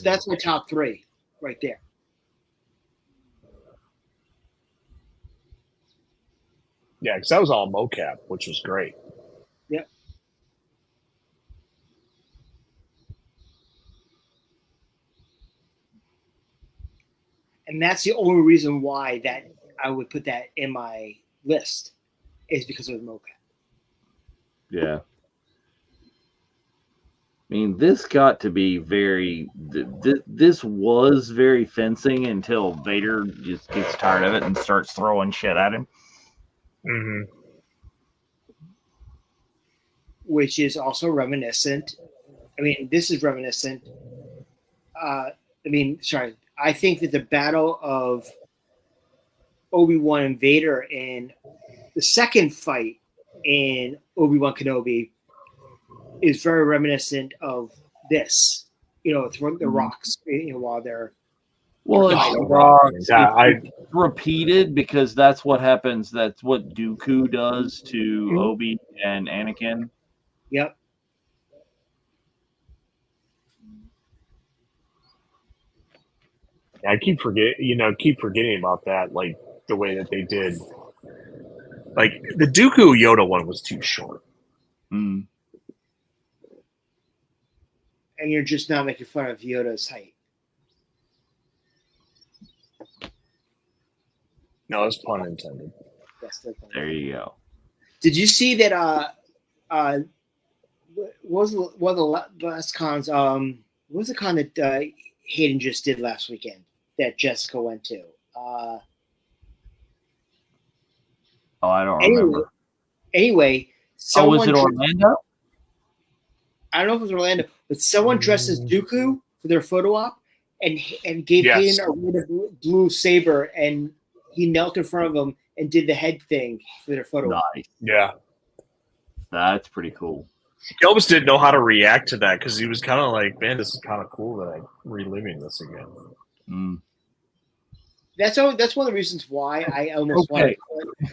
That's my top 3 right there. Yeah, because that was all mocap, which was great. Yep. And that's the only reason why that I would put that in my list is because of the mocap. Yeah. I mean, this got to be very. This was very fencing until Vader just gets tired of it and starts throwing shit at him. Mm-hmm. Which is also reminiscent. I mean, this is reminiscent. I think that the battle of Obi-Wan and Vader in the second fight in Obi-Wan Kenobi is very reminiscent of this. You know, throwing the rocks, you know, while they're it's repeated because that's what happens. That's what Dooku does to Obi and Anakin. Yep. I keep forgetting about that, like the way that they did. Like the Dooku Yoda one was too short. Mm. And you're just not making fun of Yoda's height. No, it's pun intended. Yes, that's fine. There you go. Did you see that? What was one of the last cons? What was the con that Hayden just did last weekend that Jessica went to? Oh, I don't remember. Anyway, Oh, was it Orlando? I don't know if it was Orlando, but someone dressed as Dooku for their photo op and gave Yes. Hayden a red blue saber, and he knelt in front of him and did the head thing for their photo op. Nice. Yeah. That's pretty cool. He almost didn't know how to react to that because he was kind of like, man, this is kind of cool that I'm reliving this again. Mm. That's one of the reasons why I almost wanted to.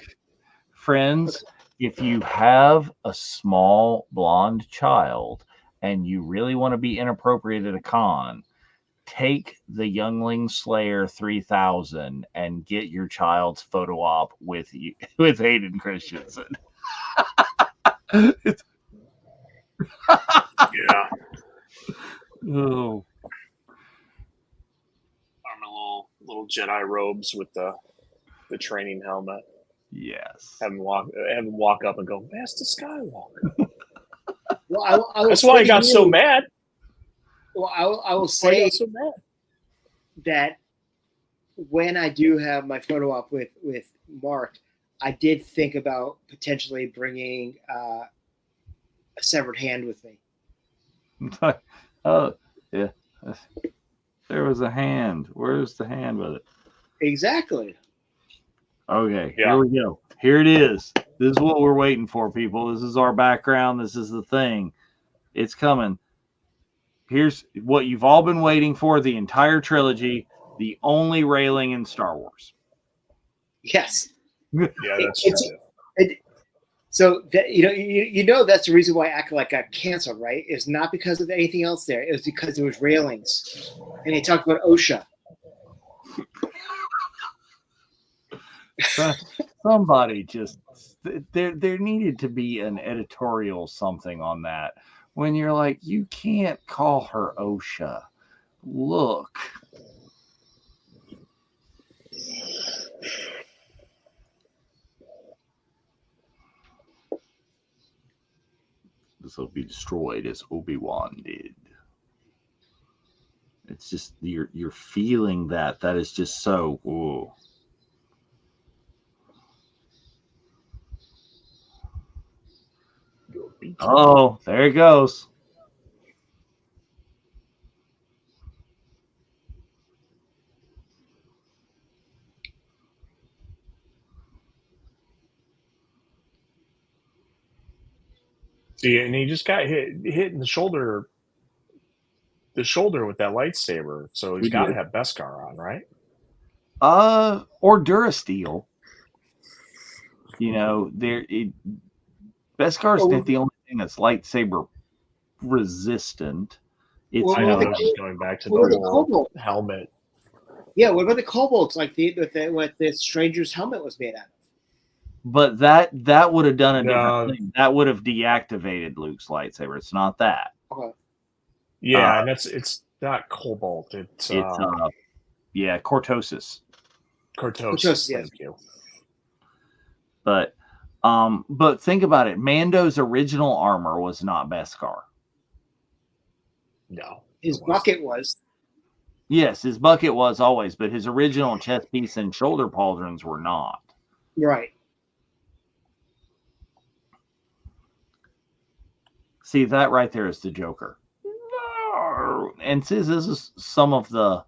Friends, if you have a small blonde child and you really want to be inappropriate at a con, take the Youngling Slayer 3000 and get your child's photo op with Hayden Christensen. Yeah. Oh. I'm little Jedi robes with the training helmet. Yes. Have him walk up and go, Master Skywalker. Well, That's why I got so mad. Well, I will That's why I say got so mad. that when I do have my photo op with Mark, I did think about potentially bringing a severed hand with me. Oh, yeah. There was a hand. Where's the hand with it? Exactly. Okay, Yeah. Here we go. Here it is. This is what we're waiting for, people. This is our background. This is the thing. It's coming. Here's what you've all been waiting for, the entire trilogy, the only railing in Star Wars. Yes. Yeah, that's true. So that, you know that's the reason why Acolyte got canceled, right? It's not because of anything else there. It was because there was railings, and they talked about OSHA. Somebody just there needed to be an editorial something on that. When you're like, you can't call her OSHA. Look. This will be destroyed as Obi-Wan did. It's just you're feeling that is just so. Ooh. Oh, there it goes. See, and he just got hit in the shoulder with that lightsaber. So he's got to have Beskar on, right? Or Durasteel. Beskar's not the only thing that's lightsaber resistant. It's I know, just going back to the whole helmet. Yeah, what about the kobolds? Like what the stranger's helmet was made out of. But that would have done a different thing. That would have deactivated Luke's lightsaber. It's not that. Okay. Yeah, and it's not cobalt. It's cortosis. Cortosis. Thank you. But think about it. Mando's original armor was not Beskar. No. His bucket was. Yes, his bucket was always, but his original chest piece and shoulder pauldrons were not. Right. See, that right there is the Joker. No. And this is some of the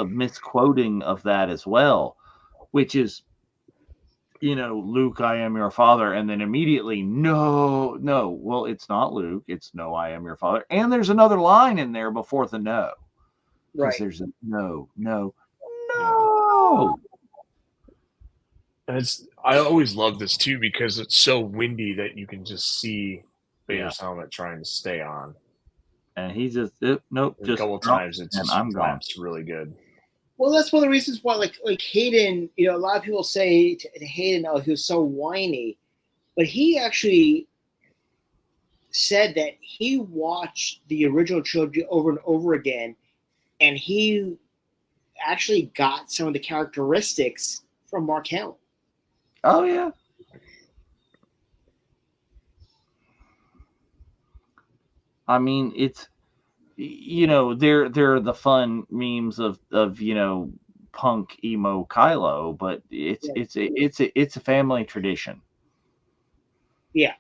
misquoting of that as well, which is, Luke, I am your father, and then immediately, no, well, it's not Luke, it's no, I am your father, and there's another line in there before the no, right? There's a no. And I always love this too because it's so windy that you can just see Vader's helmet trying to stay on, and he just nope, just a couple times it's just drops really good. Well, that's one of the reasons why, like Hayden, a lot of people say to Hayden, oh, he was so whiny. But he actually said that he watched the original trilogy over and over again, and he actually got some of the characteristics from Mark Hamill. Oh yeah. I mean, it's, you know, there are the fun memes of punk emo Kylo, but it's a family tradition. Yeah.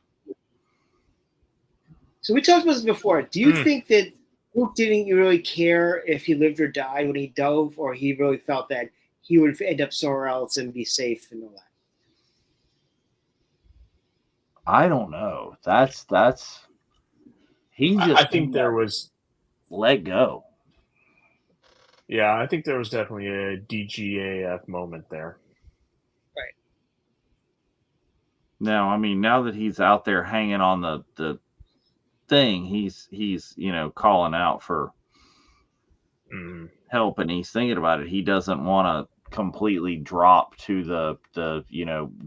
So we talked about this before. Do you think that Luke didn't really care if he lived or died when he dove, or he really felt that he would end up somewhere else and be safe and all that? I don't know. That's he just I think there was let go. Yeah, I think there was definitely a DGAF moment there. Right. Now, I mean, now that he's out there hanging on the thing, he's calling out for help, and he's thinking about it. He doesn't want to completely drop to the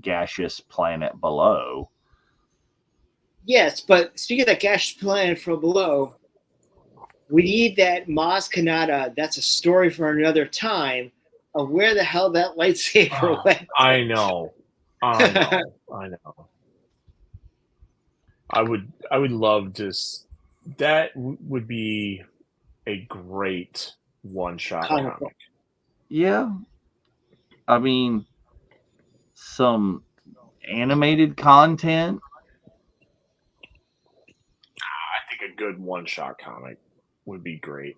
gaseous planet below. Yes, but speaking of that gaseous planet from below, we need that Maz Kanata. That's a story for another time of where the hell that lightsaber went. I know. I know. I would love to. That would be a great one-shot comic. Yeah. I mean, some animated content. I think a good one-shot comic would be great.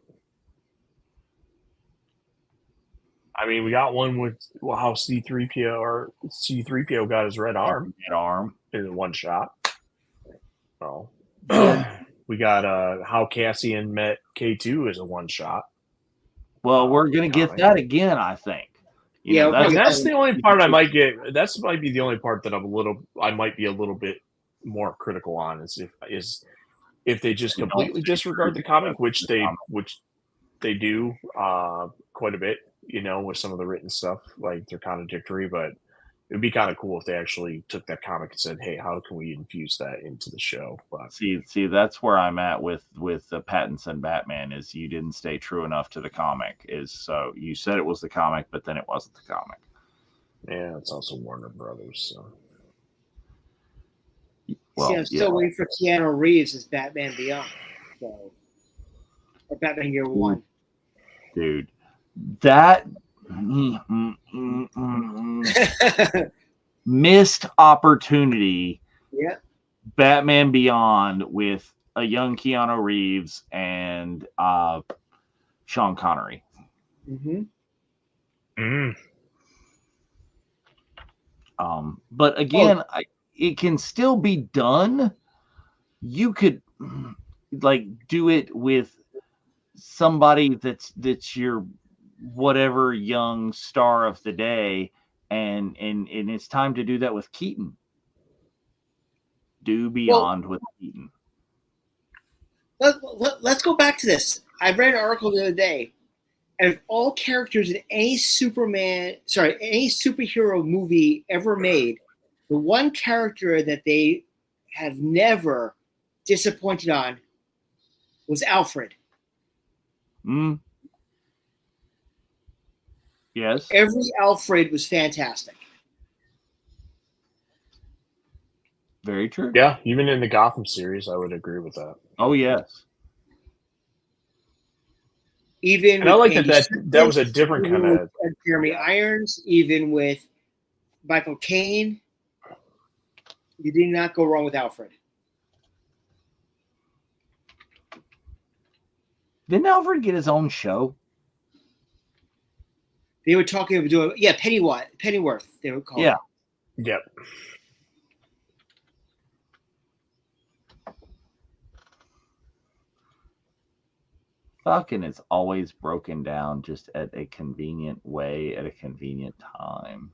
I mean, we got one with how C-3PO got his red arm. In one shot. Well, we got how Cassian met K2 as a one shot. Well, we're gonna get that again, I think. That's the only part I might get. That's might be the only part that I might be a little bit more critical on is if they just completely disregard the comic, which they do quite a bit, with some of the written stuff, like they're contradictory, but it'd be kind of cool if they actually took that comic and said, "Hey, how can we infuse that into the show?" But see, that's where I'm at with the Pattinson Batman. Is you didn't stay true enough to the comic. So you said it was the comic, but then it wasn't the comic. Yeah, it's also Warner Brothers. So. Well, I'm still waiting for Keanu Reeves as Batman Beyond, or Batman Year One. Dude, that missed opportunity. Yeah. Batman Beyond with a young Keanu Reeves and Sean Connery. But again, it can still be done. You could do it with somebody that's your whatever young star of the day, and it's time to do that with Keaton. Do Beyond with Keaton. Let's go back to this. I read an article the other day, and of all characters in any superhero movie ever made, the one character that they have never disappointed on was Alfred. Yes. Every Alfred was fantastic. Very true. Yeah, even in the Gotham series, I would agree with that. Oh yes. Even I like that was a different kind of Jeremy Irons, even with Michael Caine. You did not go wrong with Alfred. Didn't Alfred get his own show? They were talking about doing Pennyworth. They were called. Yeah. Yep. Falcon is always broken down just at a convenient way at a convenient time.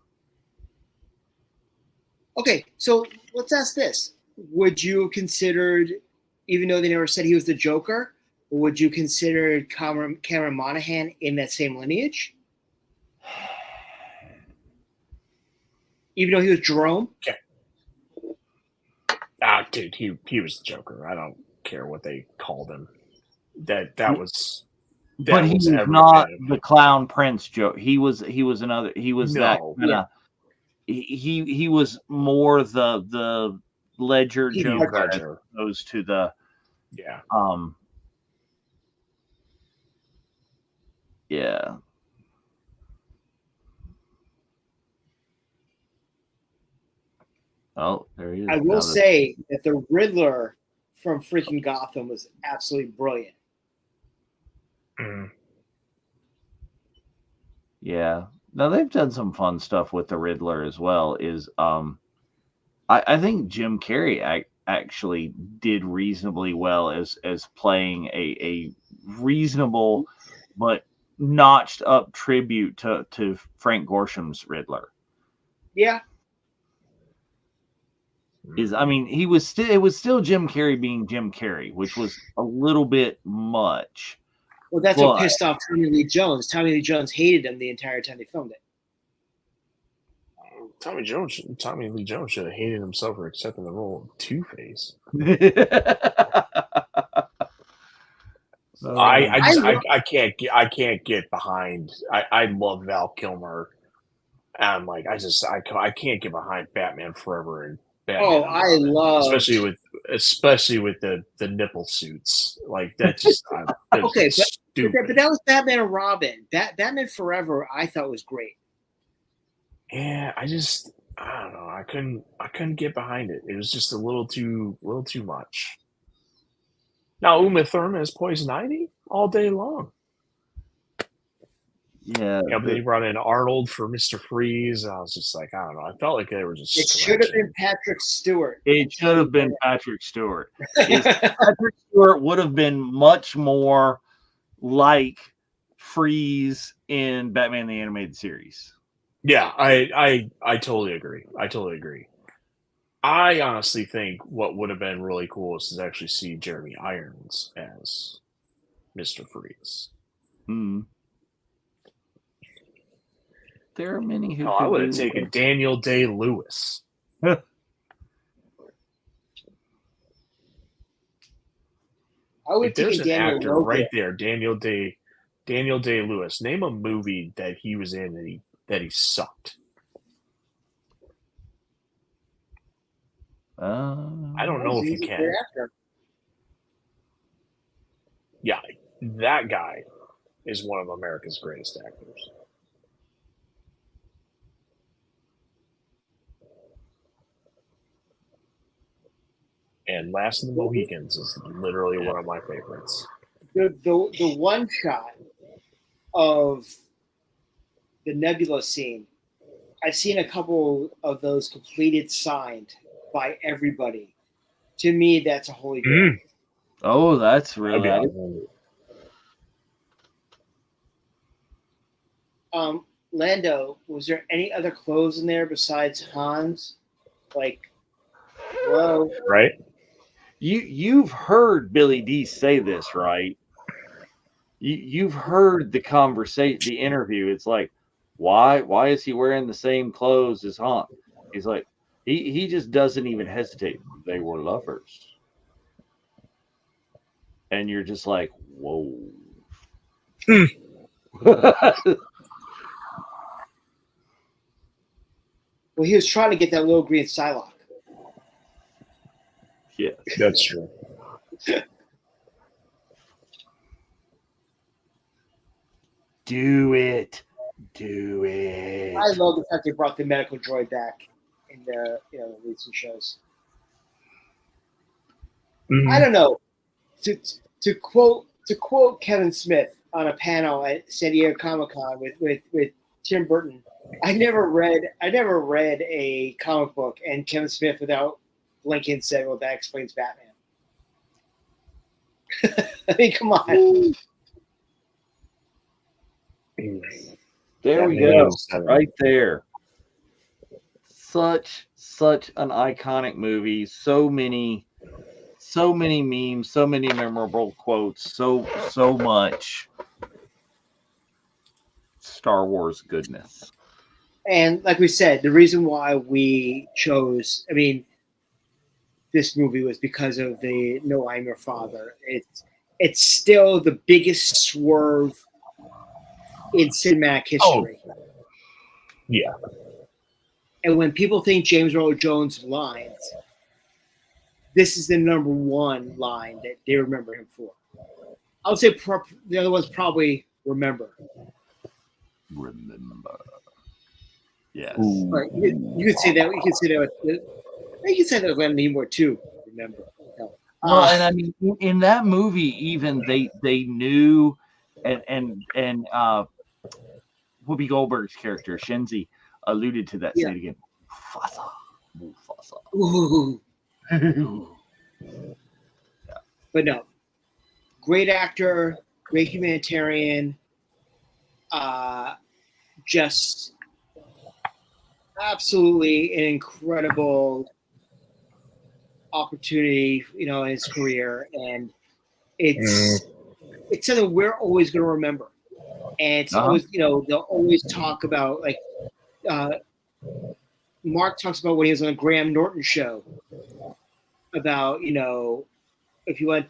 Okay, so let's ask this. Would you have considered, even though they never said he was the Joker, would you consider Cameron Monaghan in that same lineage? Even though he was Jerome? Okay. dude, he was the Joker. I don't care what they called him. That was. But he was every not bit of the Clown Prince Joker. He was another. He was that No. kind of. He was more the Ledger Heath Joker as Ledger. opposed to the Yeah. Yeah. Oh, there he is. I will say that the Riddler from freaking Gotham was absolutely brilliant. Mhm. Yeah. Now they've done some fun stuff with the Riddler as well. I think Jim Carrey actually did reasonably well as playing a reasonable but notched up tribute to Frank Gorsham's Riddler. Yeah. I mean, it was still Jim Carrey being Jim Carrey, which was a little bit much. Well, that's what pissed off Tommy Lee Jones. Tommy Lee Jones hated him the entire time they filmed it. Tommy Lee Jones should have hated himself for accepting the role of Two-Face. I can't get behind. I love Val Kilmer. I'm like, I can't get behind Batman Forever and Batman. Oh, I love, especially with the nipple suits. Like that just okay, stupid. But that was Batman and Robin. Batman Forever I thought was great. Yeah, I don't know. I couldn't get behind it. It was just a little too much. Now Uma Thurman is Poison Ivy all day long. Yeah, but they brought in Arnold for Mr. Freeze. I was just like, I don't know. I felt like they were just. It should have been Patrick Stewart. It should have been Patrick Stewart. Patrick Stewart would have been much more like Freeze in Batman the Animated Series. Yeah, I totally agree. I honestly think what would have been really cool is to actually see Jeremy Irons as Mr. Freeze. There are many who. I would have taken Daniel Day-Lewis. I would there's an Daniel actor Logan. right there, Daniel Day-Lewis. Name a movie that he was in that he sucked. I don't know if you can. Yeah, that guy is one of America's greatest actors. And Last of the Mohicans is literally one of my favorites. The one shot of the Nebula scene, I've seen a couple of those completed, signed by everybody. To me, that's a holy grail. Oh, that's really. Lando, was there any other clothes in there besides Han's? Like, whoa. Right? You've heard Billy D say this, right? You've heard the conversation, the interview. It's like, why is he wearing the same clothes as Han? He's like, he just doesn't even hesitate. They were lovers. And you're just like, whoa. Well, he was trying to get that little green Psylocke. Yeah, that's true. Do it. I love the fact they brought the medical droid back in the recent shows. Mm-hmm. I don't know. To quote Kevin Smith on a panel at San Diego Comic-Con with Tim Burton, I never read a comic book, and Kevin Smith without blinking said, "Well, that explains Batman." I mean, come on. There we go. Right there. Such an iconic movie. So many memes, so many memorable quotes, so much Star Wars goodness. And like we said, the reason why we chose, I mean, this movie was because of the "No, I'm Your Father." It's still the biggest swerve in cinematic history. Oh. Yeah. And when people think James Earl Jones lines, this is the number one line that they remember him for. I would say the other ones probably remember. Yes. But you could say that. You could say that. You could say that with Leonard Nimoy too. Remember. Well, and I mean, in that movie, even they knew, and Whoopi Goldberg's character Shenzi alluded to that. Yeah. Say it again. Mufasa. Ooh. But no, great actor, great humanitarian, just absolutely an incredible opportunity, in his career, and it's something we're always going to remember. And it's always, they'll always talk about, like, Mark talks about when he was on the Graham Norton show about, if you want,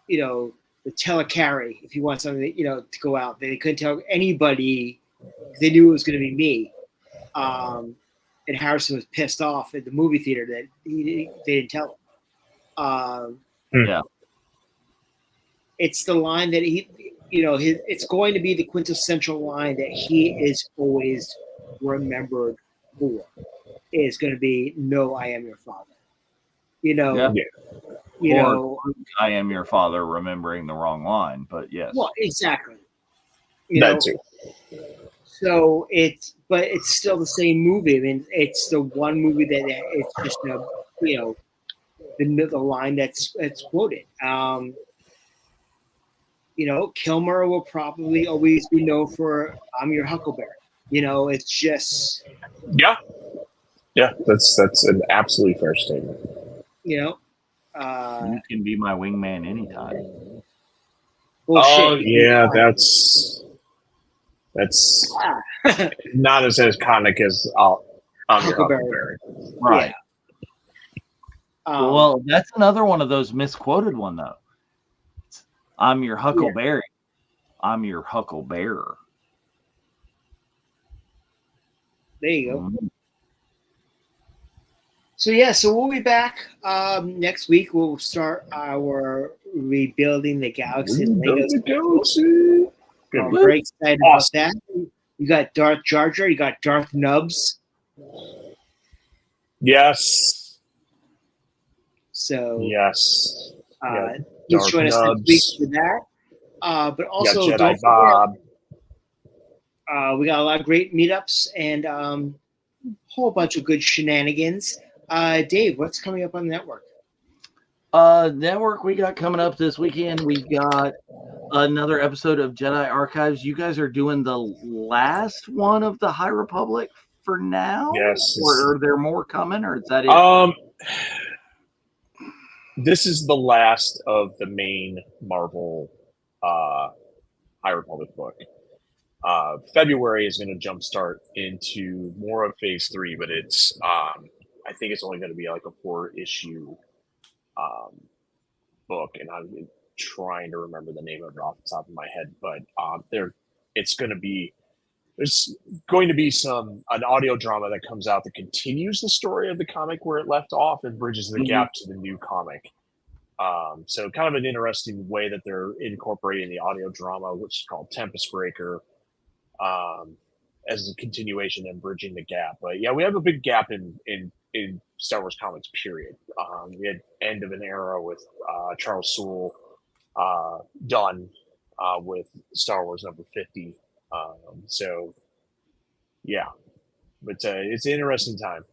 the telecarry, if you want something, to go out, they couldn't tell anybody because they knew it was going to be me. And Harrison was pissed off at the movie theater that they didn't tell him. Yeah. It's the line that it's going to be the quintessential line that he is always remembered for. Is going to be, "No, I am your father." I am your father, remembering the wrong line, but yes. Well, exactly. That too. So it's still the same movie. I mean, it's the one movie that it's just the line that's quoted. Kilmer will probably always be known for "I'm your Huckleberry." It's just yeah. That's an absolutely fair statement. You can be my wingman anytime. Oh yeah, that's not as iconic as I'm your Huckleberry. Right. Yeah. Well, that's another one of those misquoted one though. I'm your Huckleberry. Yeah. I'm your Hucklebearer. There you go. Mm-hmm. So we'll be back next week. We'll start our Rebuilding the Galaxy. I'm very excited about that. You got Darth Jar Jar. You got Darth Nubs. Yes. So yes. Please join us next week for that. But also, Jedi Bob. We got a lot of great meetups and a whole bunch of good shenanigans. Dave, what's coming up on the network? Network we got coming up this weekend. We got another episode of Jedi Archives. You guys are doing the last one of the High Republic for now? Yes. Or are there more coming, or is that it? This is the last of the main Marvel High Republic book. February is going to jumpstart into more of Phase 3, but it's I think it's only going to be like a 4-issue book, and I'm trying to remember the name of it off the top of my head. But there's going to be an audio drama that comes out that continues the story of the comic where it left off and bridges the gap to the new comic. So kind of an interesting way that they're incorporating the audio drama, which is called Tempest Breaker, as a continuation and bridging the gap. But yeah, we have a big gap in Star Wars comics, period. We had end of an era with Charles Soule done with Star Wars number 50. So yeah, but it's an interesting time.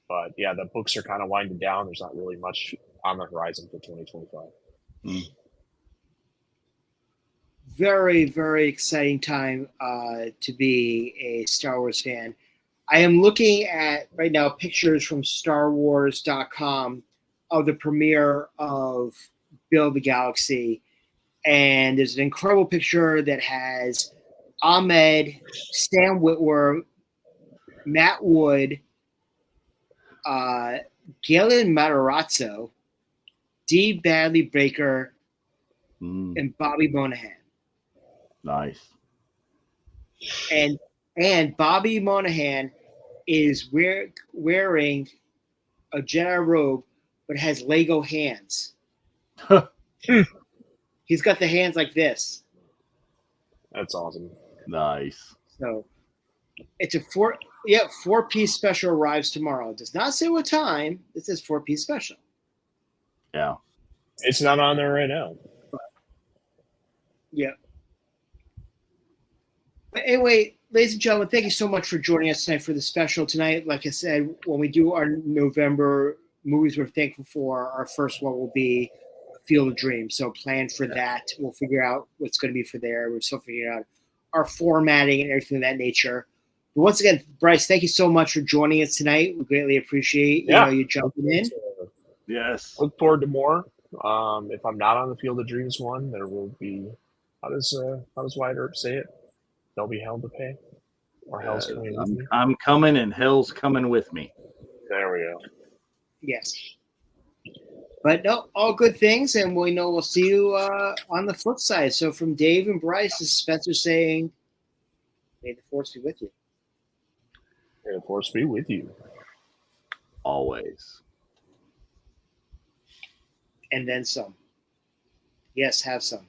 But yeah, the books are kind of winding down. There's not really much on the horizon for 2025. Very, very exciting time to be a Star Wars fan. I am looking at right now pictures from StarWars.com of the premiere of Build the Galaxy. And there's an incredible picture that has Ahmed, Stan Whitwer, Matt Wood, Galen Matarazzo, D. Badley Breaker, and Bobby Monahan. Nice. And Bobby Monahan is wearing a Jedi robe, but has Lego hands. He's got the hands like this. That's awesome. Nice. So it's a 4-piece special arrives tomorrow. It does not say what time. It says 4-piece special. Yeah. It's not on there right now. Yeah. But anyway, ladies and gentlemen, thank you so much for joining us tonight for the special tonight. Like I said, when we do our November movies we're thankful for, our first one will be Field of Dreams. So plan for that. We'll figure out what's going to be for there. We're still figuring out our formatting and everything of that nature. But once again, Bryce, thank you so much for joining us tonight. We greatly appreciate you jumping in. Yes. Look forward to more. If I'm not on the Field of Dreams one, there will be how does Wyatt Earp say it? There'll be hell to pay, or hell's coming with me. I'm coming, and hell's coming with me. There we go. Yes. But no, all good things, and we know we'll see you on the flip side. So from Dave and Bryce, this is Spencer saying, may the force be with you. May the force be with you. Always. And then some. Yes, have some.